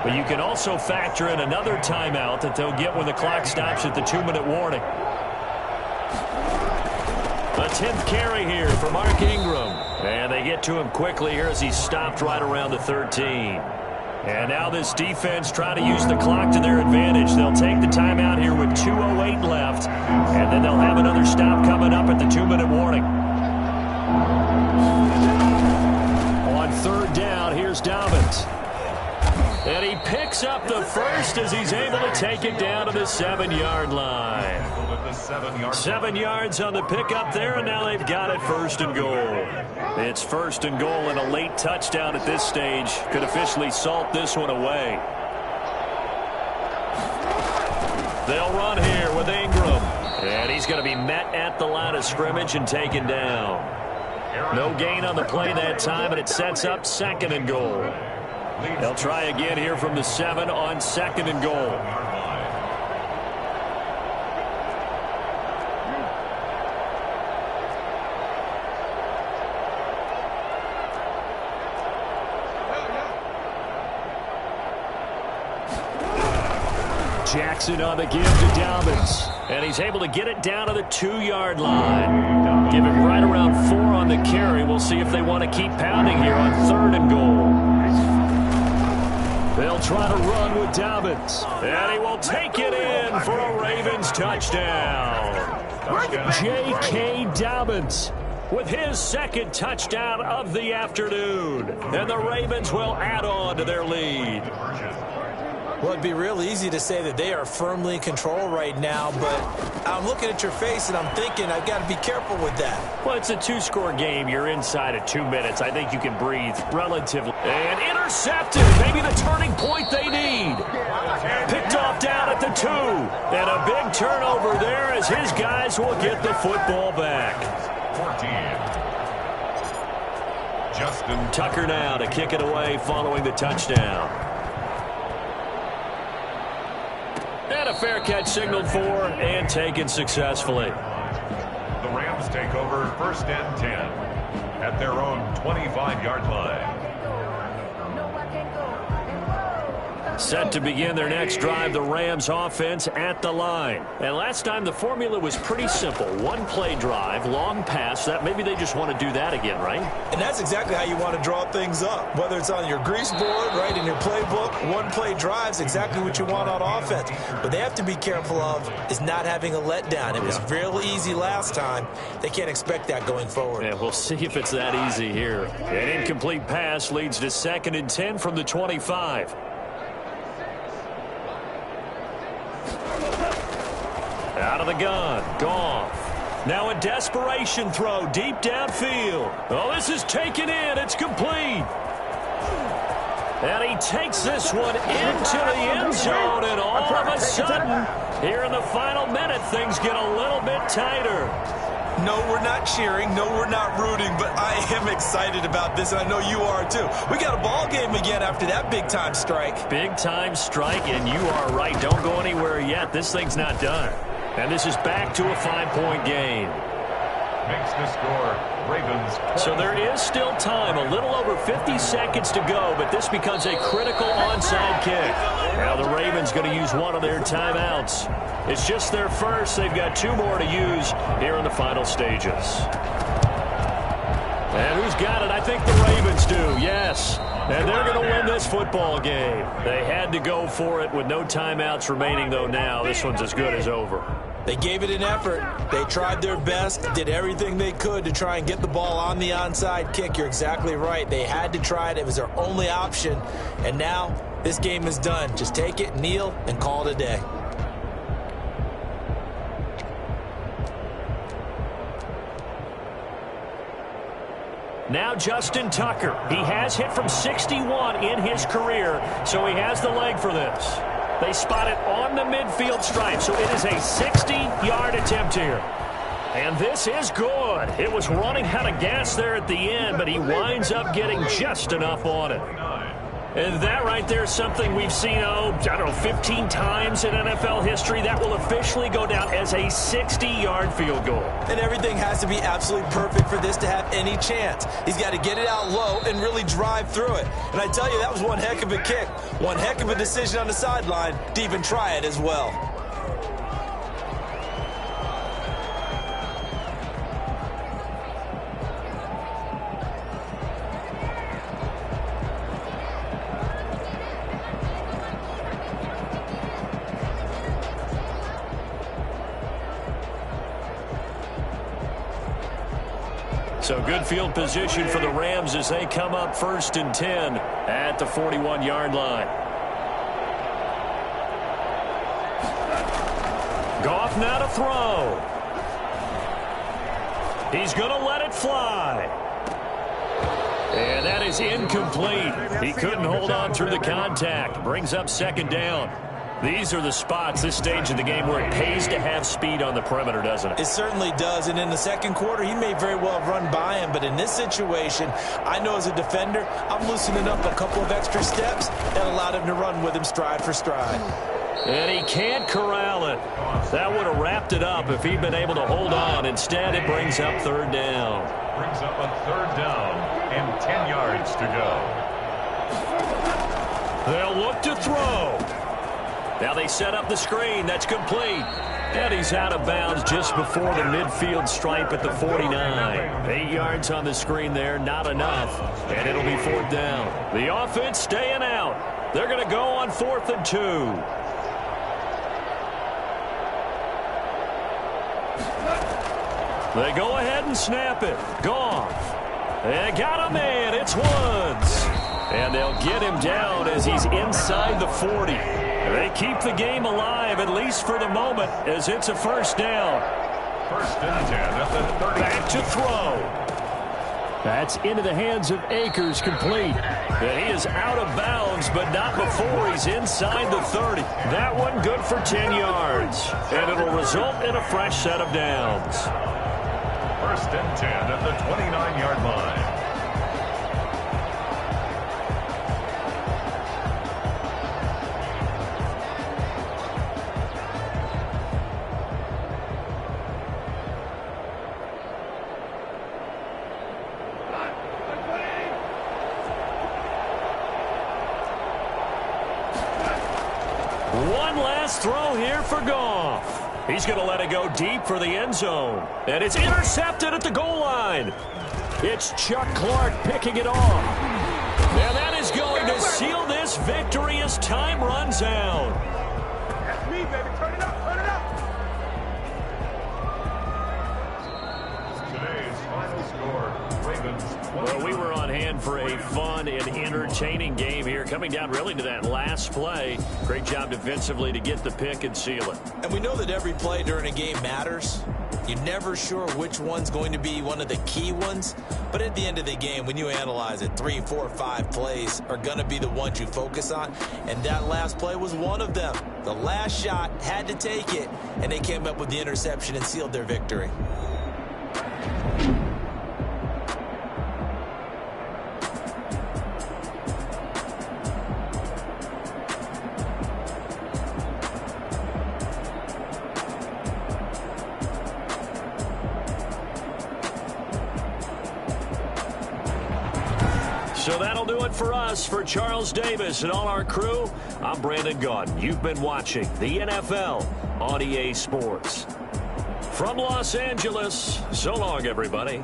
Speaker 1: But you can also factor in another timeout that they'll get when the clock stops at the 2-minute warning. A 10th carry here for Mark Ingram. And they get to him quickly here as he's stopped right around the 13. And now this defense trying to use the clock to their advantage. They'll take the timeout here with 2:08 left. And then they'll have another stop coming up at the 2-minute warning. On 3rd down, here's Dobbins. And he picks up the first as he's able to take it down to the 7-yard line. 7 yards on the pickup there, and now they've got it 1st and goal. It's 1st and goal, and a late touchdown at this stage could officially salt this one away. They'll run here with Ingram. And he's going to be met at the line of scrimmage and taken down. No gain on the play that time, and it sets up 2nd and goal. They'll try again here from the 7 on 2nd and goal. Jackson on the give to Dobbins. And he's able to get it down to the 2-yard line. Give him right around 4 on the carry. We'll see if they want to keep pounding here on 3rd and goal. They'll try to run with Dobbins. And he will take it in for a Ravens touchdown. J.K. Dobbins with his 2nd touchdown of the afternoon. And the Ravens will add on to their lead.
Speaker 4: Well, it'd be real easy to say that they are firmly in control right now, but I'm looking at your face and I'm thinking I've got to be careful with that.
Speaker 1: Well, it's a 2-score game. You're inside at 2 minutes. I think you can breathe relatively. And intercepted. Maybe the turning point they need. Picked off down at the 2. And a big turnover there as his guys will get the football back.
Speaker 3: 14. Justin
Speaker 1: Tucker now to kick it away following the touchdown. And a fair catch signaled for and taken successfully.
Speaker 3: The Rams take over 1st and 10 at their own 25-yard line.
Speaker 1: Set to begin their next drive, the Rams offense at the line. And last time the formula was pretty simple. One play drive, long pass. That maybe they just want to do that again, right?
Speaker 4: And that's exactly how you want to draw things up. Whether it's on your grease board, right, in your playbook, one play drive is exactly what you want on offense. But they have to be careful of is not having a letdown. It was real easy last time. They can't expect that going forward.
Speaker 1: Yeah, we'll see if it's that easy here. An incomplete pass leads to 2nd and 10 from the 25. Out of the gun, Goff. Now a desperation throw deep downfield. Oh, this is taken in. It's complete. And he takes this one into the end zone, and all of a sudden, here in the final minute, things get a little bit tighter.
Speaker 4: No, we're not cheering. No, we're not rooting, but I am excited about this, and I know you are too. We got a ball game again after that big-time strike.
Speaker 1: Big-time strike, and you are right. Don't go anywhere yet. This thing's not done. And this is back to a 5-point game.
Speaker 3: Makes the score, Ravens.
Speaker 1: So there is still time, a little over 50 seconds to go, but this becomes a critical onside kick. Now the Ravens going to use one of their timeouts. It's just their first. They've got 2 more to use here in the final stages. And who's got it? I think the Ravens do, yes. And they're going to win this football game. They had to go for it with no timeouts remaining, though now. This one's as good as over.
Speaker 4: They gave it an effort. They tried their best, did everything they could to try and get the ball on the onside kick. You're exactly right. They had to try it. It was their only option. And now this game is done. Just take it, kneel, and call it a day.
Speaker 1: Now Justin Tucker. He has hit from 61 in his career, so he has the leg for this. They spot it on the midfield stripe, so it is a 60-yard attempt here. And this is good. It was running out of gas there at the end, but he winds up getting just enough on it. And that right there is something we've seen, I don't know, 15 times in NFL history. That will officially go down as a 60-yard field goal.
Speaker 4: And everything has to be absolutely perfect for this to have any chance. He's got to get it out low and really drive through it. And I tell you, that was one heck of a kick. One heck of a decision on the sideline to even try it as well.
Speaker 1: So good field position for the Rams as they come up 1st and 10 at the 41-yard line. Goff now to throw. He's going to let it fly. And that is incomplete. He couldn't hold on through the contact. Brings up 2nd down. These are the spots, this stage of the game, where it pays to have speed on the perimeter, doesn't it?
Speaker 4: It certainly does. And in the second quarter, he may very well have run by him. But in this situation, I know as a defender, I'm loosening up a couple of extra steps that allowed him to run with him stride for stride.
Speaker 1: And he can't corral it. That would have wrapped it up if he'd been able to hold on. Instead, it brings up 3rd down.
Speaker 3: Brings up a 3rd down and 10 yards to go.
Speaker 1: They'll look to throw. Now they set up the screen. That's complete. And he's out of bounds just before the midfield stripe at the 49. 8 yards on the screen there, not enough. And it'll be 4th down. The offense staying out. They're going to go on 4th and 2. They go ahead and snap it. Goff. And got a man. It's Woods. And they'll get him down as he's inside the 40. They keep the game alive, at least for the moment, as it's a 1st down.
Speaker 3: 1st and 10 at the 30.
Speaker 1: Back to throw. That's into the hands of Akers, complete. And he is out of bounds, but not before he's inside the 30. That one good for 10 yards. And it'll result in a fresh set of downs.
Speaker 3: 1st and 10 at the 29-yard line.
Speaker 1: One last throw here for Goff. He's going to let it go deep for the end zone. And it's intercepted at the goal line. It's Chuck Clark picking it off. And that is going to seal this victory as time runs out.
Speaker 7: That's me, baby. Turn it up, turn it up.
Speaker 3: Today's final score, Ravens.
Speaker 1: Well, we were on hand for a fun and entertaining game here, coming down really to that last play. Great job defensively to get the pick and seal it.
Speaker 4: And we know that every play during a game matters. You're never sure which one's going to be one of the key ones. But at the end of the game, when you analyze it, 3, 4, 5 plays are going to be the ones you focus on. And that last play was one of them. The last shot had to take it, and they came up with the interception and sealed their victory.
Speaker 1: So that'll do it for us. For Charles Davis and all our crew, I'm Brandon Gaudin. You've been watching the NFL on EA Sports. From Los Angeles, so long, everybody.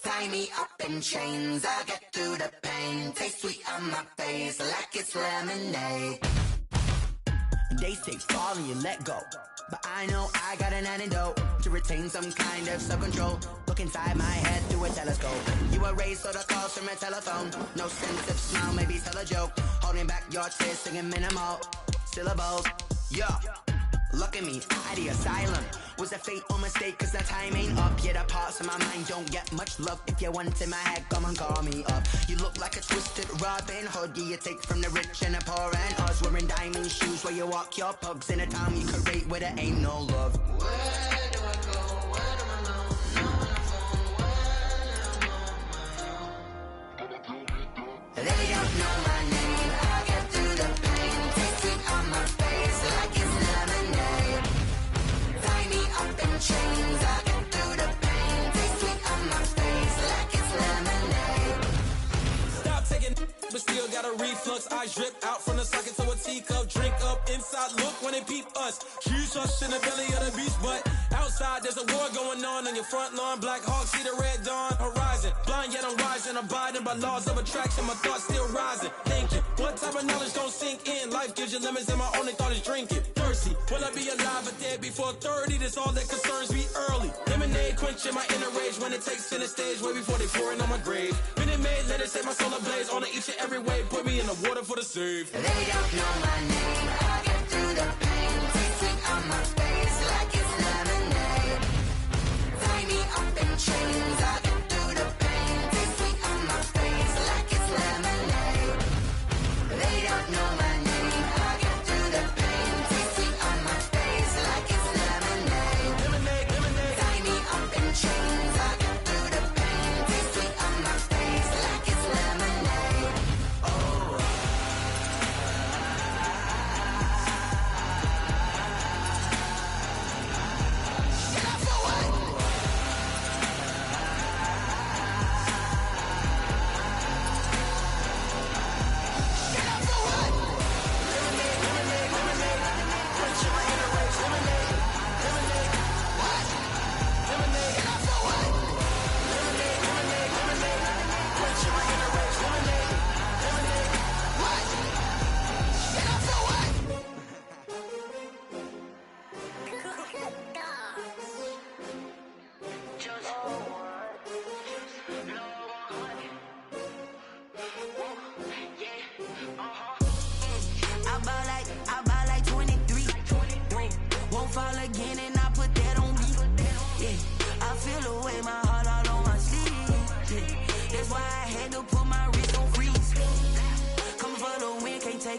Speaker 10: Tie me up in chains, I get through the pain. Taste sweet on my face like it's lemonade. They say fall and you let go, but I know I got an antidote to retain some kind of self-control. Look inside my head through a telescope. You erase all the calls from a telephone. No sense of smile, maybe tell a joke. Holding back your tears, singing minimal syllables. Yeah. Look at me, at the asylum. Was a fate or mistake, cause the time ain't up. Yeah, the parts of my mind don't get much love. If you want in my head, come and call me up. You look like a twisted Robin Hood. Yeah, you take from the rich and the poor and us. Wearing diamond shoes where you walk your pugs. In a town you create where there ain't no love. Where do I go? Where do I know? No one on the phone. When I'm on my own. They don't know my name. I get through the pain. Taste sweet on my face like it's lemonade. Tie me up in chains. I get through the pain. Taste sweet on my face like it's lemonade.
Speaker 5: Stop taking, but still got a reflux. Eyes drip out from the socket to a teacup. Drink up inside, look when they peep us. Huge us in the belly of the beast, but outside there's a war going on your front lawn. Black Hawk, see the red dawn horizon. Blind yet I'm rising, abiding by laws of attraction. My thoughts still rising. Thinking, what type of knowledge don't sink in? Life gives you lemons and my only thought is drinking. Thirsty, will I be alive or dead before 30? That's all that concerns me early. Lemonade quenching my inner rage when it takes center stage way before they pour it on my grave. Minute Maid, let it set my soul ablaze on each and every way. Put me in the water for the save.
Speaker 10: They don't know my name. I get through the pain. Taste sweet on my face like it's lemonade. Tie me up in chains. I get through the pain. Taste sweet on my face like it's lemonade. They don't know my name. I get through the pain. Taste sweet on my face like it's lemonade.
Speaker 5: Lemonade, lemonade.
Speaker 10: Tie me up in chains. I get through the pain. Taste sweet on my face like it's lemonade. Oh.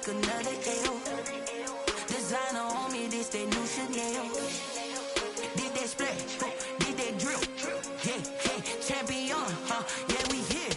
Speaker 10: another L. Designer on me, this that new Chanel. Did that splash, did that drip. Yeah, champion, yeah, we here.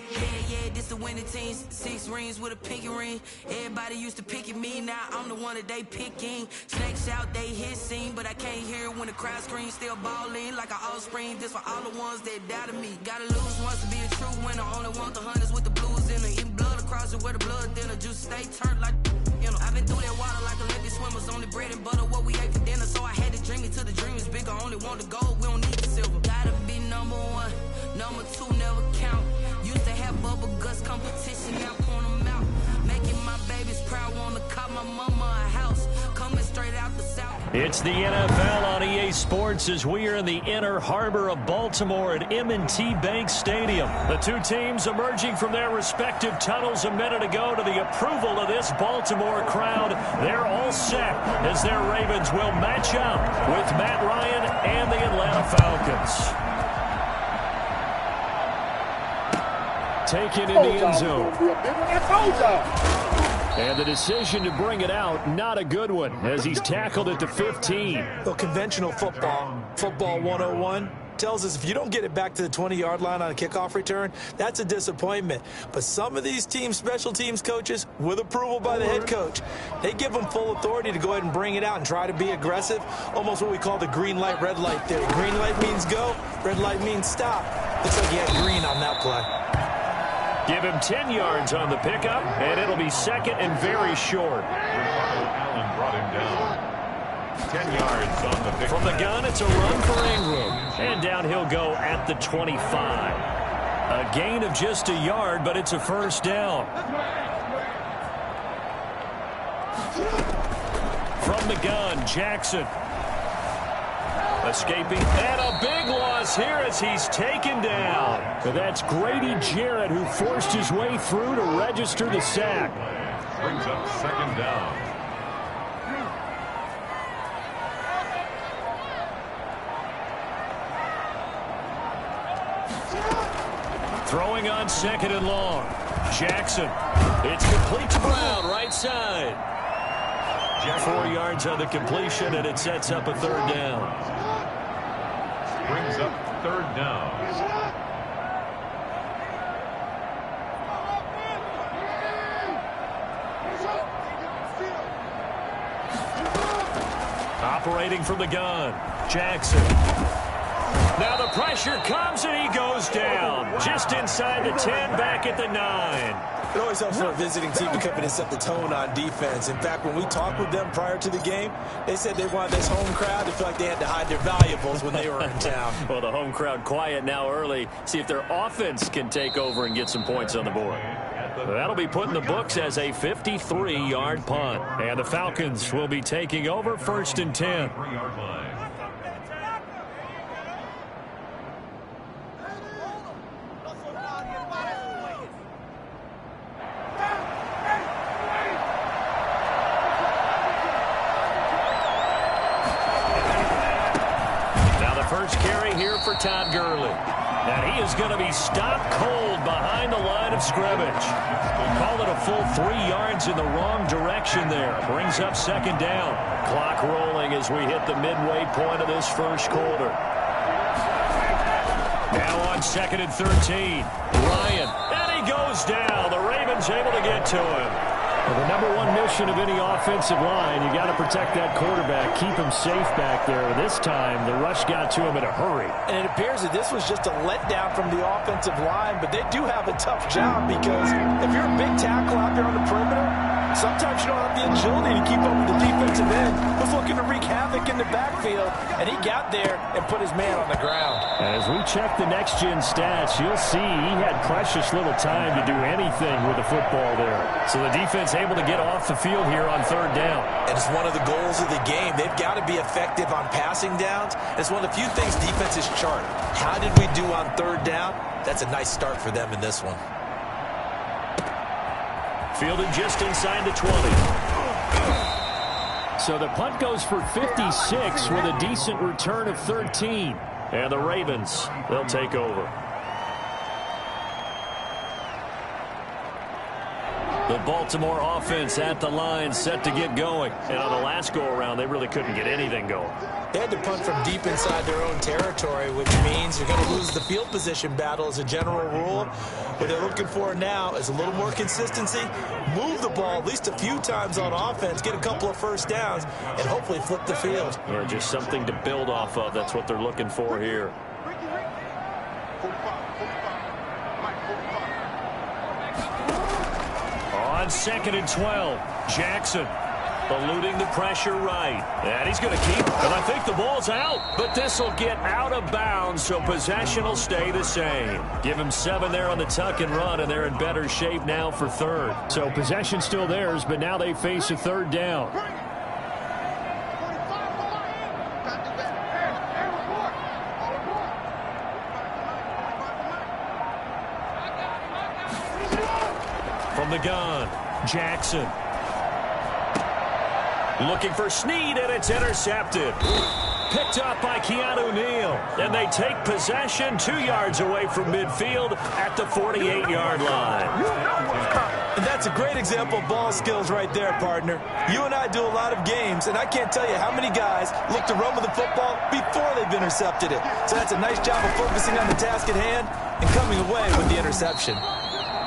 Speaker 10: Yeah, this the winning team. 6 rings with a pinky ring. Everybody used to pick at me, now I'm the one that they picking. Snakes out, they hit scene, but I can't hear it when the crowd screams. Still ballin' like an offspring. This for all the ones that doubted me. Gotta lose once to be a true winner. Only want the hunters with the blues in it. Eating blood across it where the blood thinner. Juice stay turned like, you know. I've been through that water like Olympic swimmers. Only bread and butter, what we ate for dinner. So I had to dream it till the dream is bigger. Only want the gold, we don't need the silver. Gotta be number 1, number 2 never count. Used to have bubble guts competition, now point them out. Making my babies proud, wanna cop my mama a house. Coming straight out the south.
Speaker 1: It's the NFL on EA Sports as we are in the inner harbor of Baltimore at M&T Bank Stadium. The two teams emerging from their respective tunnels a minute ago to the approval of this Baltimore crowd. They're all set as their Ravens will match up with Matt Ryan and the Atlanta Falcons. Taken in the end zone. And the decision to bring it out, not a good one, as he's tackled at the 15.
Speaker 4: Well, conventional football 101, tells us if you don't get it back to the 20-yard line on a kickoff return, that's a disappointment. But some of these teams, special teams coaches, with approval by the head coach, they give them full authority to go ahead and bring it out and try to be aggressive, almost what we call the green light, red light theory. Green light means go, red light means stop. Looks like he had green on that play.
Speaker 1: Give him 10 yards on the pickup, and it'll be second and very short.
Speaker 3: Allen brought him down. 10 yards on the pickup.
Speaker 1: From the gun, it's a run for Ingram. And down he'll go at the 25. A gain of just a yard, but it's a first down. From the gun, Jackson. Escaping, and a big loss here as he's taken down. But that's Grady Jarrett who forced his way through to register the sack.
Speaker 3: Brings up second down.
Speaker 1: Throwing on second and long. Jackson. It's complete to Brown, right side. 4 yards on the completion, and it sets up a third down.
Speaker 3: Brings up third down.
Speaker 1: Operating from the gun, Jackson. Now the pressure comes, and he goes down. Just inside the 10, back at the 9.
Speaker 4: It always helps for a visiting team to come in and set the tone on defense. In fact, when we talked with them prior to the game, they said they wanted this home crowd to feel like they had to hide their valuables when they were in town.
Speaker 1: Well, the home crowd quiet now early. See if their offense can take over and get some points on the board. That'll be put in the books as a 53-yard punt. And the Falcons will be taking over first and 10.
Speaker 3: 3-yard line.
Speaker 1: For Todd Gurley. And he is going to be stopped cold behind the line of scrimmage. Call it a full 3 yards in the wrong direction there. Brings up second down. Clock rolling as we hit the midway point of this first quarter. Now on second and 13. Ryan. And he goes down. The Ravens able to get to him. Well, the number one mission of any offensive line, you got to protect that quarterback, keep him safe back there. This time, the rush got to him in a hurry.
Speaker 4: And it appears that this was just a letdown from the offensive line, but they do have a tough job because if you're a big tackle out there on the perimeter, sometimes you don't have the agility to keep up with the defensive end who's looking to wreak havoc in the backfield, and he got there and put his man on the ground.
Speaker 1: As we check the next-gen stats, you'll see he had precious little time to do anything with the football there. So the defense able to get off the field here on third down.
Speaker 4: And it's one of the goals of the game. They've got to be effective on passing downs. It's one of the few things defenses chart. How did we do on third down? That's a nice start for them in this one.
Speaker 1: Fielded just inside the 20. So the punt goes for 56 with a decent return of 13. And the Ravens, they'll take over. The Baltimore offense at the line, set to get going. And on the last go-around, they really couldn't get anything going.
Speaker 4: They had to punt from deep inside their own territory, which means you're going to lose the field position battle as a general rule. What they're looking for now is a little more consistency, move the ball at least a few times on offense, get a couple of first downs, and hopefully flip the field.
Speaker 1: Yeah, just something to build off of. That's what they're looking for here. On 2nd and 12, Jackson eluding the pressure right. And he's going to keep, and I think the ball's out. But this will get out of bounds, so possession will stay the same. Give him 7 there on the tuck and run, and they're in better shape now for 3rd. So possession still theirs, but now they face a 3rd down. From the gun, Jackson. Looking for Snead, and it's intercepted. Picked up by Keanu Neal. And they take possession 2 yards away from midfield at the 48-yard line.
Speaker 4: And that's a great example of ball skills right there, partner. You and I do a lot of games, and I can't tell you how many guys look to run with the football before they've intercepted it. So that's a nice job of focusing on the task at hand and coming away with the interception.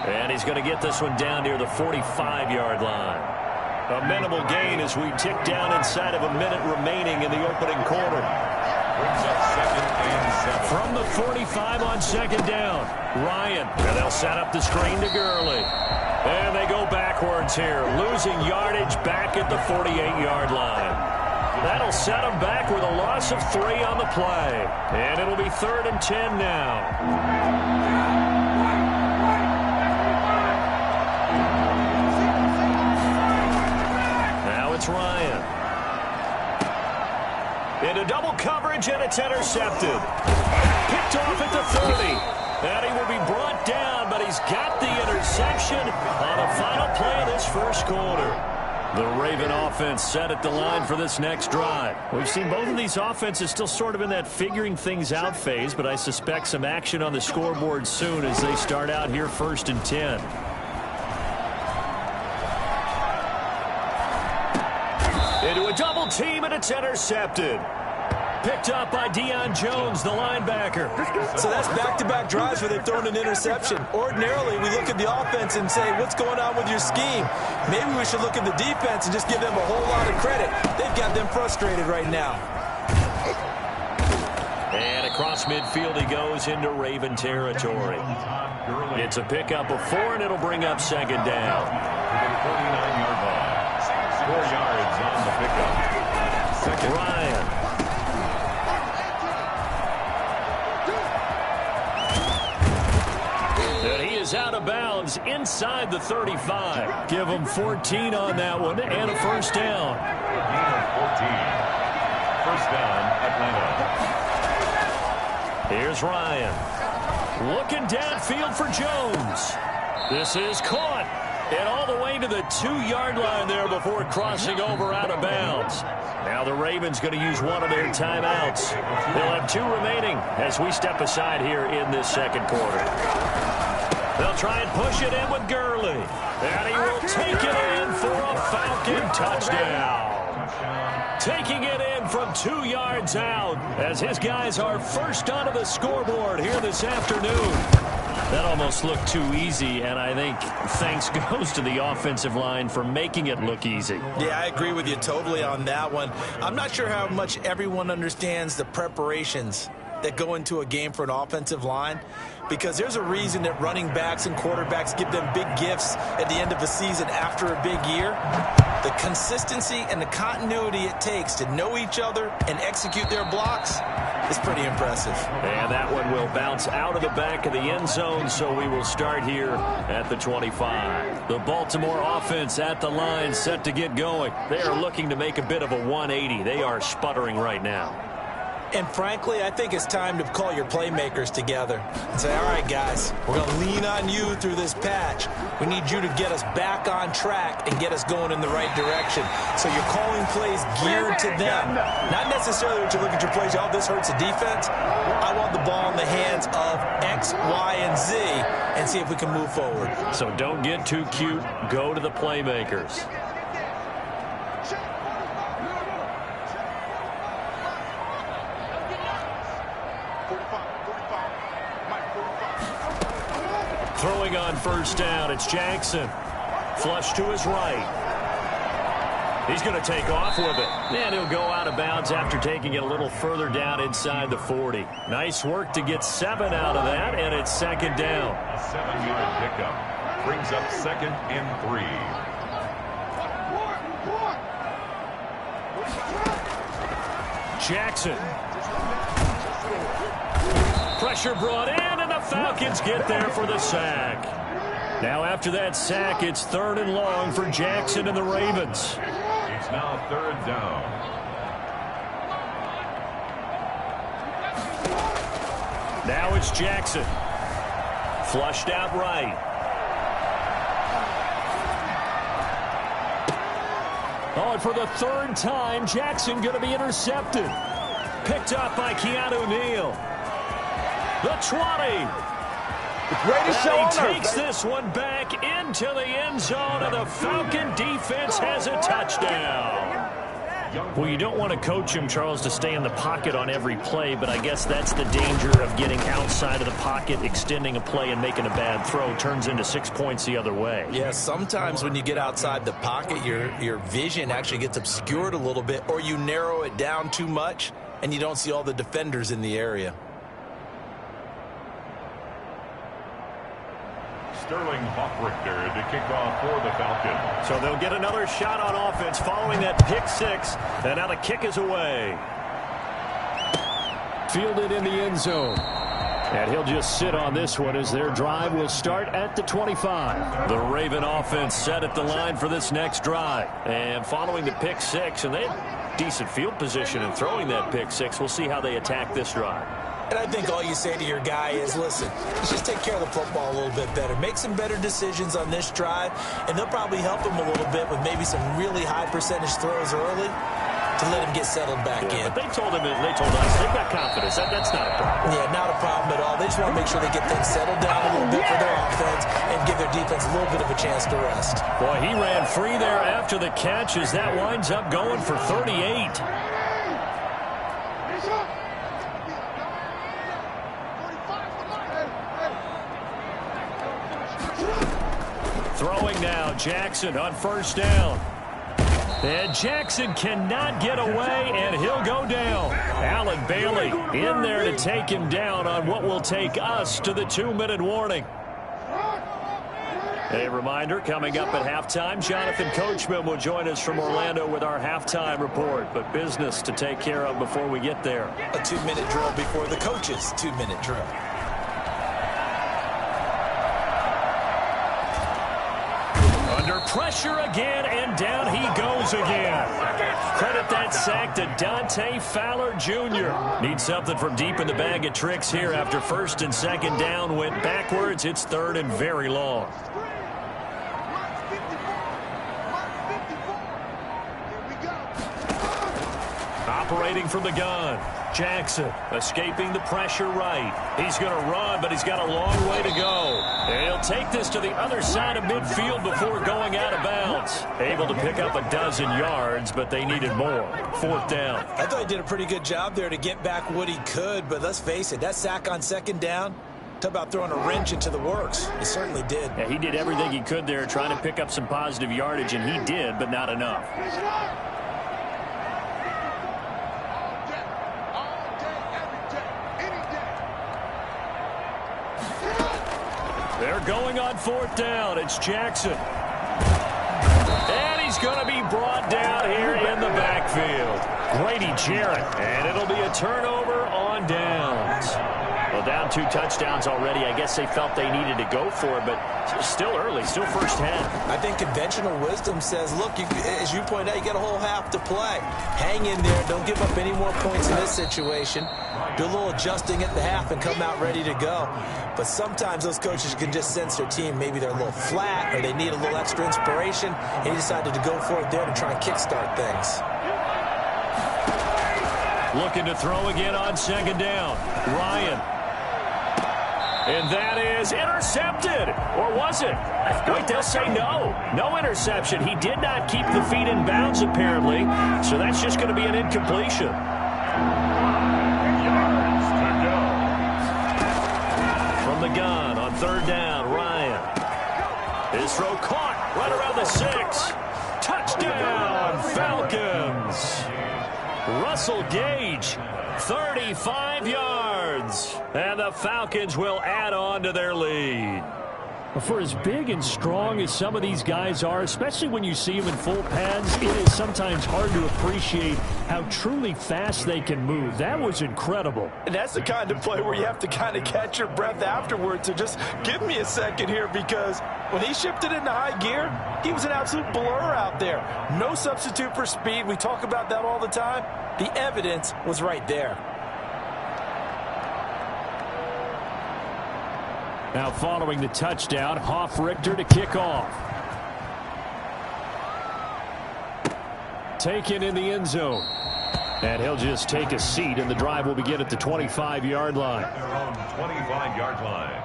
Speaker 1: And he's going to get this one down near the 45-yard line. A minimal gain as we tick down inside of a minute remaining in the opening quarter.
Speaker 3: Brings up 2nd and 7.
Speaker 1: From the 45 on 2nd down, Ryan. And they'll set up the screen to Gurley. And they go backwards here, losing yardage back at the 48-yard line. That'll set them back with a loss of 3 on the play. And it'll be 3rd and 10 now. It's Ryan. Into double coverage, and it's intercepted. Picked off at the 30. And he will be brought down, but he's got the interception on the final play of this first quarter. The Raven offense set at the line for this next drive. We've seen both of these offenses still sort of in that figuring things out phase, but I suspect some action on the scoreboard soon as they start out here 1st and 10. Into a double team, and it's intercepted. Picked up by Deion Jones, the linebacker.
Speaker 4: So that's back-to-back drives where they've thrown an interception. Ordinarily, we look at the offense and say, what's going on with your scheme? Maybe we should look at the defense and just give them a whole lot of credit. They've got them frustrated right now.
Speaker 1: And across midfield he goes into Raven territory. It's a pickup of 4, and it'll bring up 2nd down.
Speaker 3: 49-yard line. 4 yards on the pickup. 2nd.
Speaker 1: Ryan. And he is out of bounds inside the 35. Give him 14 on that one and a 1st down.
Speaker 3: 14. 1st down, Atlanta.
Speaker 1: Here's Ryan. Looking downfield for Jones. This is caught. And all the way to the 2-yard line there before crossing over out of bounds. Now the Ravens going to use one of their timeouts. They'll have 2 remaining as we step aside here in this 2nd quarter. They'll try and push it in with Gurley. And he will take it in for a Falcon touchdown. Taking it in from 2 yards out as his guys are first onto the scoreboard here this afternoon. That almost looked too easy, and I think thanks goes to the offensive line for making it look easy.
Speaker 4: Yeah, I agree with you totally on that one. I'm not sure how much everyone understands the preparations that go into a game for an offensive line, because there's a reason that running backs and quarterbacks give them big gifts at the end of the season after a big year. The consistency and the continuity it takes to know each other and execute their blocks is pretty impressive.
Speaker 1: And that one will bounce out of the back of the end zone, so we will start here at the 25. The Baltimore offense at the line, set to get going. They are looking to make a bit of a 180. They are sputtering right now.
Speaker 4: And frankly, I think it's time to call your playmakers together and say, all right, guys, we're going to lean on you through this patch. We need you to get us back on track and get us going in the right direction. So you're calling plays geared to them. Not necessarily what you look at your plays, oh, this hurts the defense. I want the ball in the hands of X, Y, and Z and see if we can move forward.
Speaker 1: So don't get too cute. Go to the playmakers. Throwing on first down, it's Jackson. Flush to his right. He's going to take off with it. And he'll go out of bounds after taking it a little further down inside the 40. Nice work to get 7 out of that, and it's second down.
Speaker 3: A 7-yard pickup brings up 2nd and 3.
Speaker 1: Jackson. Pressure brought in, and the Falcons get there for the sack. Now after that sack, it's 3rd and long for Jackson and the Ravens.
Speaker 3: It's now 3rd down.
Speaker 1: Now it's Jackson. Flushed out right. Oh, and for the 3rd time, Jackson going to be intercepted. Picked up by Keanu Neal. The 20.
Speaker 7: The greatest show on earth.
Speaker 1: He takes this one back into the end zone, and the Falcon defense has a touchdown. Well, you don't want to coach him, Charles, to stay in the pocket on every play, but I guess that's the danger of getting outside of the pocket, extending a play, and making a bad throw. Turns into 6 points the other way.
Speaker 4: Yeah, sometimes when you get outside the pocket, your vision actually gets obscured a little bit, or you narrow it down too much, and you don't see all the defenders in the area.
Speaker 3: Sterling Hoffrichter to kick off for the Falcons.
Speaker 1: So they'll get another shot on offense following that pick 6. And now the kick is away. Fielded in the end zone. And he'll just sit on this one as their drive will start at the 25. The Raven offense set at the line for this next drive. And following the pick 6, and they had decent field position in throwing that pick 6. We'll see how they attack this drive.
Speaker 4: And I think all you say to your guy is, listen, let's just take care of the football a little bit better. Make some better decisions on this drive, and they'll probably help him a little bit with maybe some really high percentage throws early to let him get settled back in.
Speaker 1: But they told us they've got confidence. That's not a problem.
Speaker 4: Yeah, not a problem at all. They just want to make sure they get things settled down a little bit for their offense and give their defense a little bit of a chance to rest.
Speaker 1: Boy, he ran free there after the catch as that winds up going for 38. Throwing now, Jackson on first down. And Jackson cannot get away, and he'll go down. Allen Bailey in there to take him down on what will take us to the 2-minute warning. A reminder, coming up at halftime, Jonathan Coachman will join us from Orlando with our halftime report. But business to take care of before we get there.
Speaker 4: A 2-minute drill before the coach's 2-minute drill.
Speaker 1: Pressure again, and down he goes again. Credit that sack to Dante Fowler Jr. Needs something from deep in the bag of tricks here after 1st and 2nd down went backwards. It's 3rd and very long. Operating from the gun. Jackson escaping the pressure right. He's going to run, but he's got a long way to go. And he'll take this to the other side of midfield before going out of bounds. Able to pick up a dozen yards, but they needed more. 4th down.
Speaker 4: I thought he did a pretty good job there to get back what he could, but let's face it, that sack on 2nd down, talk about throwing a wrench into the works. He certainly did.
Speaker 1: Yeah, he did everything he could there trying to pick up some positive yardage, and he did, but not enough. They're going on 4th down. It's Jackson. And he's going to be brought down here in the backfield. Grady Jarrett. And it'll be a turnover on downs. Well, down 2 touchdowns already. I guess they felt they needed to go for it, but still early, still first half.
Speaker 4: I think conventional wisdom says, look, as you point out, you got a whole half to play. Hang in there. Don't give up any more points in this situation. Do a little adjusting at the half and come out ready to go. But sometimes those coaches can just sense their team. Maybe they're a little flat or they need a little extra inspiration. And he decided to go for it there to try and kickstart things.
Speaker 1: Looking to throw again on second down. Ryan. And that is intercepted. Or was it? Wait, they'll say no. No interception. He did not keep the feet in bounds, apparently. So that's just going to be an incompletion. From the gun on third down, Ryan. His throw caught right around the 6. Touchdown, Falcons. Russell Gage, 35 yards. And the Falcons will add on to their lead.
Speaker 2: For as big and strong as some of these guys are, especially when you see them in full pads, it is sometimes hard to appreciate how truly fast they can move. That was incredible.
Speaker 11: And that's the kind of play where you have to kind of catch your breath afterwards. So just give me a second here, because when he shifted into high gear, he was an absolute blur out there. No substitute for speed. We talk about that all the time. The evidence was right there.
Speaker 2: Now following the touchdown, Hoff-Richter to kick off. Taken in the end zone. And he'll just take a seat, and the drive will begin at the 25-yard line.
Speaker 3: Their own 25-yard line.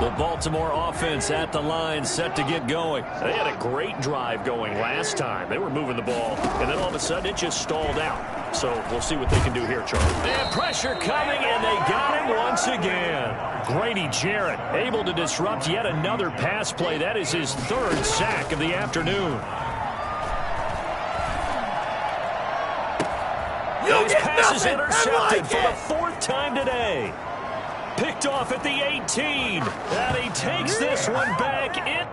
Speaker 1: The Baltimore offense at the line, set to get going. They had a great drive going last time. They were moving the ball, and then all of a sudden it just stalled out. So we'll see what they can do here, Charlie. And pressure coming, and they got him once again. Grady Jarrett able to disrupt yet another pass play. That is his 3rd sack of the afternoon. His pass is intercepted for the 4th time today. Picked off at the 18. And he takes this one back in.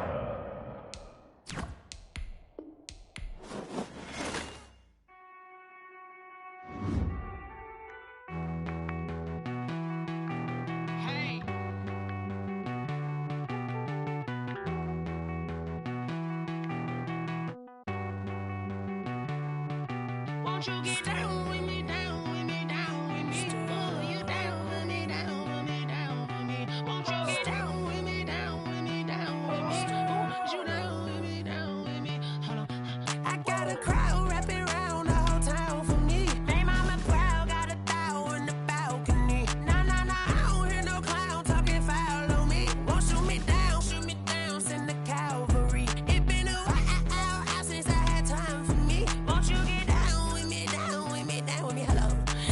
Speaker 10: Won't you get down with me, down with me, down with me? Oh, you down with me, down with me, down with me. Won't you get down with me, down with me, down with me? Oh, you down with me, down with me? Hold on. I got a crowd wrapping around the whole town for me. Name on my crowd, got a thou in the balcony. Nah, nah, nah, I don't hear no clown talking foul on me. Won't shoot me down, send the cavalry. It been a while since I had time for me. Won't you get down with me, down with me, down with me? Hello.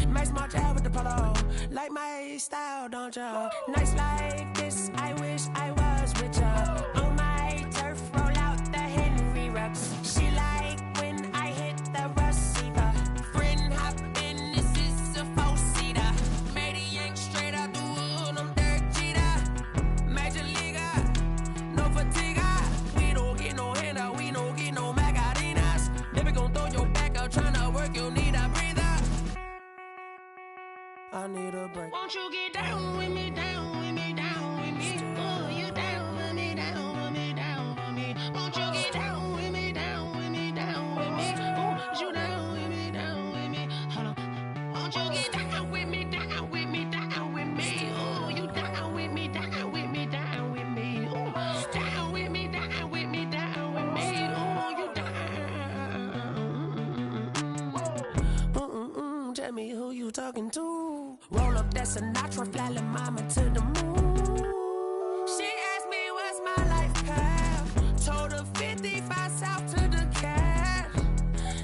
Speaker 10: Max March out with the polo. Like my style, don't ya? Nights like this, I wish I was with ya. On my turf, roll out the Henry Rux. She like when I hit the receiver. Friend hop in, this is a 4-seater. Made a yank straight out the wood, I'm Derek Jeter. Major leaguer, no fatigue. We don't get no handout, we don't get no Macarinas. Never gon' throw your back out, tryna work, you need a breather. I need a break. Won't you get down with me, down with me, down with me? Oh, you down with me, down with me, down with me? Won't you get down with me, down with me, down with me? Oh, you down with me, down with me? Hold on. Won't you get down with me, down with me, down with me? Oh, you down with me, down with me, down with me? Oh, down with me, down with me, down with me? Oh, you down. Tell me who you talking to. Roll up that Sinatra, fly la mama to the moon. She asked me what's my life path. Told her 55 south to the cat.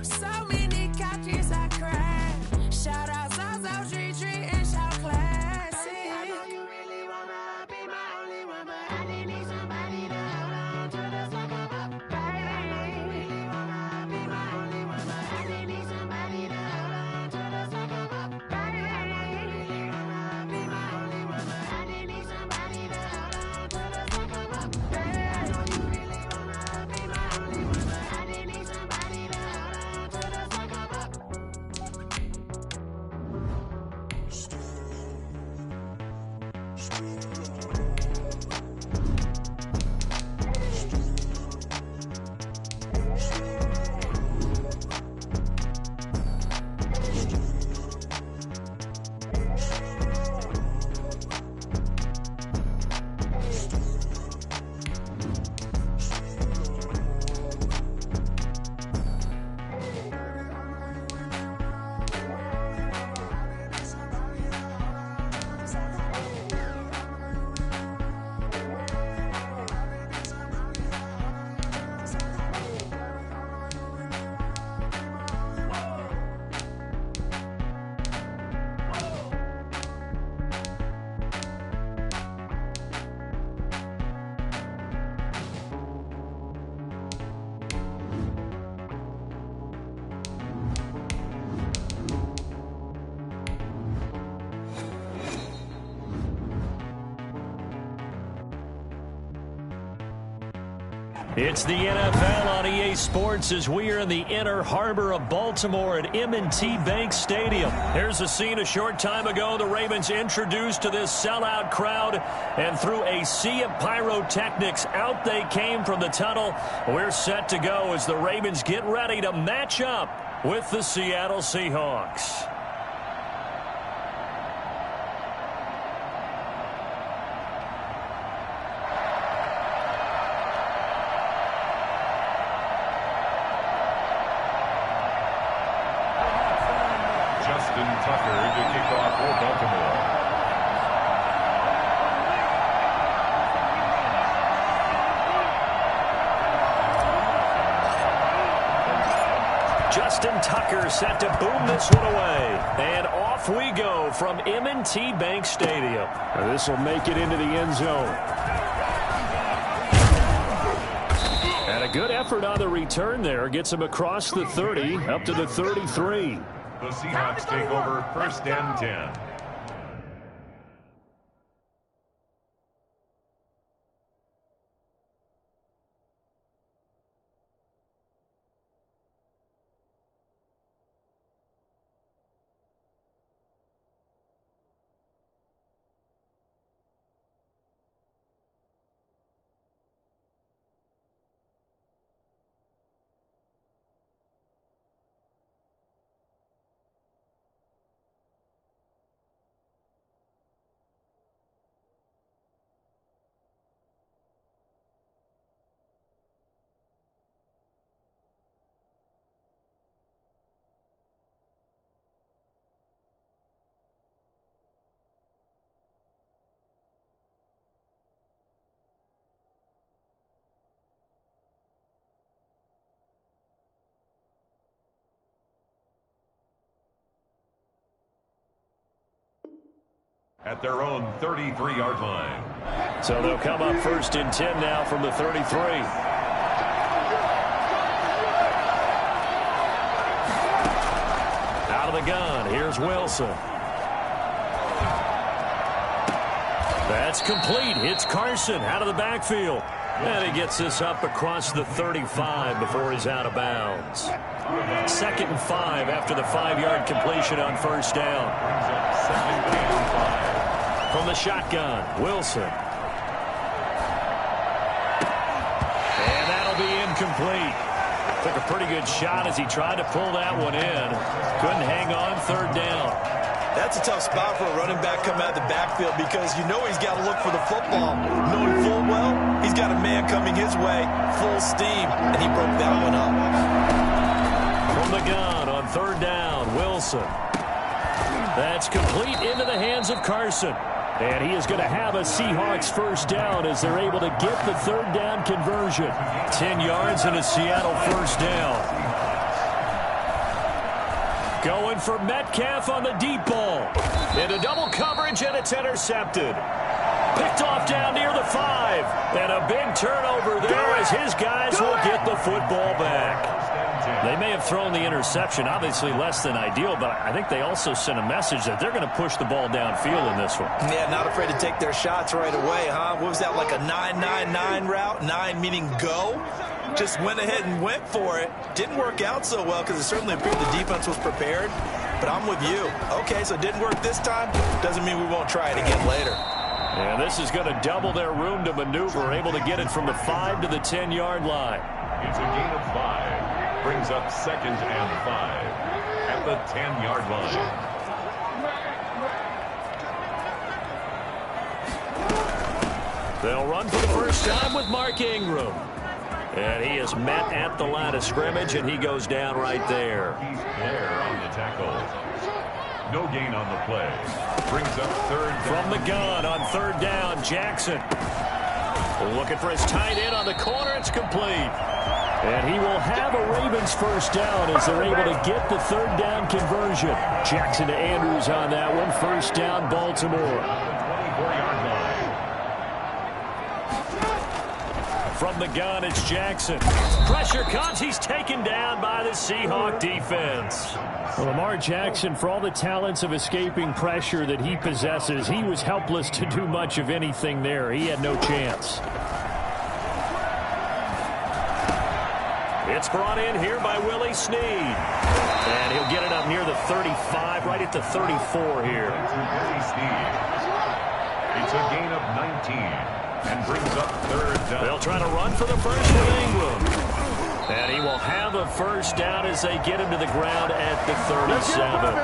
Speaker 10: So many couches I cried. Shout out South Street and shout classic. I know you really wanna be my only one, but I didn't need somebody to hold on to the sucker up. Baby, I know you really wanna be my only one, but I didn't need somebody to hold on to the sucker up. Baby, I know you really wanna be my only one, but I didn't need somebody to
Speaker 1: It's the NFL on EA Sports as we are in the inner harbor of Baltimore at M&T Bank Stadium. Here's a scene a short time ago. The Ravens introduced to this sellout crowd, and through a sea of pyrotechnics, out they came from the tunnel. We're set to go as the Ravens get ready to match up with the Seattle Seahawks. Justin Tucker set to boom this one away. And off we go from M&T Bank Stadium. This will make it into the end zone. And a good effort on the return there. Gets him across the 30, up to the 33.
Speaker 3: The Seahawks take over 1st and 10. At their own 33-yard line.
Speaker 1: So they'll come up 1st and 10 now from the 33. Out of the gun, here's Wilson. That's complete. It's Carson out of the backfield. And he gets this up across the 35 before he's out of bounds. 2nd and 5 after the 5-yard completion on 1st down. From the shotgun, Wilson. And that'll be incomplete. Took a pretty good shot as he tried to pull that one in. Couldn't hang on 3rd down.
Speaker 4: That's a tough spot for a running back coming out of the backfield because you know he's got to look for the football. Knowing full well, he's got a man coming his way, full steam, and he broke that one up.
Speaker 1: From the gun on 3rd down, Wilson. That's complete into the hands of Carson. And he is going to have a Seahawks 1st down as they're able to get the 3rd down conversion. 10 yards and a Seattle 1st down. Going for Metcalf on the deep ball. Into double coverage, and it's intercepted. Picked off down near the 5. And a big turnover there as his guys will get the football back. They may have thrown the interception, obviously less than ideal, but I think they also sent a message that they're going to push the ball downfield in this one.
Speaker 4: Yeah, not afraid to take their shots right away, huh? What was that, like a 9-9-9 route? 9 meaning go? Just went ahead and went for it. Didn't work out so well because it certainly appeared the defense was prepared. But I'm with you. Okay, so it didn't work this time. Doesn't mean we won't try it again later.
Speaker 1: And this is going to double their room to maneuver, able to get it from the 5 to the 10-yard line.
Speaker 3: It's a gain of 5. Brings up 2nd and 5 at the 10-yard line.
Speaker 1: They'll run for the 1st time with Mark Ingram. And he is met at the line of scrimmage, and he goes down right there.
Speaker 3: He's Blair on the tackle. No gain on the play. Brings up 3rd down.
Speaker 1: From the gun on 3rd down, Jackson. Looking for his tight end on the corner. It's complete. And he will have a Ravens 1st down as they're able to get the 3rd down conversion. Jackson to Andrews on that one. 1st down, Baltimore.
Speaker 3: 24-yard line.
Speaker 1: From the gun, it's Jackson. Pressure comes. He's taken down by the Seahawk defense. Well, Lamar Jackson, for all the talents of escaping pressure that he possesses, he was helpless to do much of anything there. He had no chance. It's brought in here by Willie Snead. And he'll get it up near the 35, right at the 34 here.
Speaker 3: Willie Snead. It's a gain of 19 and brings up third down.
Speaker 1: They'll try to run for the first with Ingram. And he will have a first down as they get him to the ground at the 37.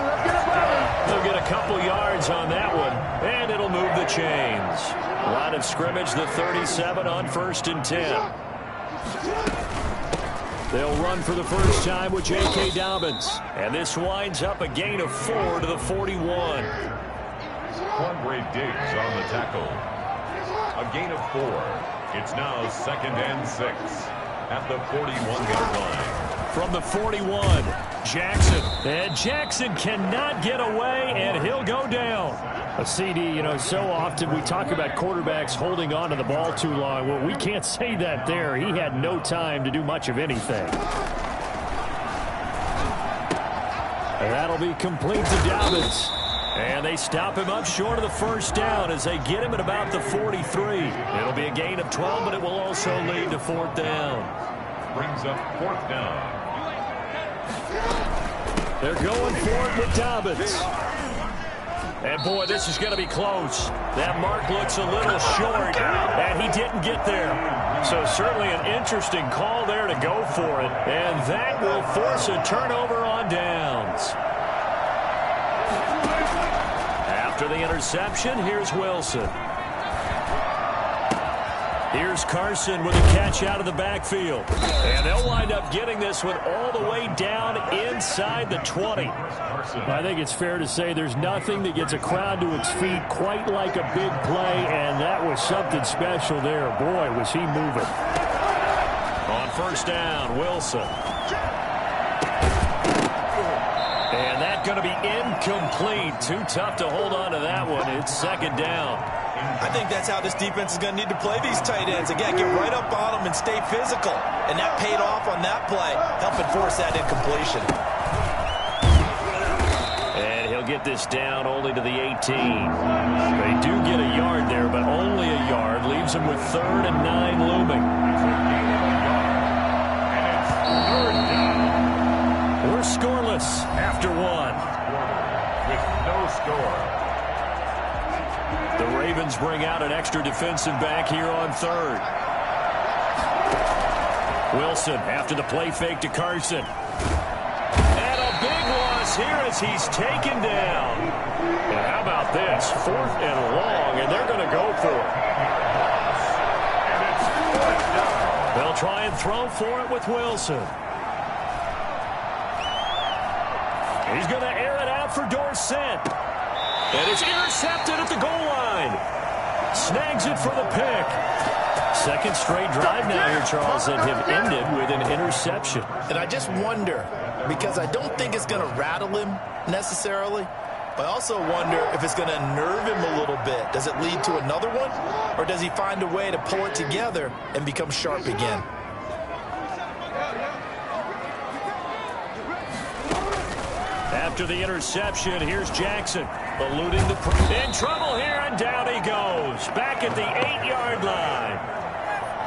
Speaker 1: They'll get a couple yards on that one, and it'll move the chains. Line of scrimmage, the 37 on 1st and 10. They'll run for the first time with J.K. Dobbins. And this winds up a gain of 4 to the 41.
Speaker 3: Quandre Diggs on the tackle. A gain of 4. It's now 2nd and 6 at the 41-yard line.
Speaker 1: From the 41, Jackson. And Jackson cannot get away, and he'll go down. A CD, you know, so often we talk about quarterbacks holding on to the ball too long. Well, we can't say that there. He had no time to do much of anything. And that'll be complete to Dobbins. And they stop him up short of the first down as they get him at about the 43. It'll be a gain of 12, but it will also lead to 4th down.
Speaker 3: Brings up 4th down.
Speaker 1: They're going for it with Dobbins. And, boy, this is going to be close. That mark looks a little short, and he didn't get there. So certainly an interesting call there to go for it. And that will force a turnover on downs. After the interception, here's Wilson. Here's Carson with a catch out of the backfield. And they'll wind up getting this one all the way down inside the 20. I think it's fair to say there's nothing that gets a crowd to its feet quite like a big play, and that was something special there. Boy, was he moving. On first down, Wilson. And that's going to be incomplete. Too tough to hold on to that one. It's 2nd down.
Speaker 4: I think that's how this defense is going to need to play these tight ends. Again, get right up on them and stay physical. And that paid off on that play, helping force that incompletion.
Speaker 1: And he'll get this down only to the 18. They do get a yard there, but only a yard. Leaves them with 3rd and 9 looming. We're scoreless after 1.
Speaker 3: With no score.
Speaker 1: The Ravens bring out an extra defensive back here on 3rd. Wilson after the play fake to Carson. And a big loss here as he's taken down. And how about this? 4th and long, and they're going to go for it.
Speaker 3: And it's 4th down.
Speaker 1: They'll try and throw for it with Wilson. He's going to air it out for Dorsett. And it's intercepted at the goal line. Snags it for the pick. 2nd straight drive now here, Charles, that have ended with an interception.
Speaker 4: And I just wonder, because I don't think it's going to rattle him necessarily, but I also wonder if it's going to nerve him a little bit. Does it lead to another one? Or does he find a way to pull it together and become sharp again?
Speaker 1: After the interception, here's Jackson. Eluding the in trouble here, and down he goes. Back at the 8-yard line.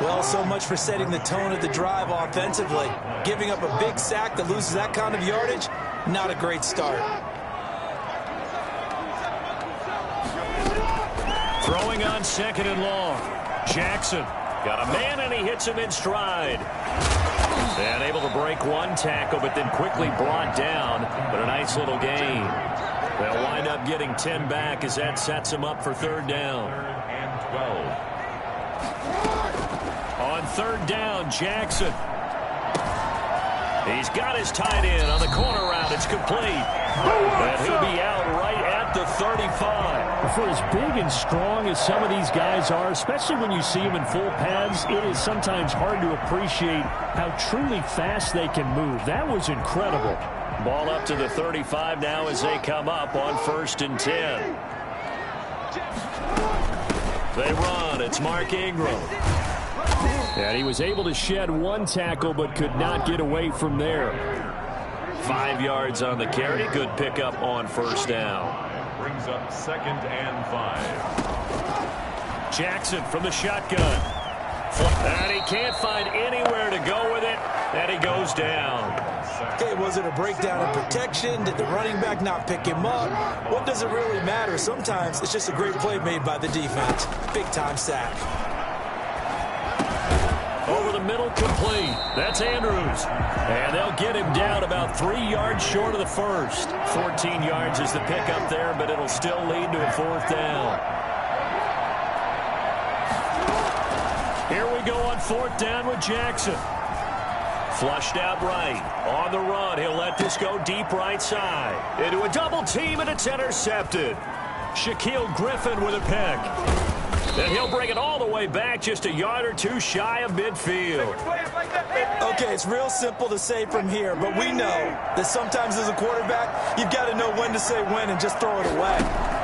Speaker 4: Well, so much for setting the tone of the drive offensively. Giving up a big sack that loses that kind of yardage, not a great start.
Speaker 1: Throwing on 2nd and long. Jackson got a man, and he hits him in stride. And able to break one tackle, but then quickly brought down. But a nice little gain. They'll wind up getting 10 back as that sets them up for 3rd down.
Speaker 3: 3rd and 12.
Speaker 1: On 3rd down, Jackson. He's got his tight end on the corner route. It's complete. And he'll be out right at the 35. For as big and strong as some of these guys are, especially when you see them in full pads, it is sometimes hard to appreciate how truly fast they can move. That was incredible. Ball up to the 35 now as they come up on 1st and 10. They run. It's Mark Ingram. And he was able to shed one tackle but could not get away from there. 5 yards on the carry. Good pickup on 1st down.
Speaker 3: Brings up 2nd and 5.
Speaker 1: Jackson from the shotgun. And he can't find anywhere to go with it. And he goes down.
Speaker 4: Okay, was it a breakdown in protection? Did the running back not pick him up? What does it really matter? Sometimes it's just a great play made by the defense. Big-time sack.
Speaker 1: Over the middle, complete. That's Andrews. And they'll get him down about 3 yards short of the first. 14 yards is the pickup there, but it'll still lead to a 4th down. Here we go on 4th down with Jackson. Flushed out right. On the run, he'll let this go deep right side. Into a double team, and it's intercepted. Shaquille Griffin with a pick. And he'll bring it all the way back just a yard or two shy of midfield.
Speaker 4: Okay, it's real simple to say from here, but we know that sometimes as a quarterback, you've got to know when to say when and just throw it away.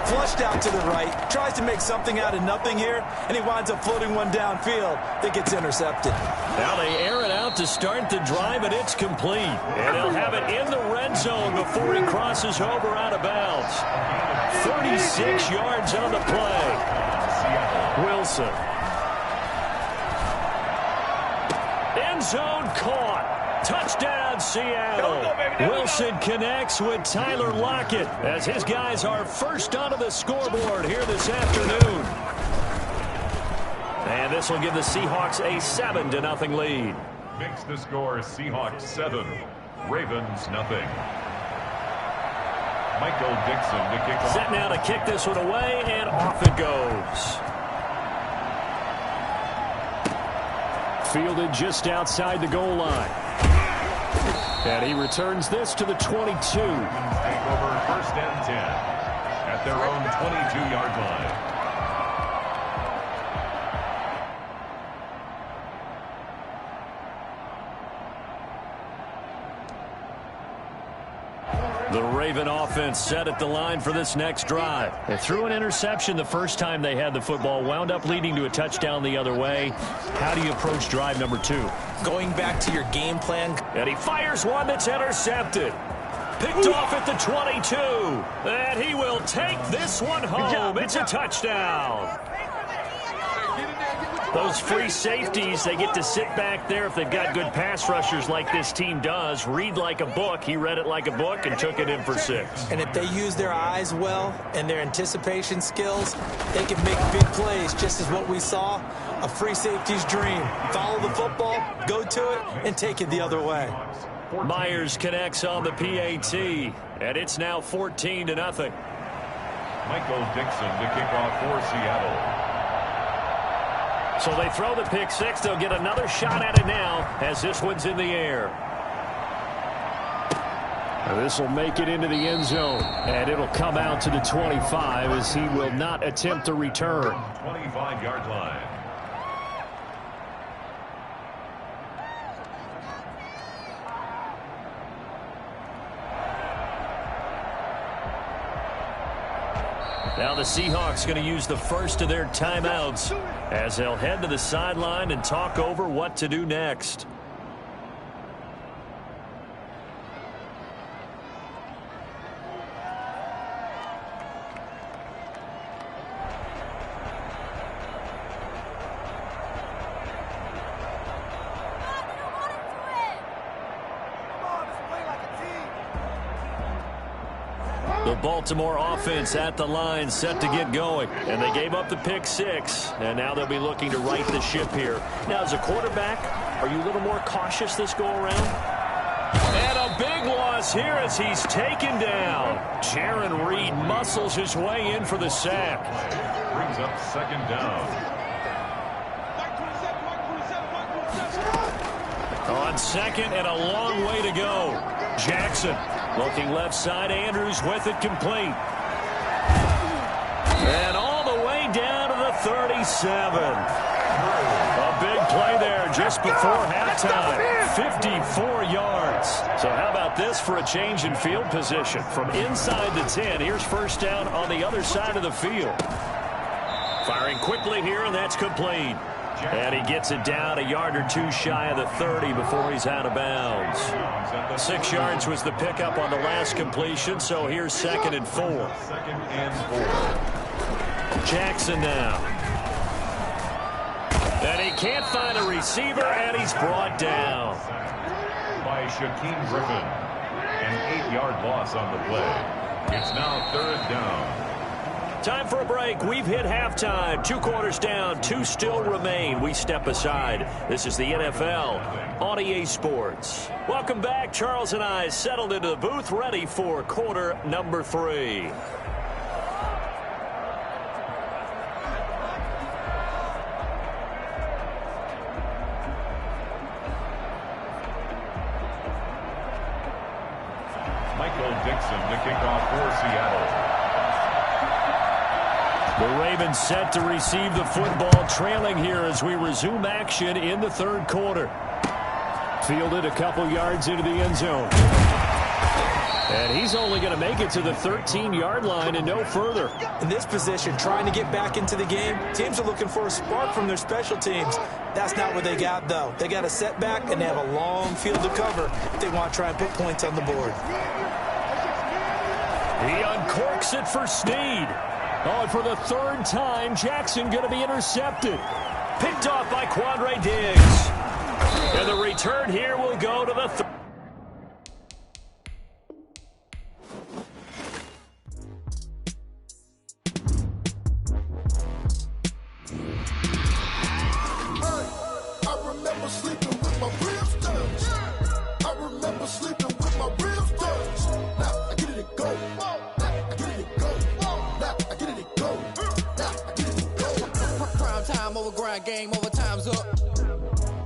Speaker 4: Flushed out to the right, tries to make something out of nothing here, and he winds up floating one downfield that gets intercepted.
Speaker 1: Now they air it out to start the drive, and it's complete. And he'll have it in the red zone before he crosses over out of bounds. 36 yards on the play. Wilson. End zone caught. Touchdown, Seattle. Wilson connects with Tyler Lockett as his guys are first onto the scoreboard here this afternoon. And this will give the Seahawks a 7-0 lead.
Speaker 3: Makes the score Seahawks 7, Ravens nothing. Michael Dixon to kick off.
Speaker 1: Set now to kick this one away, and off it goes. Fielded just outside the goal line. And he returns this to the 22.
Speaker 3: Take over 1st and 10 at their own 22-yard line.
Speaker 1: The Raven offense set at the line for this next drive. They threw an interception the first time they had the football, wound up leading to a touchdown the other way. How do you approach drive number 2?
Speaker 4: Going back to your game plan.
Speaker 1: And he fires one that's intercepted. Picked off at the 22. And he will take this one home. It's a touchdown. Those free safeties, they get to sit back there if they've got good pass rushers like this team does. Read like a book. He read it like a book and took it in for 6.
Speaker 4: And if they use their eyes well and their anticipation skills, they can make big plays, just as what we saw, a free safety's dream. Follow the football, go to it, and take it the other way.
Speaker 1: Myers connects on the PAT, and it's now 14-0.
Speaker 3: Michael Dixon to kick off for Seattle.
Speaker 1: So they throw the pick 6. They'll get another shot at it now as this one's in the air. This will make it into the end zone, and it'll come out to the 25 as he will not attempt to return.
Speaker 3: 25-yard line.
Speaker 1: Now the Seahawks going to use the first of their timeouts as they'll head to the sideline and talk over what to do next. The Baltimore offense at the line, set to get going. And they gave up the pick 6, and now they'll be looking to right the ship here. Now, as a quarterback, are you a little more cautious this go-around? And a big loss here as he's taken down. Jaron Reed muscles his way in for the sack.
Speaker 3: Brings up 2nd down.
Speaker 1: On 2nd and a long way to go. Jackson looking left side. Andrews with it complete. And all the way down to the 37. A big play there just before halftime. 54 yards. So how about this for a change in field position? From inside the 10, here's first down on the other side of the field. Firing quickly here, and that's complete. And he gets it down a yard or two shy of the 30 before he's out of bounds. 6 yards was the pickup on the last completion, so here's 2nd and 4.
Speaker 3: 2nd and 4.
Speaker 1: Jackson now. And he can't find a receiver, and he's brought down.
Speaker 3: Shaquem Griffin. An 8-yard loss on the play. It's now 3rd down.
Speaker 1: Time for a break. We've hit halftime. 2 quarters down. 2 still remain. We step aside. This is the NFL on EA Sports. Welcome back. Charles and I settled into the booth, ready for quarter number 3.
Speaker 3: Michael Dixon to kick off for Seattle.
Speaker 1: The Ravens set to receive the football, trailing here as we resume action in the 3rd quarter. Fielded a couple yards into the end zone. And he's only going to make it to the 13-yard line and no further.
Speaker 4: In this position, trying to get back into the game, teams are looking for a spark from their special teams. That's not what they got, though. They got a setback, and they have a long field to cover if they want to try and put points on the board.
Speaker 1: He uncorks it for Snead. Oh, and for the 3rd time, Jackson going to be intercepted. Picked off by Quandre Diggs. And the return here will go to the
Speaker 5: game over, time's up.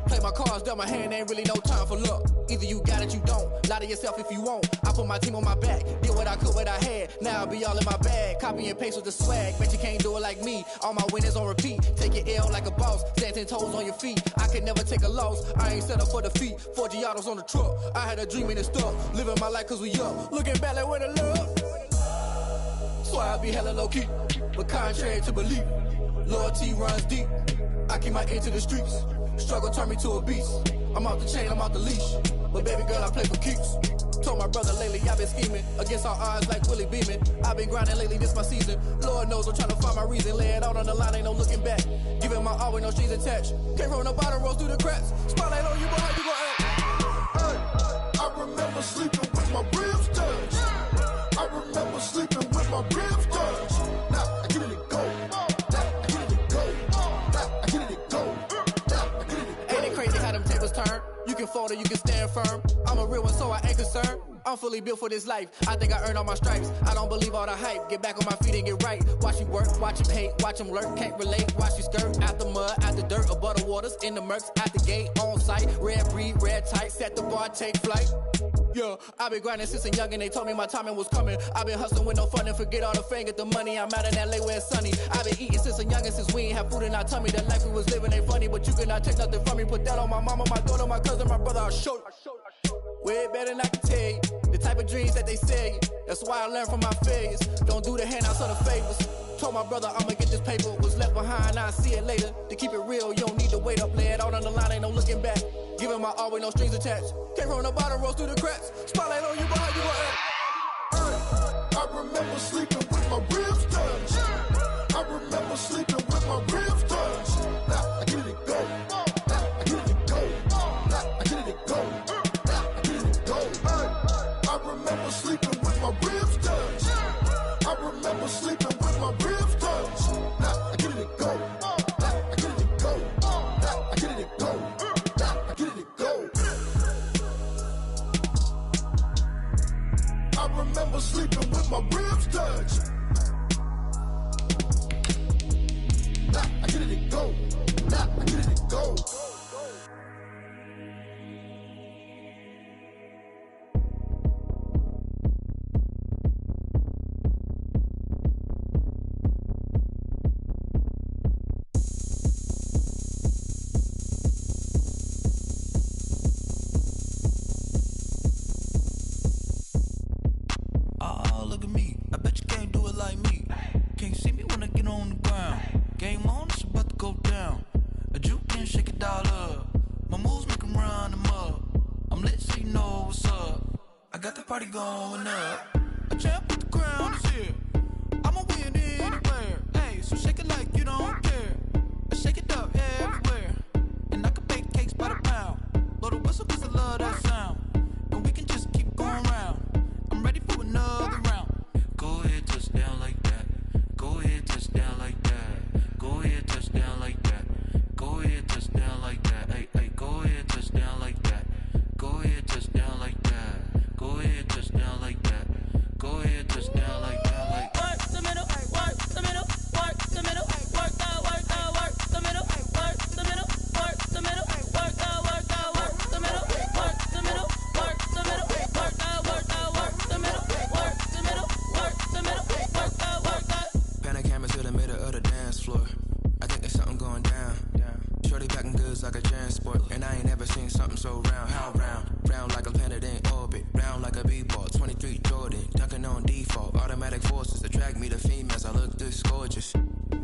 Speaker 5: Play my cards, dealt my hand, ain't really no time for luck. Either you got it, you don't. Lie to yourself if you won't. I put my team on my back, did what I could, what I had. Now I'll be all in my bag. Copy and paste with the swag. Bet you can't do it like me. All my winners on repeat. Take your L like a boss. Stand 10 toes on your feet. I can never take a loss. I ain't set up for defeat. 4 Giottos on the truck. I had a dream and it's stuck. Living my life cause we up. Looking back like where the love. So I be hella low key. But contrary to belief, loyalty runs deep. I keep my ear to the streets. Struggle turned me to a beast. I'm off the chain, I'm off the leash. But baby girl, I play for keeps. Told my brother lately, I've been scheming. Against all odds like Willie Beeman. I've been grinding lately, this my season. Lord knows I'm trying to find my reason. Lay it out on the line, ain't no looking back. Giving my all with no strings attached. Came from the bottom, rose through the cracks. Spotlight on you, boy, how you gon' act? Hey, I remember sleeping with my ribs touched. I remember sleeping with my ribs touched. Now I get it and go. You can fold or you can stand firm. I'm a real one, so I ain't concerned. I'm fully built for this life. I think I earned all my stripes. I don't believe all the hype. Get back on my feet and get right. Watch you work, watch him hate, watch him lurk. Can't relate, watch you skirt. Out the mud, out the dirt, above the waters, in the murks, at the gate, on site. Red breed, red tight, set the bar, take flight. Yeah, I've been grinding since a young and they told me my timing was coming. I've been hustling with no fun and forget all the fame, get the money. I'm out in LA where it's sunny. I've been eating since a young and since we ain't have food in our tummy. The life we was living ain't funny, but you cannot take nothing from me. Put that on my mama, my daughter, my cousin, my brother, I'll show you. Way better than I can tell you. The type of dreams that they sell you. That's why I learned from my failures. Don't do the handouts or the favors. Told my brother I'ma get this paper. Was left behind, I'll see it later. To keep it real, you don't need to wait up. Lay it out on the line, ain't no looking back. Giving my all with no strings attached. Came from the bottom, rose through the cracks. Spotlight on you, boy, how you gon' act? I remember sleeping with my ribs touched. I remember sleeping with my ribs touched. Now I get it and go. Now I get it and go. Now I get it and go. Now I get it and go. I remember sleeping with my ribs touched. I remember sleeping with my ribs touched. Now I get it and go. Now I get it and go. Now I get it and go. Now I get it and go. I remember sleeping with my ribs touched. Now I get it and go. Now I get it and go. Party going up. A champ with the crown is here. I'ma win anywhere. Hey, so shake it like you don't care. I shake it up everywhere. And I can bake cakes by the pound. Blow the whistle cause I love that sound. on round. I'm ready for another round.
Speaker 10: Go ahead, touchdown like that. Go ahead, touchdown like that. Go ahead, touchdown like that. Go ahead, touchdown like that. Hey, hey, go ahead, touchdown like that. Go ahead, touchdown like that. Go ahead, touchdown like that. Go ahead, touchdown like that. Like
Speaker 5: work the middle, work the middle, work the middle, work the middle, work the middle, work the middle, work the middle, work the middle, work the middle, work the middle, work the middle, work the middle, work the middle, work the.
Speaker 14: Pan a camera to the middle of the dance floor. I think there's something going down. Shorty packing goods like a transport, and I ain't never seen something so round. How round? Round like a planet in orbit, round like a b-ball. 23 Jordan, dunking on default. Automatic forces attract me to females. I look this gorgeous.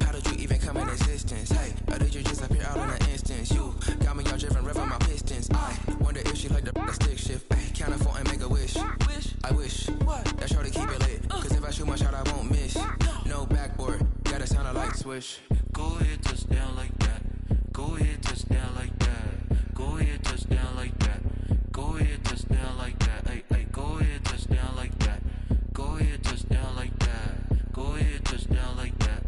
Speaker 14: How did you even come in existence? Hey, or did you just appear out in an instance? You got me all driven, revving my pistons. I wonder if she like the stick shift. Ay, count it 4 and make a wish. I wish that shorty keep it lit. Cause if I shoot my shot, I won't miss. No backboard, gotta sound a light switch.
Speaker 10: go ahead, touchdown like that. Go ahead, touchdown like that. Go ahead, touchdown like that. Go ahead, touchdown like that. Hey, hey, go ahead, touchdown like that. Go ahead, touchdown like that. Go ahead, touchdown like that.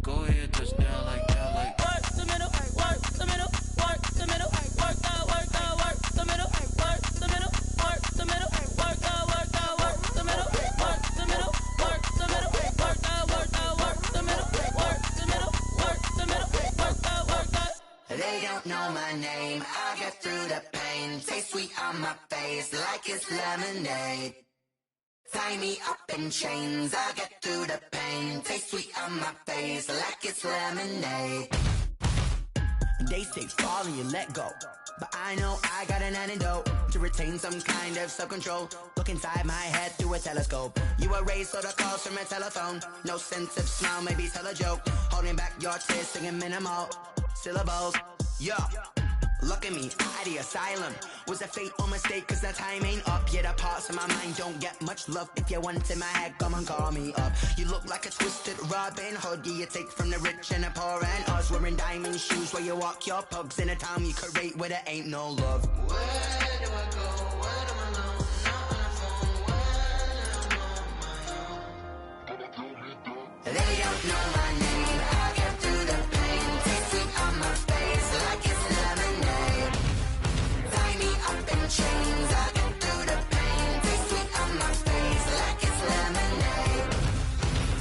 Speaker 10: Go ahead, touchdown like that. Like
Speaker 5: work the middle, work the middle, work the middle, work the middle, work the middle, work the middle, work the middle, work the middle, work the middle, work the middle, work the middle, work the middle, work the middle, work the middle, work the.
Speaker 10: they don't know my name. I get through the pain. Taste sweet on my face like it's lemonade. Tie me up in chains, I get through the pain. Taste sweet on my face like it's lemonade.
Speaker 15: They say fall and you let go, but I know I got an antidote to retain some kind of self-control. Look inside my head through a telescope. You erase all the calls from a telephone. No sense of smile, maybe tell a joke. Holding back your tears, singing minimal syllables. Yo, look at me, at the asylum. Was a fate or mistake, cause the time ain't up. Yet the parts of my mind don't get much love. If you want in my head, come and call me up. You look like a twisted Robin Hood. Yeah, you take from the rich and the poor and us. Wearing diamond shoes where you walk your pugs. In a town you create where there ain't no love.
Speaker 10: Where do I go? Where do I know? Not on the phone. When I'm on my own.
Speaker 15: They don't know my name. I get through the pain. Taste sweet on my face like it's lemonade. Tie me up in chains. I get through the pain. Taste sweet on my face like it's lemonade.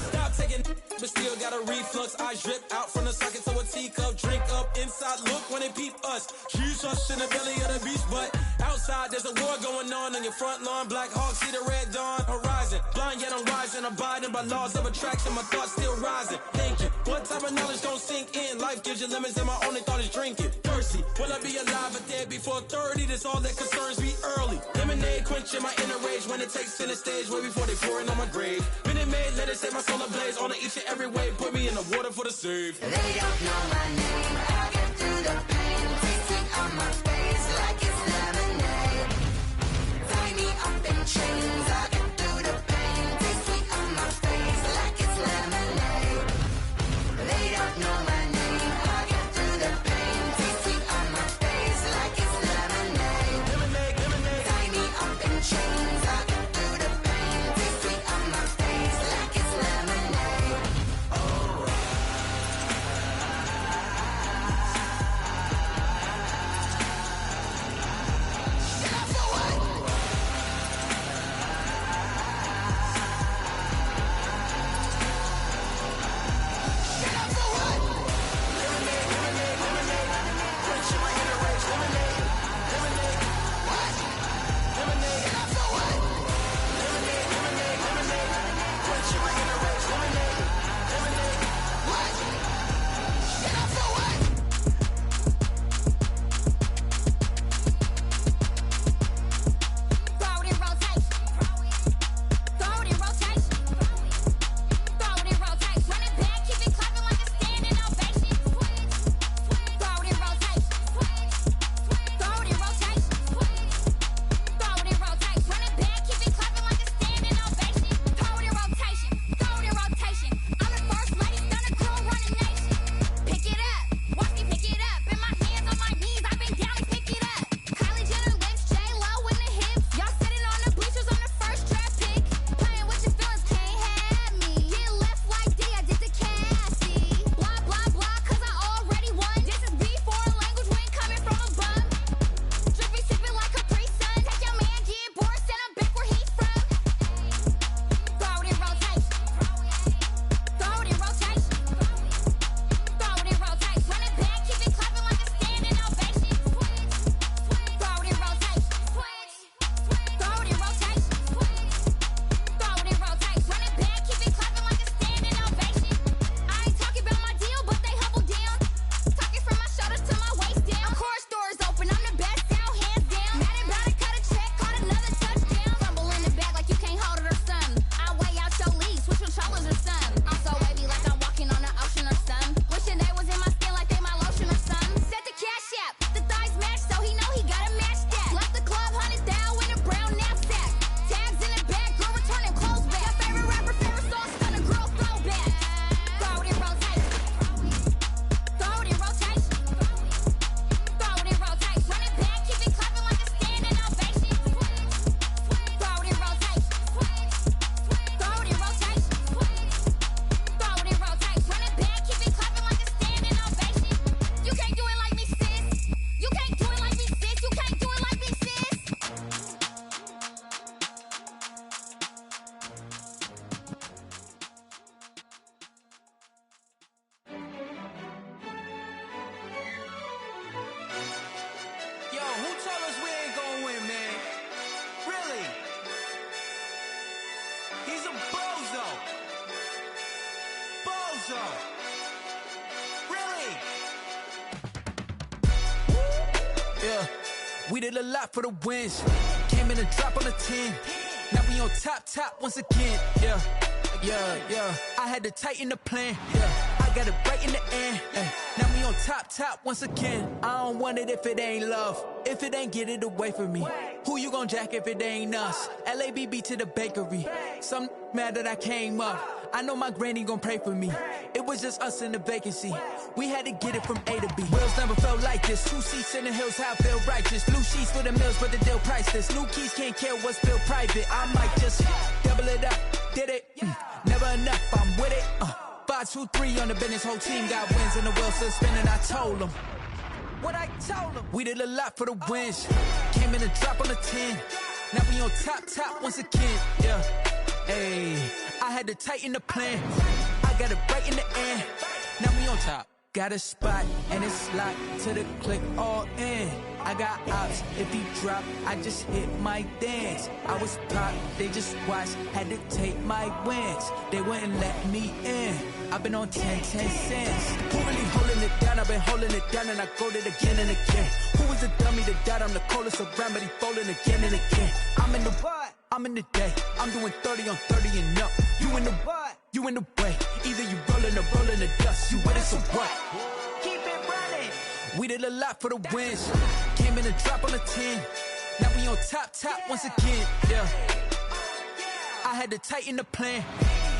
Speaker 16: Stop taking, but still got a reflux. I drip out from the socket to a teacup. Drink up inside, look when they peep us. Huge us in the belly of the beach, but outside there's a war going on your front lawn. Black Hawk, see the red dawn horizon. Blind yet I'm rising, abiding by laws of attraction. My thoughts still rising. Thinking, what type of knowledge gon' sink in? Life gives you lemons and my only thought is drinking. Thirsty, will I be alive or dead before 30? That's all that concerns me early. Lemonade quenching my inner rage when it takes center stage way before they pour it on my grave. Minute Maid, let it set my soul ablaze. On each and every way, put me in the water for the save.
Speaker 15: They don't know my name. I get through the pain. Taste sweet on my face like it's lemonade. Tie me up in chains. I get through the pain. Taste sweet on my face like it's lemonade. They don't know my name. I get through the pain. Taste sweet on my face like it's lemonade. Tie me up in chains. I get through the pain. Taste sweet on my face like it's lemonade.
Speaker 5: He's a bozo. Bozo. Really?
Speaker 17: Yeah, we did a lot for the wins. Came in a drop on the 10. Now we on top once again. Yeah. I had to tighten the plan. Yeah, I got it right in the end. Now we on top once again. I don't want it if it ain't love. If it ain't, get it away from me. Who you gon' jack if it ain't us? LABB to the bakery. Some mad that I came up. I know my granny gon' pray for me. It was just us in the vacancy. We had to get it from A to B. Wheels never felt like this. 2 seats in the hills, how I feel righteous. Blue sheets for the mills, but the deal priceless. New keys can't care what's built private. I might just double it up. Did it? Never enough, I'm with it. 5, 2, 3 on the business. Whole team got wins and the wheels still spinning. I told them what I told them. We did a lot for the wins. Came in a drop on the 10. Now we on top once again. Yeah. Hey, I had to tighten the plan. I got it right in the end. Now we on top. Got a spot and it's locked to the click all in. I got ops, if he drop, I just hit my dance. I was pop, they just watched, had to take my wins. They wouldn't let me in. I've been on 10 cents. Who really holding it down? I've been holding it down and I go it again and again. Who was the dummy that died? I'm the coldest around, but he folding again and again. I'm in the what? I'm in the day. I'm doing 30 on 30 and up. You in the what? You in the way. Either you rolling or rolling the dust. You with it, so what? Keep it running. We did a lot for the wins. Came in a drop on the 10. Now we on top once again. Yeah. I had to tighten the plan.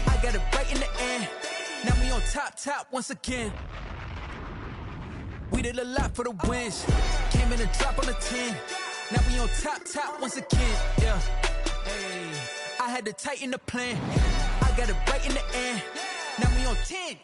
Speaker 17: I got it right in the end. Now we on top once again. We did a lot for the wins. Came in a drop on the 10. Now we on top once again. Yeah. Hey, I had to tighten the plan. I got it right in the end. Now we on 10.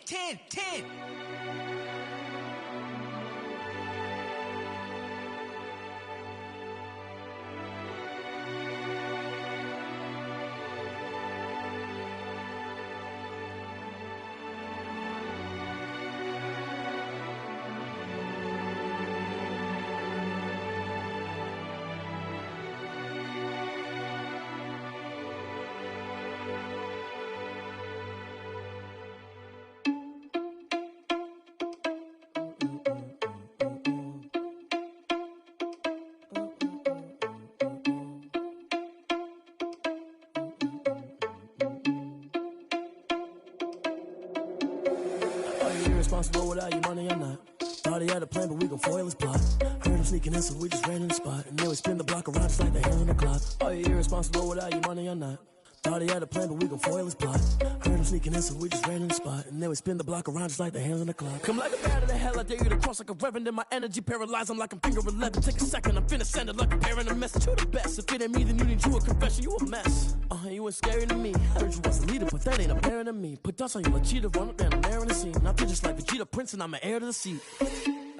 Speaker 9: Responsible without your money or not. Thought he had a plan, but we gon' foil his plot. Heard him sneaking in, so we just ran in the spot. And then we spin the block around just like the hand on the clock. Are you irresponsible without your money or not? Thought he had a plan, but we gon' foil his plot. Heard him sneaking in, so we just ran in the spot. And then we spin the block around just like the hands on the clock. Come like a bat of the hell, I dare you to cross like a reverend. In my energy paralyzed, I'm like I'm finger 11. Take a second, I'm finna send it like a parent a message. You the best, if it ain't me, then you need you a confession. You a mess. You ain't scary to me. Heard you was a leader, but that ain't apparent to me. Put dust on you like cheetah, run up down, I'm there in the scene. Not just like Vegeta Prince, and I'm an heir to the seat.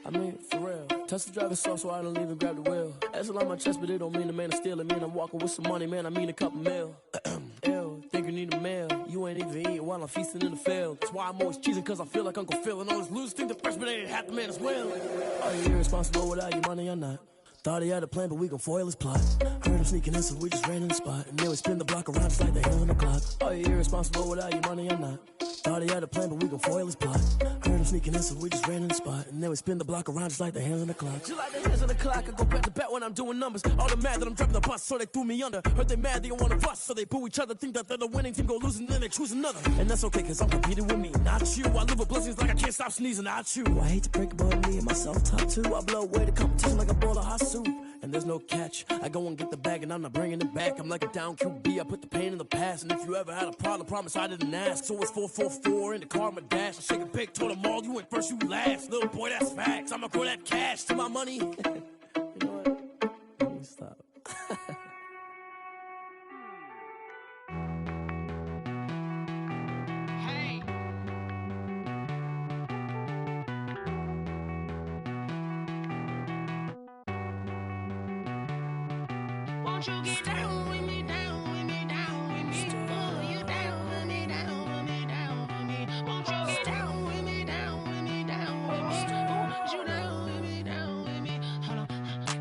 Speaker 9: I mean, for real. Touch the driver's soft, so I don't even grab the wheel. That's a lot on my chest, but it don't mean the man is stealing. Mean I'm walking with some money, man. I mean a couple mil. Ew, think you need a meal. You ain't even eating while I'm feasting in the field. That's why I'm always cheesing, cause I feel like Uncle Phil. And all this losers think the freshman ain't half the man as well. Are you irresponsible without your money or not? Thought he had a plan, but we gon' foil his plot. Heard him sneaking in, so we just ran in the spot. And then we spin the block around just like the hand on the clock. Are you irresponsible without your money or not? Thought he had a plan, but we gon' foil his plot. Heard him sneaking in, so we just ran in the spot. And then we spin the block around just like the hands on the clock. Just like the hands on the clock, I go back to back when I'm doing numbers. All the mad that I'm dropping the bus, so they threw me under. Heard they mad, they don't wanna bust, so they boo each other. Think that they're the winning team, go losing, then they choose another. And that's okay, cause I'm competing with me, not you. I live with blessings like I can't stop sneezing, not you. I hate to break it, but me and myself top two. I blow away the competition like a bowl of hot soup. And there's no catch. I go and get the bag and I'm not bringing it back. I'm like a down QB, I put the pain in the past. And if you ever had a problem, promise I didn't ask. So it's 444 in the car, my dash. I shake a big, told them all, you went first, you last. Little boy, that's facts. I'ma grow that cash to my money. You know what? Let me stop.
Speaker 10: Won't you get down with me, down with me, down with me? Oh, you down with me, down with me, down with me. Won't you get down with me, down with me, down with me? Oh, you down with me, down with me? Hold on.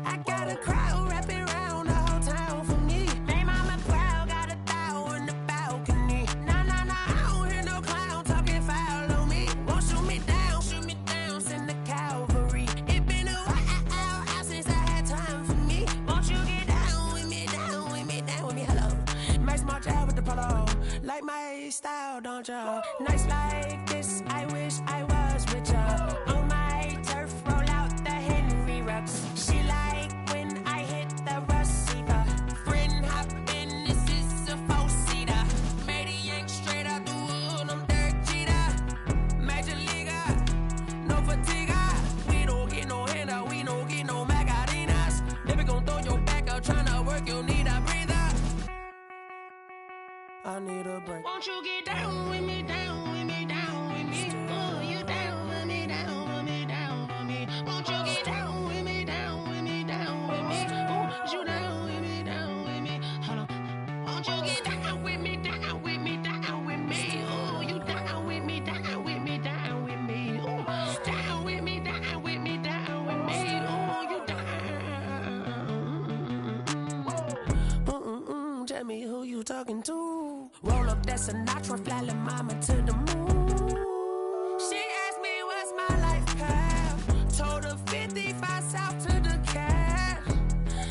Speaker 10: I got a crowd wrapping around the whole town for me. Name on my crowd, got 1,000 in the balcony.
Speaker 18: like my style, don't ya? Nights like this, I wish I was with ya. On my turf, roll out the Henry Rux. She like when I hit the receiver. Friend hop in, this is a four-seater. Made a yank straight out the wood, I'm Derek Jeter. Major leaguer, no fatigue. We don't get no handout, we don't get no Macarinas. Never gon' throw your back out, tryna work, you'll need a breather. I need a break. Won't you get down with me, down with me, down with me? Oh, you down with me, down with me, down with me. Won't you get down with me, down with me, down with me? Oh, you down with me, down with me. Hold on. Won't you get down with me, down with me, down with me? Oh, you down with me, down with me, down with me. Oh, down with me, down with me, down with me. Oh, you down. Tell me who you talking to. Roll up that Sinatra, fly la mama to the moon. She asked me what's my life path. Told her 55 south to the cash.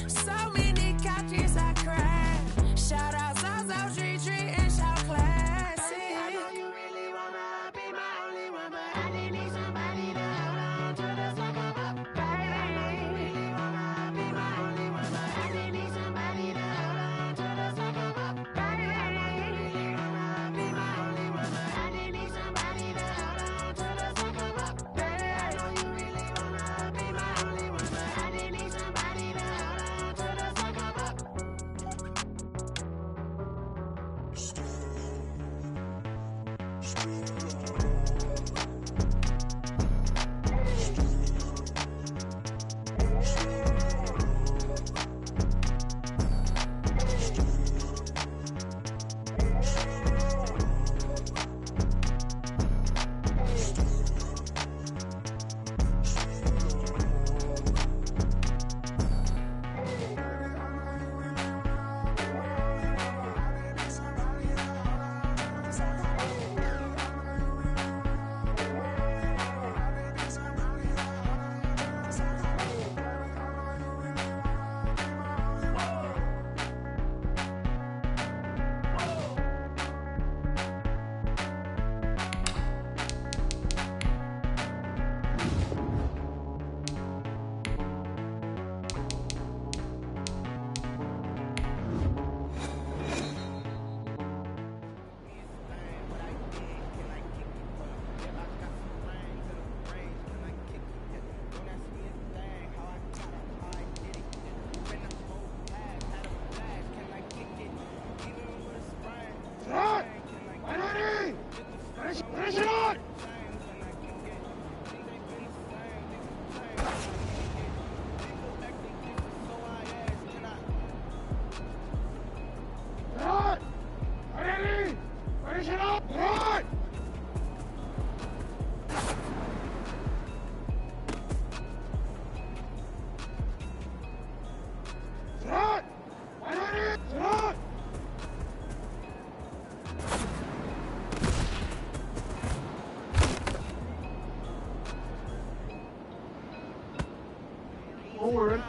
Speaker 18: So many couches I crashed. Shout out South Street and shout classy. I know you really wanna be my only one, but I didn't need somebody to hold on to the suck up. Baby, I know you really wanna be my only one, but I didn't need somebody to hold on to the suck up. Baby, I know you really wanna be my only one, but I didn't need somebody to hold on to the suck up. Baby, I know you really wanna be my only one, but I didn't need somebody to hold on to the suck up.
Speaker 13: Forward.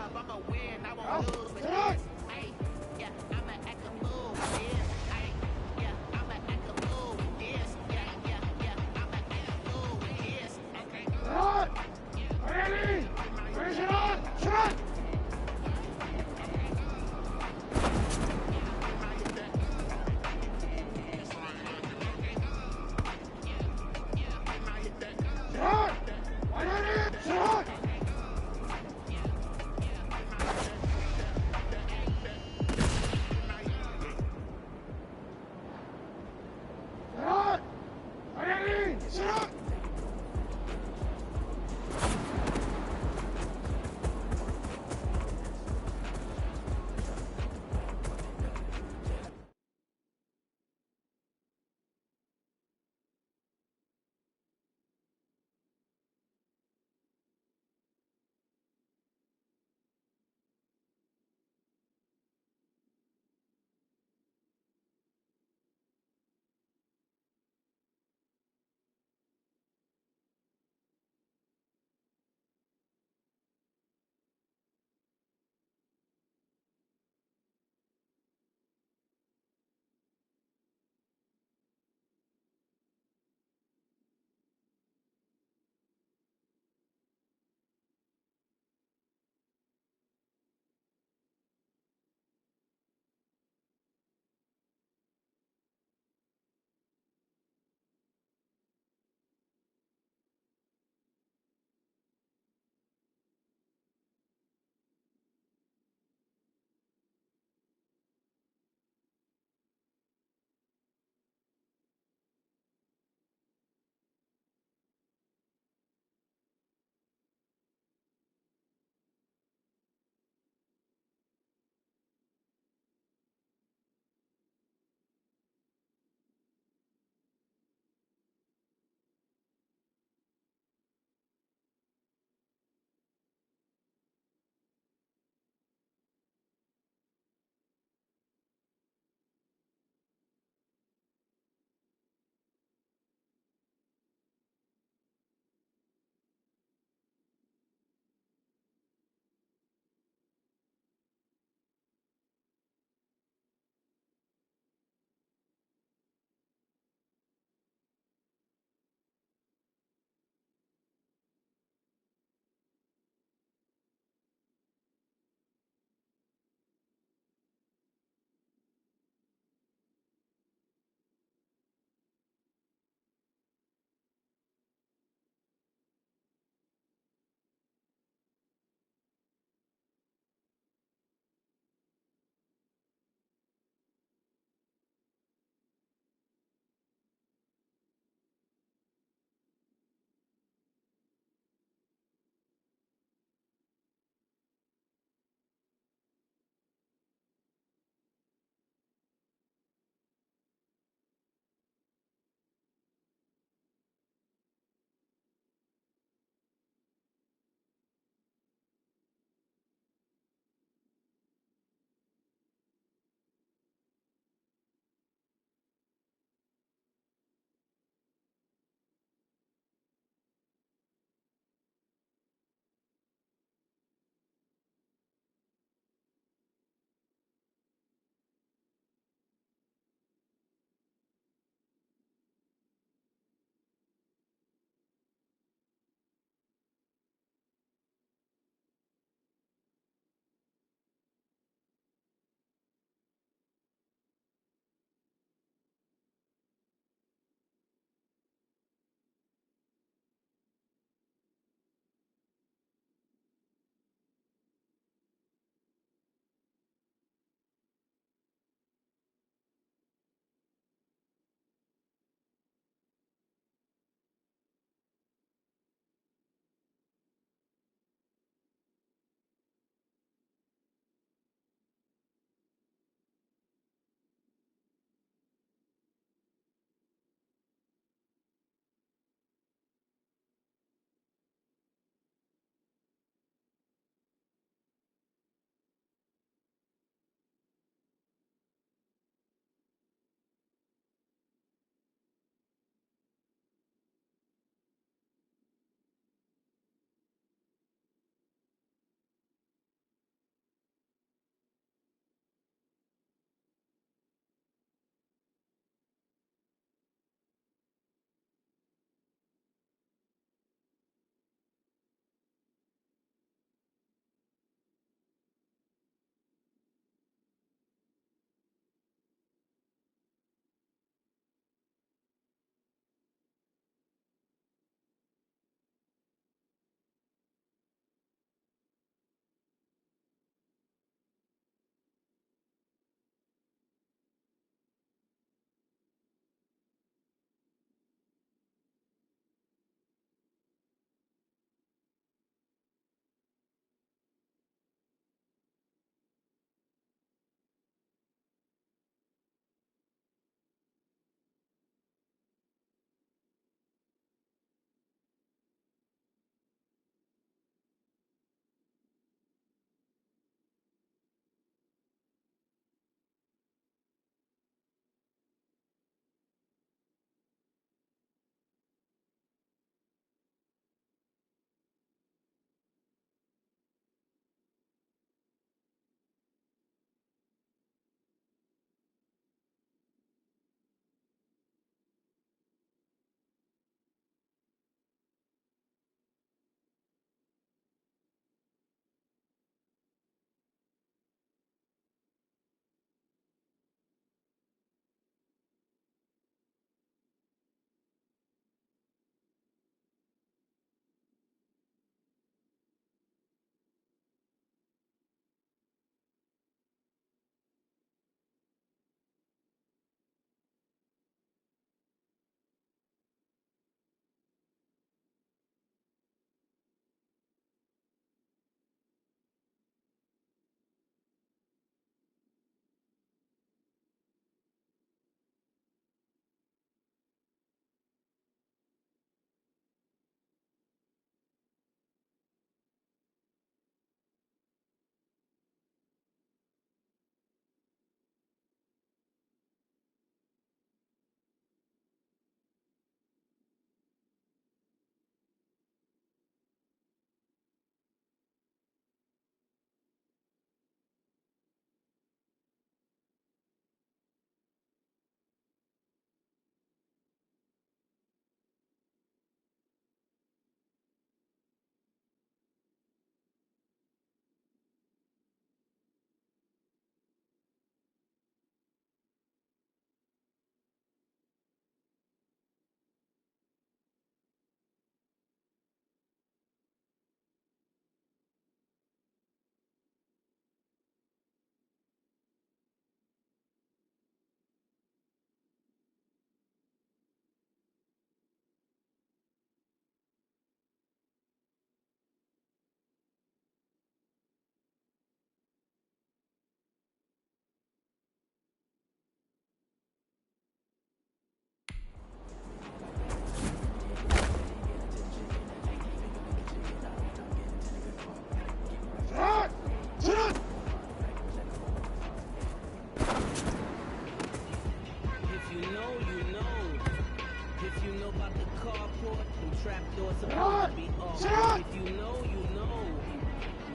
Speaker 8: trapdoor supposed to be off. If you know, you know.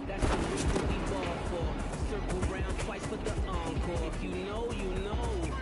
Speaker 8: That's the reason we ball for. Circle round twice for the encore. If you know, you know.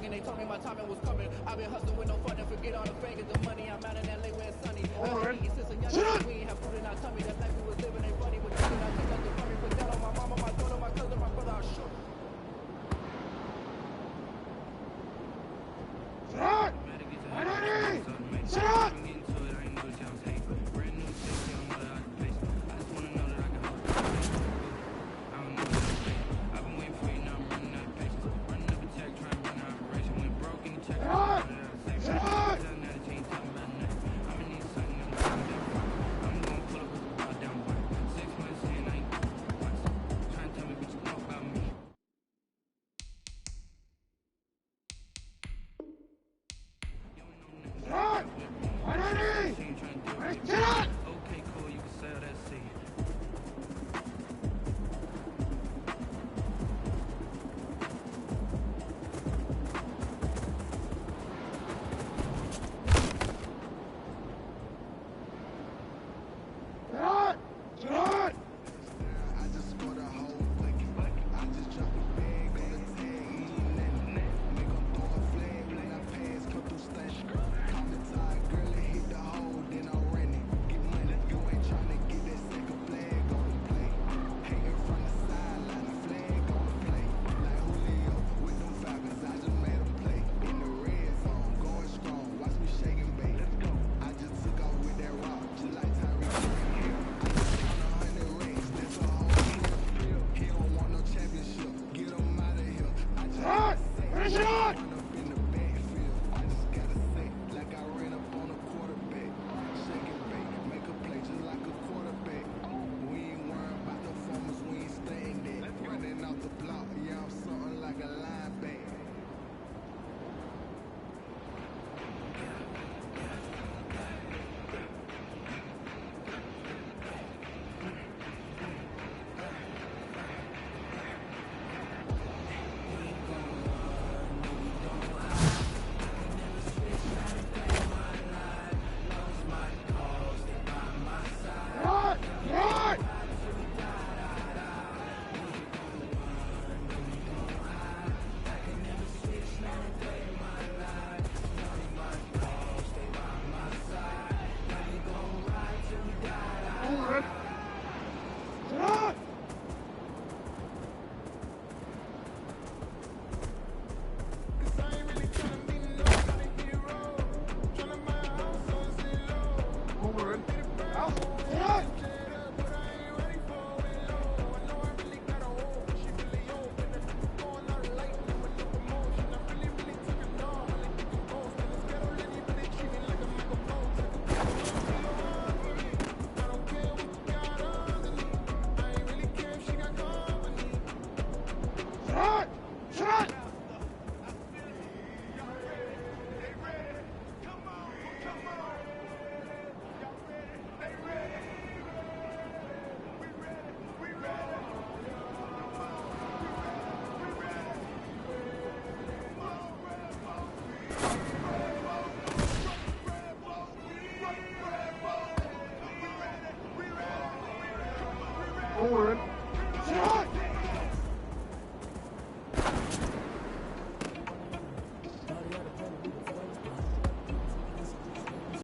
Speaker 5: and they told me my timing was coming. I've been hustling with no fun and forget all the fake the money. I'm out in LA where it's sunny. I've been eating since a young kid. We ain't have food in our tummy. That life we was living ain't funny. But I took nothing from me. Put that on my mama, my daughter, my cousin, my brother. I shook.
Speaker 19: Shot! Shot! Forward.